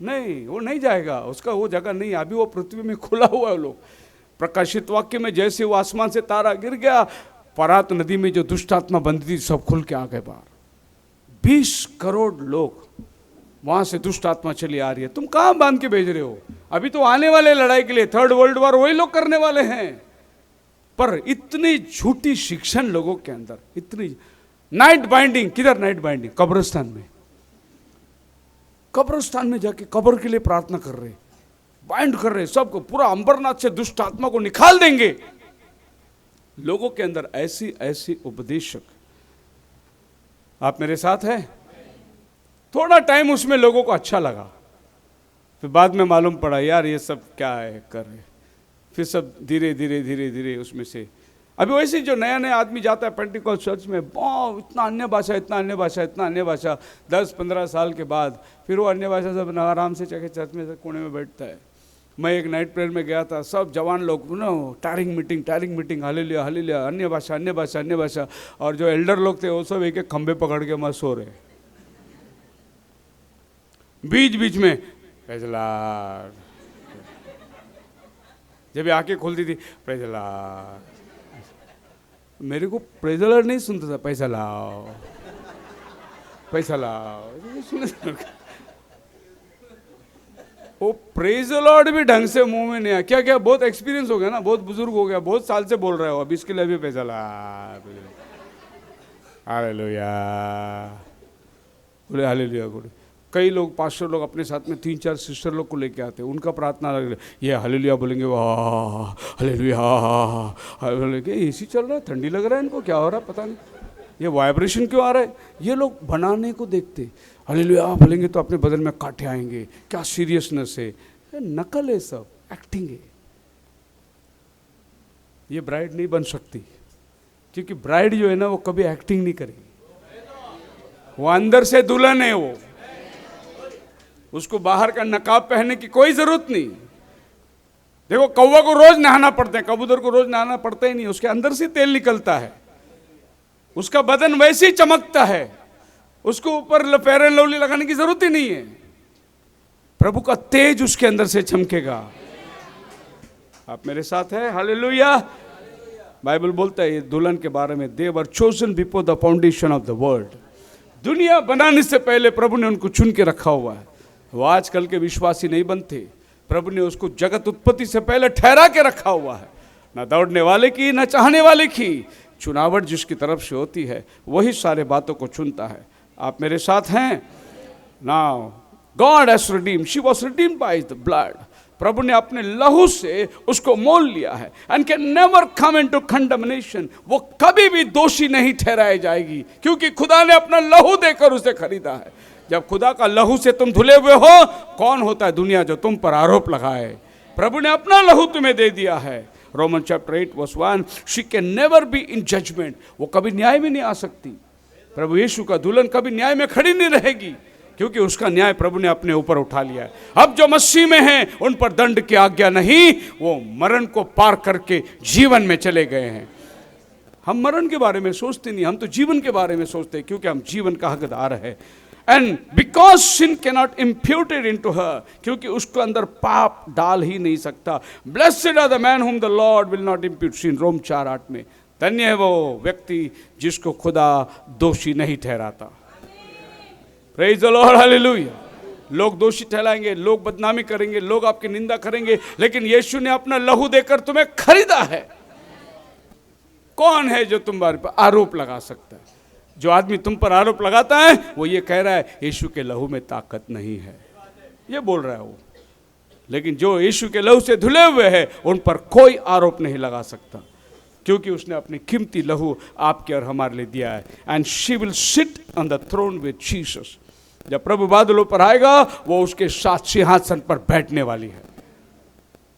नहीं, वो नहीं जाएगा, उसका वो जगह नहीं। अभी वो पृथ्वी में खुला हुआ है। लोग प्रकाशित वाक्य में जैसे वो आसमान से तारा गिर गया, परात नदी में जो दुष्ट आत्मा बंदी थी सब खुल के आ गए बाहर। 20 करोड़ लोग वहां से दुष्ट आत्मा चली आ रही है। तुम कहां बांध के भेज रहे हो? अभी तो आने वाले लड़ाई के लिए, 3rd वर्ल्ड वॉर वही लोग करने वाले हैं। पर इतनी झूठी शिक्षण लोगों के अंदर, इतनी नाइट बाइंडिंग। किधर नाइट बाइंडिंग? कब्रिस्तान में, कब्रिस्तान में जाके कब्र के लिए प्रार्थना कर रहे, बाइंड कर रहे सबको, पूरा अंबरनाथ से दुष्ट आत्मा को निकाल देंगे। लोगों के अंदर ऐसी ऐसी उपदेशक। आप मेरे साथ हैं? थोड़ा टाइम उसमें लोगों को अच्छा लगा, फिर बाद में मालूम पड़ा यार ये सब क्या है कर रहे। फिर सब धीरे धीरे धीरे धीरे उसमें से, अभी वैसे जो नया नया आदमी जाता है पेंटिकॉस्ट चर्च में, इतना अन्य भाषा, इतना अन्य भाषा, इतना अन्य भाषा, 10-15 साल के बाद फिर वो अन्य भाषा सब आराम से जाके चर्च में कोने में बैठता है। मैं एक नाइट प्रेयर में गया था, सब जवान लोग टायरिंग मीटिंग, हालेलुया हालेलुया, अन्य भाषा अन्य भाषा अन्य भाषा। और जो एल्डर लोग थे वो सब एक एक खंबे पकड़ के मस्त सो रहे। बीच बीच में प्रेज़ द लॉर्ड, जब आंखें खुलती थी प्रेज़ द लॉर्ड। मेरे को प्रेज़ द लॉर्ड नहीं सुनता था, पैसा लाओ पैसा लाओ। वो प्रेज़ द लॉर्ड भी ढंग से मुंह में नहीं आया। क्या क्या बहुत एक्सपीरियंस हो गया ना, बहुत बुजुर्ग हो गया, बहुत साल से बोल रहे हो, अब इसके लिए भी पैसा ला। हालेलुया बोले, हालेलुया बोले। कई लोग, पास्टर लोग अपने साथ में 3-4 सिस्टर लोग को लेके आते हैं, उनका प्रार्थना लग, ये हालेलुया बोलेंगे, वाह हालेलुया बोलेंगे। एसी चल रहा है, ठंडी लग रहा है, इनको क्या हो रहा है पता नहीं, ये वाइब्रेशन क्यों आ रहा है। ये लोग बनाने को देखते, हालेलुया बोलेंगे तो अपने बदन में कांटे आएंगे, क्या सीरियसनेस है। नकल है, सब एक्टिंग है। ये ब्राइड नहीं बन सकती, क्योंकि ब्राइड जो है ना वो कभी एक्टिंग नहीं करेगी, वो अंदर से दुल्हन है। वो उसको बाहर का नकाब पहनने की कोई जरूरत नहीं। देखो कौवा को रोज नहाना पड़ता है, कबूतर को रोज नहाना पड़ता ही नहीं, उसके अंदर से तेल निकलता है, उसका बदन वैसे ही चमकता है, उसको ऊपर फेयर एंड लवली लगाने की जरूरत ही नहीं है। प्रभु का तेज उसके अंदर से चमकेगा। आप मेरे साथ हैं? हालेलुया। बाइबल बोलता है ये दुल्हन के बारे में, they were chosen before the foundation of the world. दुनिया बनाने से पहले प्रभु ने उनको चुन के रखा हुआ है। वो आजकल के विश्वासी नहीं बनते, प्रभु ने उसको जगत उत्पत्ति से पहले ठहरा के रखा हुआ है। ना दौड़ने वाले की, ना चाहने वाले की, चुनावट जिसकी तरफ से होती है वही सारे बातों को चुनता है। आप मेरे साथ हैं? Now God has redeemed, she was redeemed by the blood. प्रभु ने अपने लहू से उसको मोल लिया है। And can never come into condemnation, वो कभी भी दोषी नहीं ठहराई जाएगी, क्योंकि खुदा ने अपना लहू देकर उसे खरीदा है। जब खुदा का लहू से तुम धुले हुए हो, कौन होता है दुनिया जो तुम पर आरोप लगाए? प्रभु ने अपना लहू तुम्हें दे दिया है। Roman chapter 8 verse 1, she can never be in judgement, वो कभी न्याय में नहीं आ सकती। प्रभु यीशु का दुल्हन कभी न्याय में खड़ी नहीं रहेगी, क्योंकि उसका न्याय प्रभु ने अपने ऊपर उठा लिया है। अब जो मसीह में हैं उन पर दंड की आज्ञा नहीं, वो मरण को पार करके जीवन में चले गए हैं। हम मरण के बारे में सोचते नहीं, हम तो जीवन के बारे में सोचते हैं, क्योंकि हम जीवन का हकदार है। And because sin cannot imputed into her, क्योंकि उसके अंदर पाप डाल ही नहीं सकता। Blessed are the man whom the Lord will not impute sin, Rom 4:8 में। धन्य है वो व्यक्ति जिसको खुदा दोषी नहीं ठहराता। Praise the Lord, hallelujah. लोग दोषी ठहराएंगे, लोग बदनामी करेंगे, लोग आपकी निंदा करेंगे, लेकिन यीशु ने अपना लहू देकर तुम्हें खरीदा है। कौन है जो तुम्हारे पर आरोप लगा सकता है? जो आदमी तुम पर आरोप लगाता है वो ये कह रहा है यीशु के लहू में ताकत नहीं है, ये बोल रहा है वो। लेकिन जो यीशु के लहू से धुले हुए हैं उन पर कोई आरोप नहीं लगा सकता, क्योंकि उसने अपनी कीमती लहू आपके और हमारे लिए दिया है। And she will sit on the throne with Jesus. जब प्रभु बादलों पर आएगा वो उसके साथ सिंहासन पर बैठने वाली है।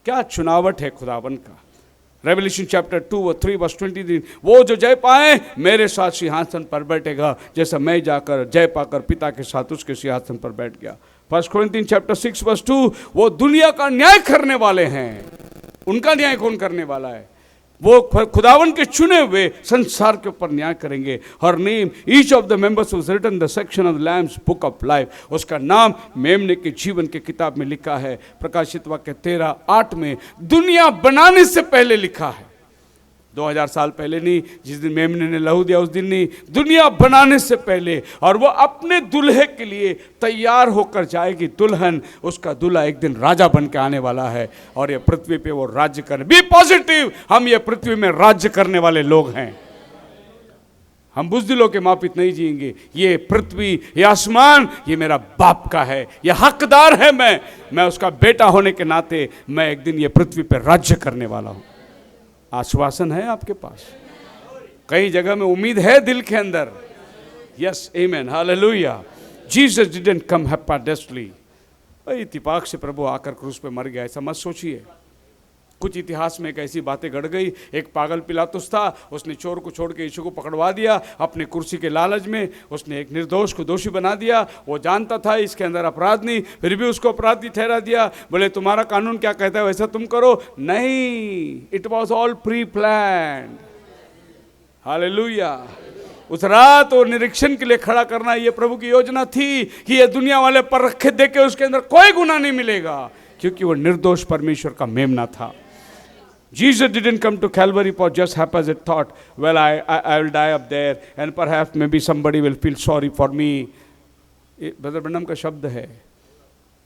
क्या चुनावट है खुदावन का। रेवल्यूशन चैप्टर 2:3 वर्स 23, वो जो जय पाए मेरे साथ सिंहासन पर बैठेगा, जैसा मैं जाकर जय पाकर पिता के साथ उसके सिंहासन पर बैठ गया। 1 कोरिन्थियन चैप्टर 6 वर्स 2, वो दुनिया का न्याय करने वाले हैं। उनका न्याय कौन करने वाला है? वो खुदावन के चुने हुए संसार के ऊपर न्याय करेंगे। Her name each of the members was written the section of the Lamb's book of life. उसका नाम मेमने के जीवन के किताब में लिखा है। प्रकाशित वाक्य 13:8 में दुनिया बनाने से पहले लिखा है। 2000 साल पहले नहीं, जिस दिन मेमने ने लहू दिया उस दिन नहीं, दुनिया बनाने से पहले। और वो अपने दुल्हे के लिए तैयार होकर जाएगी। दुल्हन, उसका दूल्हा एक दिन राजा बन के आने वाला है और ये पृथ्वी पे वो राज्य कर। बी पॉजिटिव, हम ये पृथ्वी में राज्य करने वाले लोग हैं। हम बुज़दिलों के मापित नहीं जिएंगे। ये पृथ्वी, ये आसमान, ये मेरा बाप का है, ये हकदार है। मैं उसका बेटा होने के नाते मैं एक दिन ये पृथ्वी पे राज्य करने वाला हूं। आश्वासन है आपके पास, कई जगह में उम्मीद है दिल के अंदर। Yes, amen, hallelujah. Jesus didn't come haphazardly. इत्तेफाक से प्रभु आकर क्रूस पे मर गया, ऐसा मत सोचिए। कुछ इतिहास में एक ऐसी बातें घट गई। एक पागल पिलातुस था, उसने चोर को छोड़ के यीशु को पकड़वा दिया। अपने कुर्सी के लालच में उसने एक निर्दोष को दोषी बना दिया। वो जानता था इसके अंदर अपराध नहीं, फिर भी उसको अपराधी ठहरा दिया। बोले तुम्हारा कानून क्या कहता है वैसा तुम करो। नहीं, it was all pre planned. Hallelujah. उस रात और निरीक्षण के लिए खड़ा करना ये प्रभु की योजना थी कि ये दुनिया वाले पर रखे देके उसके अंदर कोई गुनाह नहीं मिलेगा, क्योंकि वो निर्दोष परमेश्वर का मेमना था। Jesus didn't come to Calvary for just haphazard thought, well, I will die up there and perhaps maybe somebody will feel sorry for me. Brother Branham का शब्द है,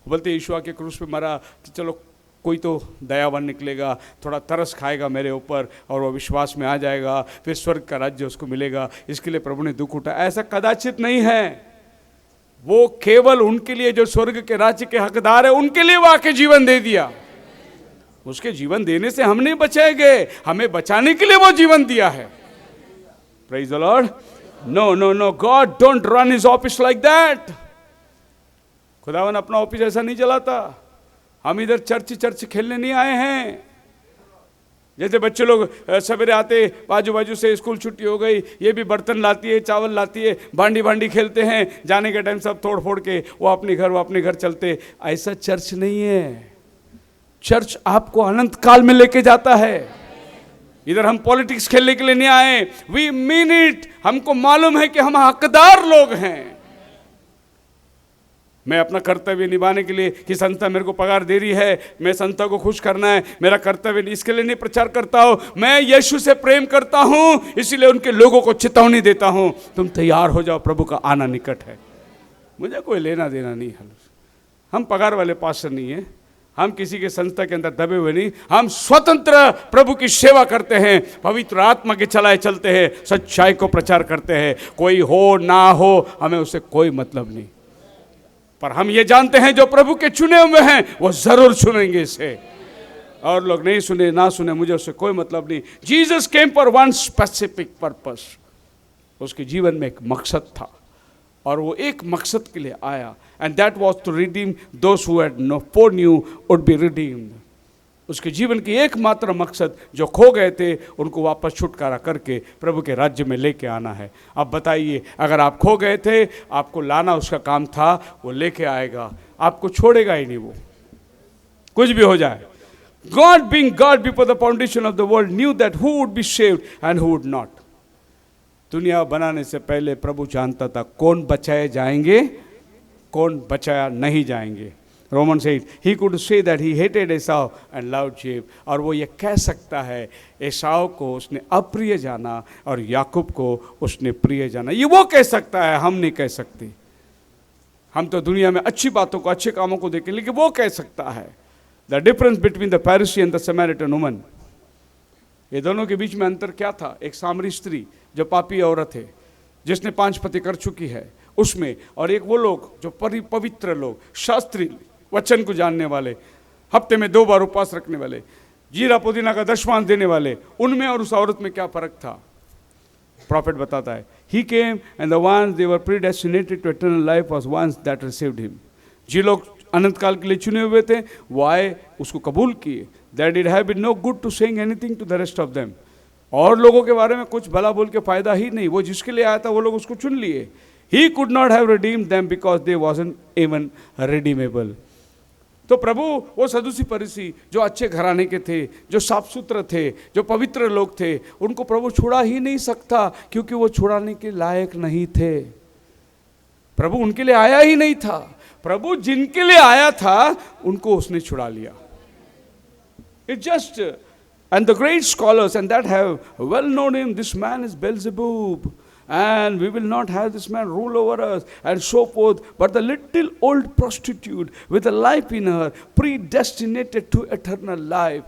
बोलते यीशु आके क्रूस पे मरा कि चलो कोई तो दयावान निकलेगा, थोड़ा तरस खाएगा मेरे ऊपर और वो विश्वास में आ जाएगा, फिर स्वर्ग का राज्य उसको मिलेगा। इसके लिए प्रभु ने दुख उठाया। ऐसा कदाचित नहीं है। वो केवल उनके लिए जो स्वर्ग के राज्य के हकदार है उनके लिए वो आके जीवन दे दिया। उसके जीवन देने से हम नहीं बचाए गए, हमें बचाने के लिए वो जीवन दिया है। Praise the Lord. No no no, God don't run his office like that. खुदावन अपना ऑफिस ऐसा नहीं चलाता। हम इधर चर्च खेलने नहीं आए हैं। जैसे बच्चे लोग सवेरे आते, बाजू बाजू से स्कूल छुट्टी हो गई, ये भी बर्तन लाती है, चावल लाती है, भांडी खेलते हैं, जाने के टाइम सब तोड़ फोड़ के वो अपने घर चलते। ऐसा चर्च नहीं है। चर्च आपको अनंत काल में लेके जाता है। इधर हम पॉलिटिक्स खेलने के लिए नहीं आए। We mean it. हमको मालूम है कि हम हकदार लोग हैं। मैं अपना कर्तव्य निभाने के लिए कि संस्था मेरे को पगार दे रही है, मैं संस्था को खुश करना है, मेरा कर्तव्य, इसके लिए नहीं प्रचार करता हूँ। मैं यीशु से प्रेम करता हूँ, इसीलिए उनके लोगों को चेतावनी देता हूँ, तुम तैयार हो जाओ, प्रभु का आना निकट है। मुझे कोई लेना देना नहीं है। हम पगार वाले पास्टर नहीं है, हम किसी के संस्था के अंदर दबे हुए नहीं, हम स्वतंत्र प्रभु की सेवा करते हैं, पवित्र आत्मा के चलाए चलते हैं, सच्चाई को प्रचार करते हैं। कोई हो ना हो हमें उससे कोई मतलब नहीं, पर हम ये जानते हैं जो प्रभु के चुने हुए हैं वो जरूर सुनेंगे इसे। और लोग नहीं सुने ना सुने मुझे उससे कोई मतलब नहीं। Jesus came for one specific purpose. उसके जीवन में एक मकसद था और वो एक मकसद के लिए आया, and that was to redeem those who had no foreknew would be redeemed. उसके जीवन की एकमात्र मकसद जो खो गए थे उनको वापस छुटकारा करके प्रभु के राज्य में लेके आना है। अब बताइए, अगर आप खो गए थे, आपको लाना उसका काम था, वो लेके आएगा, आपको छोड़ेगा ही नहीं। वो कुछ भी हो जाए। God being God before the foundation of the world knew that who would be saved and who would not. दुनिया बनाने से पहले प्रभु जानता था कौन बचाए जाएंगे, कौन बचाया नहीं जाएंगे। रोमन से he could say that he hated Esau and loved Jacob. और वो ये कह सकता है एसाव को उसने अप्रिय जाना और याकूब को उसने प्रिय जाना। ये वो कह सकता है, हम नहीं कह सकते। हम तो दुनिया में अच्छी बातों को, अच्छे कामों को देखें, लेकिन वो कह सकता है। The difference between the Pharisee and the Samaritan woman, ये दोनों के बीच में अंतर क्या था? एक सामरी स्त्री जो पापी औरत है, जिसने 5 पति कर चुकी है, उसमें, और एक वो लोग जो पवित्र लोग, शास्त्री, वचन को जानने वाले, हफ्ते में 2 बार उपवास रखने वाले, जीरा पुदीना का दशमांश देने वाले, उनमें और उस औरत में क्या फर्क था? प्रॉफिट बताता है, he came and the ones they were predestinated to eternal life was ones that received him. जी लोग अनंत काल के लिए चुने हुए थे, वो आए, उसको कबूल किए। There did have been no good to saying anything to the rest of them. और लोगों के बारे में कुछ भला बोल के फायदा ही नहीं। वो जिसके लिए आया था वो लोग उसको चुन लिए। He could not have redeemed them because they wasn't even redeemable. तो प्रभु वो सदूसी फरीसी जो अच्छे घराने के थे, जो साफ सुथरे थे, जो पवित्र लोग थे, उनको प्रभु छुड़ा ही नहीं सकता, क्योंकि वो छुड़ाने के लायक नहीं थे। प्रभु उनके लिए आया ही नहीं था। प्रभु जिनके लिए आया था उनको उसने छुड़ा लिया। It just and the great scholars and that have well known him, this man is Beelzebub and we will not have this man rule over us and so forth, but the little old prostitute with a life in her, predestinated to eternal life.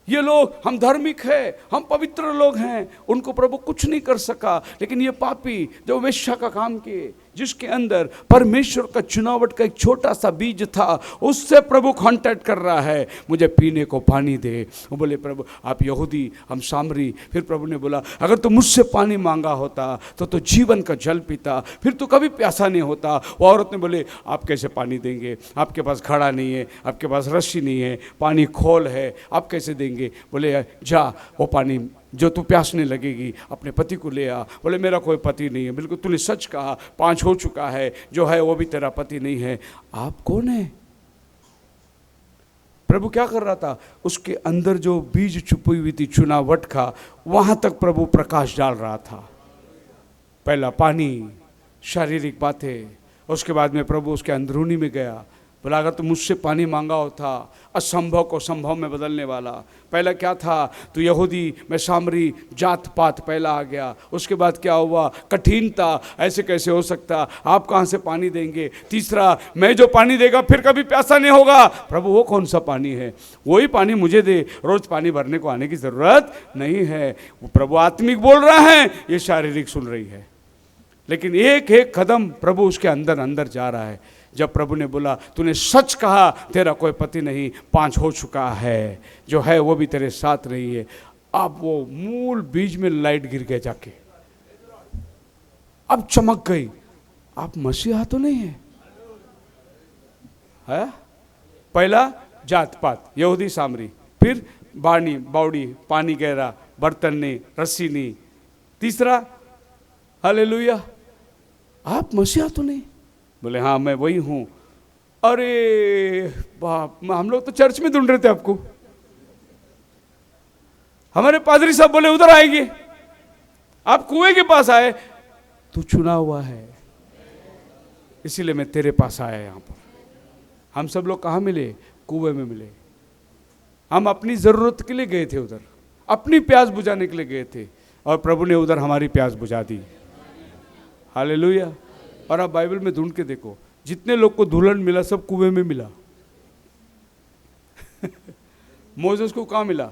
ये लोग, हम धार्मिक हैं, हम पवित्र लोग हैं, उनको प्रभु कुछ नहीं कर सका, लेकिन ये पापी जो वेश्या का काम किए, जिसके अंदर परमेश्वर का चुनावट का एक छोटा सा बीज था, उससे प्रभु कांटेक्ट कर रहा है, मुझे पीने को पानी दे। वो बोले प्रभु आप यहूदी, हम सामरी। फिर प्रभु ने बोला अगर तो मुझसे पानी मांगा होता तो जीवन का जल पीता, फिर तो कभी प्यासा नहीं होता। वो औरत ने बोले आप कैसे पानी देंगे, आपके पास घड़ा नहीं है, आपके पास रस्सी नहीं है, पानी खोल है, आप कैसे देंगे? बोले जा वो पानी जो तू प्यासने लगेगी अपने पति को ले आ। बोले मेरा कोई पति नहीं है। बिल्कुल तूने सच कहा, 5 हो चुका है, जो है वो भी तेरा पति नहीं है। आप कौन है? प्रभु क्या कर रहा था? उसके अंदर जो बीज छुपी हुई थी चुनावट का, वहां तक प्रभु प्रकाश डाल रहा था। पहला पानी, शारीरिक बातें, उसके बाद में प्रभु उसके अंदरूनी में गया। बोला अगर तो मुझसे पानी मांगा होता, असंभव को संभव में बदलने वाला। पहला क्या था? तू यहूदी, मैं सामरी, जात पात पहला आ गया। उसके बाद क्या हुआ? कठिनता, ऐसे कैसे हो सकता, आप कहाँ से पानी देंगे? तीसरा, मैं जो पानी देगा फिर कभी प्यासा नहीं होगा। प्रभु वो कौन सा पानी है? वही पानी मुझे दे, रोज पानी भरने को आने की जरूरत नहीं है। वो प्रभु आत्मिक बोल रहा है, ये शारीरिक सुन रही है, लेकिन एक एक कदम प्रभु उसके अंदर अंदर जा रहा है। जब प्रभु ने बोला तूने सच कहा, तेरा कोई पति नहीं, 5 हो चुका है, जो है वो भी तेरे साथ नहीं है। अब वो मूल बीज में लाइट गिर गया जाके, अब चमक गई। आप मसीहा तो नहीं है? पहला जात पात, यहूदी सामरी, फिर बाणी बावड़ी, पानी गहरा, बर्तन नहीं, रस्सी नहीं। तीसरा, हालेलुया, आप मसीहा तो नहीं? बोले हाँ मैं वही हूं। अरे बाप, हम लोग तो चर्च में ढूंढ रहे थे आपको। हमारे पादरी साहब बोले उधर आएंगे, आप कुएं के पास आए, तू चुना हुआ है, इसीलिए मैं तेरे पास आया यहां पर। हम सब लोग कहाँ मिले? कुएं में मिले। हम अपनी जरूरत के लिए गए थे उधर, अपनी प्यास बुझाने के लिए गए थे, और प्रभु ने उधर हमारी प्यास बुझा दी। हालेलुया। और आप बाइबल में ढूंढ के देखो, जितने लोग को दुल्हन मिला सब कुएं में मिला। मोसेस को कहाँ मिला?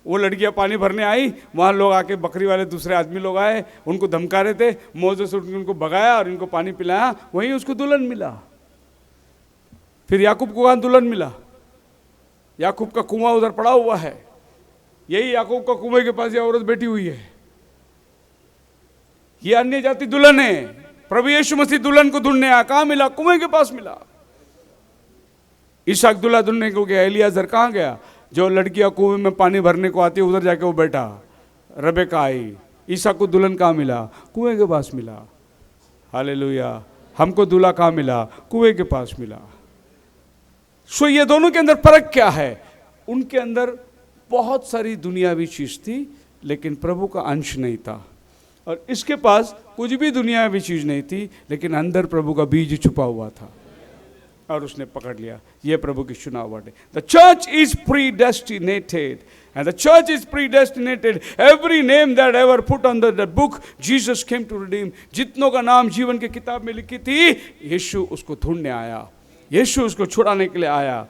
वो लड़कियां पानी भरने आई, वहां लोग आके बकरी वाले दूसरे आदमी लोग आए, उनको धमका रहे थे, मोसेस उनको भगाया और इनको पानी पिलाया, वहीं उसको दुल्हन मिला। फिर याकूब को कहाँ दुल्हन मिला? याकूब का कुआं उधर पड़ा हुआ है, यही याकूब का कुएं के पास ये औरत बैठी हुई है। ये अन्य जाति दुल्हन है। प्रभु यीशु मसीह दुल्हन को ढूंढने आया, कहां मिला? कुएं के पास मिला। इसहाक दूल्हा ढूंढने को गया, एलियाजर कहां गया? जो लड़कियां कुएं में पानी भरने को आती है उधर जाके वो बैठा। रबेका आई, इसहाक को दुल्हन कहां मिला? कुएं के पास मिला। हालेलुया। हमको दूल्हा कहां मिला? कुएं के पास मिला। सो ये दोनों के अंदर फर्क क्या है? उनके अंदर बहुत सारी दुनियावी चीज थी लेकिन प्रभु का अंश नहीं था, और इसके पास कुछ भी दुनियावी चीज नहीं थी लेकिन अंदर प्रभु का बीज छुपा हुआ था और उसने पकड़ लिया। ये प्रभु की चुनाव है। The church is predestinated and the church is predestinated. Every name that ever put on the book, Jesus came to redeem. जितनों का नाम जीवन की किताब में लिखी थी, यीशु उसको ढूंढने आया, यीशु उसको छुड़ाने के लिए आया।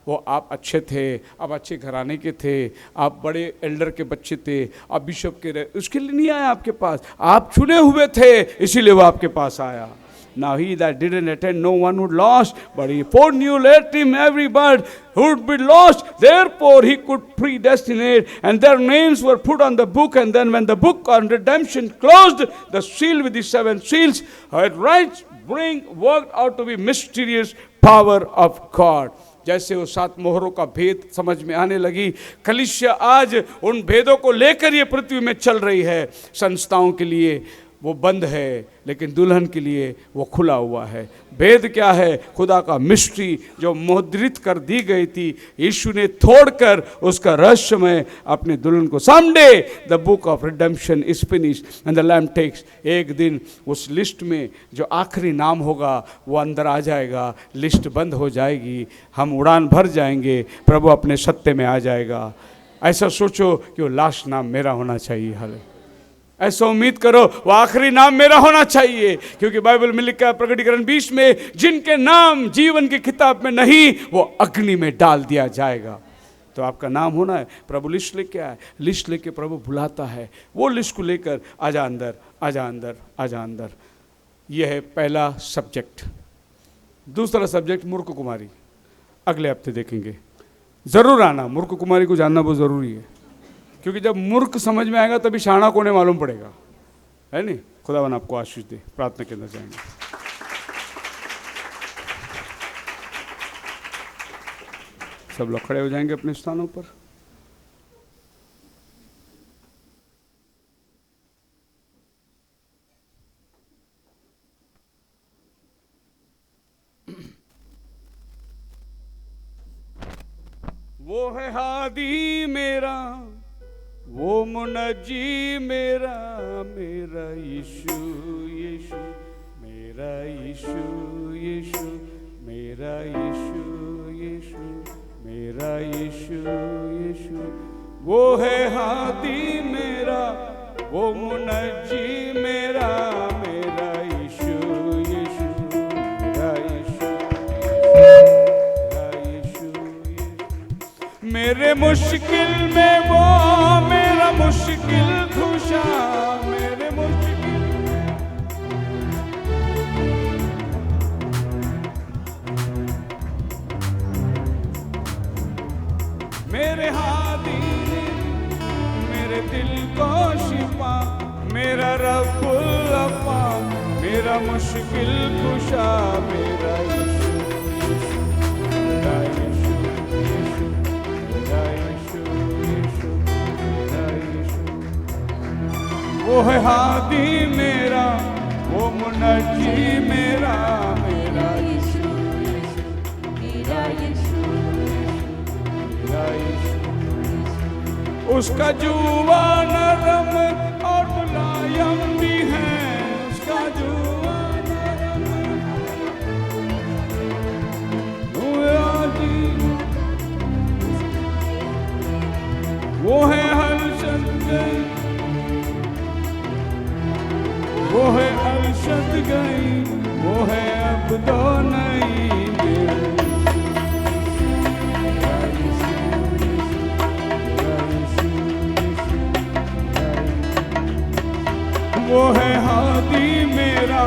वो आप अच्छे थे, आप अच्छे घराने के थे, आप बड़े एल्डर के बच्चे थे, आप बिशप के रहे, उसके लिए नहीं आया आपके पास। आप चुने हुए थे, इसीलिए वो आपके पास आया। Now he that didn't attend, no one would lost, but he foreknew, let him every bird who would be lost. Therefore he could predestinate, and their names were put on the book. And then when the book on redemption closed, the seal with the 7 seals, it right bring worked out to be mysterious power of God. जैसे वो 7 मोहरों का भेद समझ में आने लगी, कलीसिया आज उन भेदों को लेकर ये पृथ्वी में चल रही है। संस्थाओं के लिए वो बंद है लेकिन दुल्हन के लिए वो खुला हुआ है। भेद क्या है? खुदा का मिस्ट्री जो मुद्रित कर दी गई थी, यीशु ने तोड़कर उसका रहस्यमय अपने दुल्हन को सामने। The book of redemption is finished and the Lamb takes. एक दिन उस लिस्ट में जो आखिरी नाम होगा वो अंदर आ जाएगा, लिस्ट बंद हो जाएगी, हम उड़ान भर जाएंगे, प्रभु अपने सत्य में आ जाएगा। ऐसा सोचो कि वो लास्ट नाम मेरा होना चाहिए। हाले ऐसा उम्मीद करो वो आखिरी नाम मेरा होना चाहिए, क्योंकि बाइबल में लिखा है प्रकटीकरण 20 में, जिनके नाम जीवन की किताब में नहीं वो अग्नि में डाल दिया जाएगा। तो आपका नाम होना है। प्रभु लिस्ट लेके आए, लिस्ट लेके प्रभु बुलाता है, वो लिस्ट को लेकर आजा अंदर, आजा अंदर, आजा अंदर। यह है पहला सब्जेक्ट। दूसरा सब्जेक्ट मूर्ख कुमारी, अगले हफ्ते देखेंगे। जरूर आना, मूर्ख कुमारी को जानना बहुत जरूरी है, क्योंकि जब मूर्ख समझ में आएगा तभी शाना कोने मालूम पड़ेगा, है नहीं? खुदावन आपको आशीष दे। प्रार्थना करना चाहेंगे। सब लोग खड़े हो जाएंगे अपने स्थानों पर। वो है हादी मेरा, वो मुनजी मेरा, मेरा यीशु यीशु, मेरा यीशु यीशु, मेरा यीशु यीशु, मेरा यीशु यीशु। वो है हादी मेरा, वो मुनजी मेरा, मेरा यीशु यीशु, मेरा यीशु, मेरा यीशु यीशु। मेरे मुश्किल में वो मेरा मुश्किल खुशा, मेरे मुश्किल मेरे हादी, मेरे दिल को शिफा, मेरा रब्बुल अफ़ा, मेरा मुश्किल खुशा, मेरा यीशु, मेरा यीशु, मेरा यीशु, मेरा यीशु। वो है हादी मेरा, वो मुनजी मेरा, मेरा यीशु, मेरा यीशु, मेरा यीशु। उसका जुआ नरम और मुलायम भी है, उसका जुआ नरम वो है हर्षद गई, वो है हर्षद गई, वो है अब तो नहीं। मेरा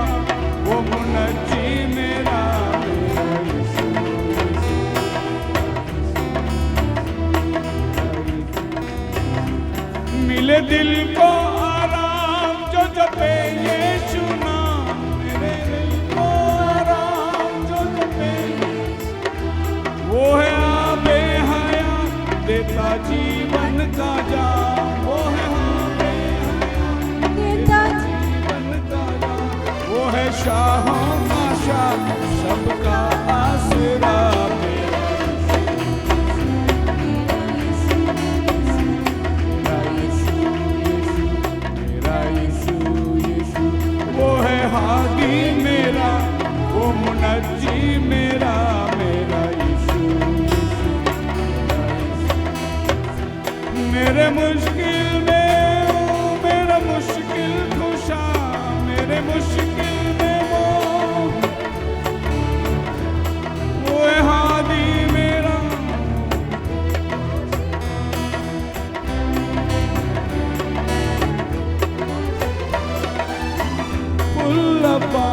वो मुनज्जी मेरा मिले दिल को आराम जो जपे यीशु नाम, मेरे दिल को आराम जो जपे वो है आबे हयात देता जीवन का जाम, वो है आबे हयात देता जीवन का जाम, वो है शाहों का शाह सबका आसरा मेरा, वो मुनज्जी मेरा, मेरा यीशु, मेरे मुश्किल में मेरा मुश्किल खुशा, मेरे मुश्किल में वो है हादी मेरा, कुल्लबा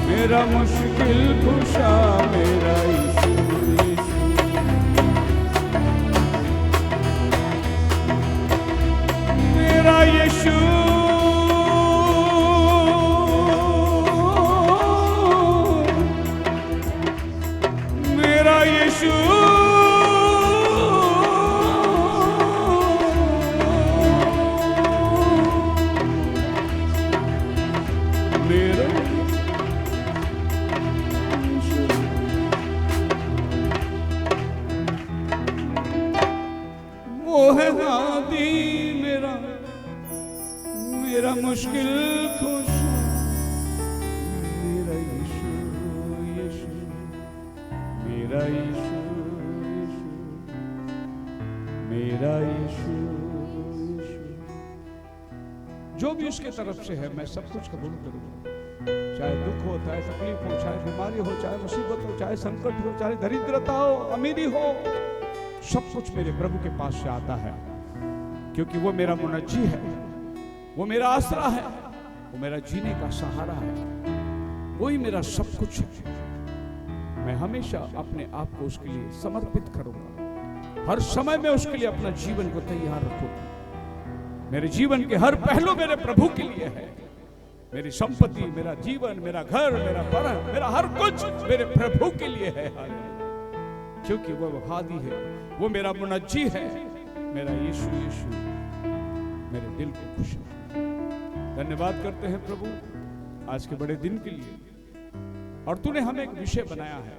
मेरा मुश्किल खुशा, मेरा यीशु, मेरा यीशु, मेरा यीशु, वो है हादी मेरा, मेरा मुश्किल खुश, मेरा यीशु, यीशु, मेरा यीशु, यीशु, मेरा यीशु, यीशु। जो भी उसके तरफ से है मैं सब कुछ कबूल करूंगा, चाहे दुख हो, चाहे तकलीफ हो, चाहे बीमारी हो, चाहे मुसीबत हो, चाहे संकट हो, चाहे दरिद्रता हो, अमीरी हो, सब कुछ मेरे प्रभु के पास से आता है, क्योंकि वो मेरा मुनज्जी है, वो मेरा आसरा है, वो मेरा जीने का सहारा है, वही मेरा सब कुछ है। मैं हमेशा अपने आप को उसके लिए समर्पित करूंगा, हर समय में उसके लिए अपना जीवन को तैयार रखूंगा। मेरे जीवन के हर पहलू मेरे प्रभु के लिए है, मेरी संपत्ति, मेरा जीवन, मेरा घर, मेरा पर, मेरा हर कुछ मेरे प्रभु के लिए है, क्योंकि वो हादी है, वो मेरा मुनज्जी है, मेरा यीशु, यीशु मेरे दिल को खुश है। धन्यवाद करते हैं प्रभु आज के बड़े दिन के लिए, और तूने हमें एक विषय बनाया है,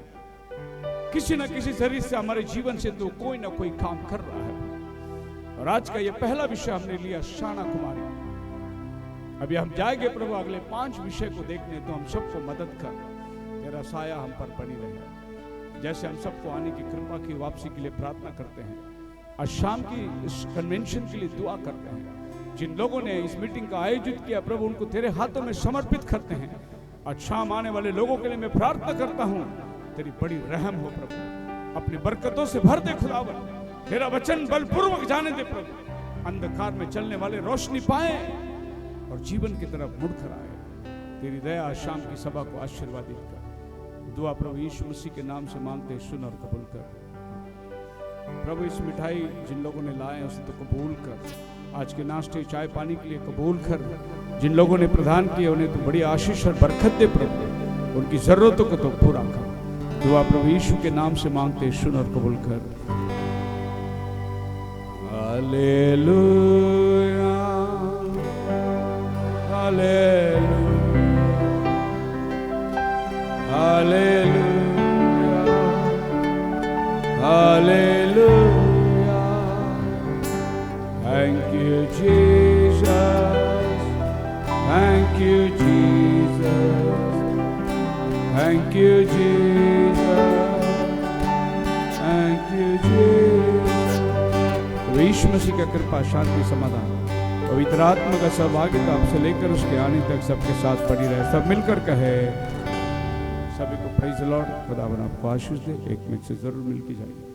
किसी न किसी जरिए से हमारे जीवन से तो कोई ना कोई काम कर रहा है, और आज का ये पहला विषय हमने लिया शाना कुमारी। अभी हम जाएंगे प्रभु अगले 5 विषय को देखने, तो हम सबको मदद कर, तेरा साया हम पर बनी रहे। जैसे हम सबको आने की कृपा की वापसी के लिए प्रार्थना करते हैं, आज शाम की इस कन्वेंशन के लिए दुआ करते हैं। जिन लोगों ने इस मीटिंग का आयोजित किया प्रभु, उनको तेरे हाथों में समर्पित करते हैं। आज शाम आने वाले लोगों के लिए मैं प्रार्थना करता हूँ, तेरी बड़ी रहम हो प्रभु, अपनी बरकतों से भर दे खुदावन, तेरा वचन बलपूर्वक जाने दे प्रभु, अंधकार में चलने वाले रोशनी पाए और जीवन की तरफ मुड़कर आए। तेरी दया शाम की सभा को आशीर्वादित कर। दुआ प्रभु यीशु मसीह के नाम से मांगते, सुन और कबूल कर। प्रभु इस मिठाई जिन लोगों ने लाए उसे तो कबूल कर, आज के नाश्ते चाय पानी के लिए कबूल कर, जिन लोगों ने प्रदान किए उन्हें तो बड़ी आशीष और बरकत दे प्रभु, उनकी जरूरतों को तो पूरा कर। दुआ प्रभु यीशु के नाम से मांगते, सुन और कबूल कर। Hallelujah, hallelujah, hallelujah, hallelujah. Thank you Jesus, thank you Jesus, thank you Jesus, thank you Jesus। यीशु मसीह का कृपा, शांति, समाधान, पवित्र आत्मा का सहभागिता आपसे लेकर उसके आने तक सबके साथ पड़ी रहे। सब मिलकर कहे, सभी को प्रेज़ द लॉर्ड। खुदावन आपको आशीष दे। एक मिनट से जरूर मिल के जाइए।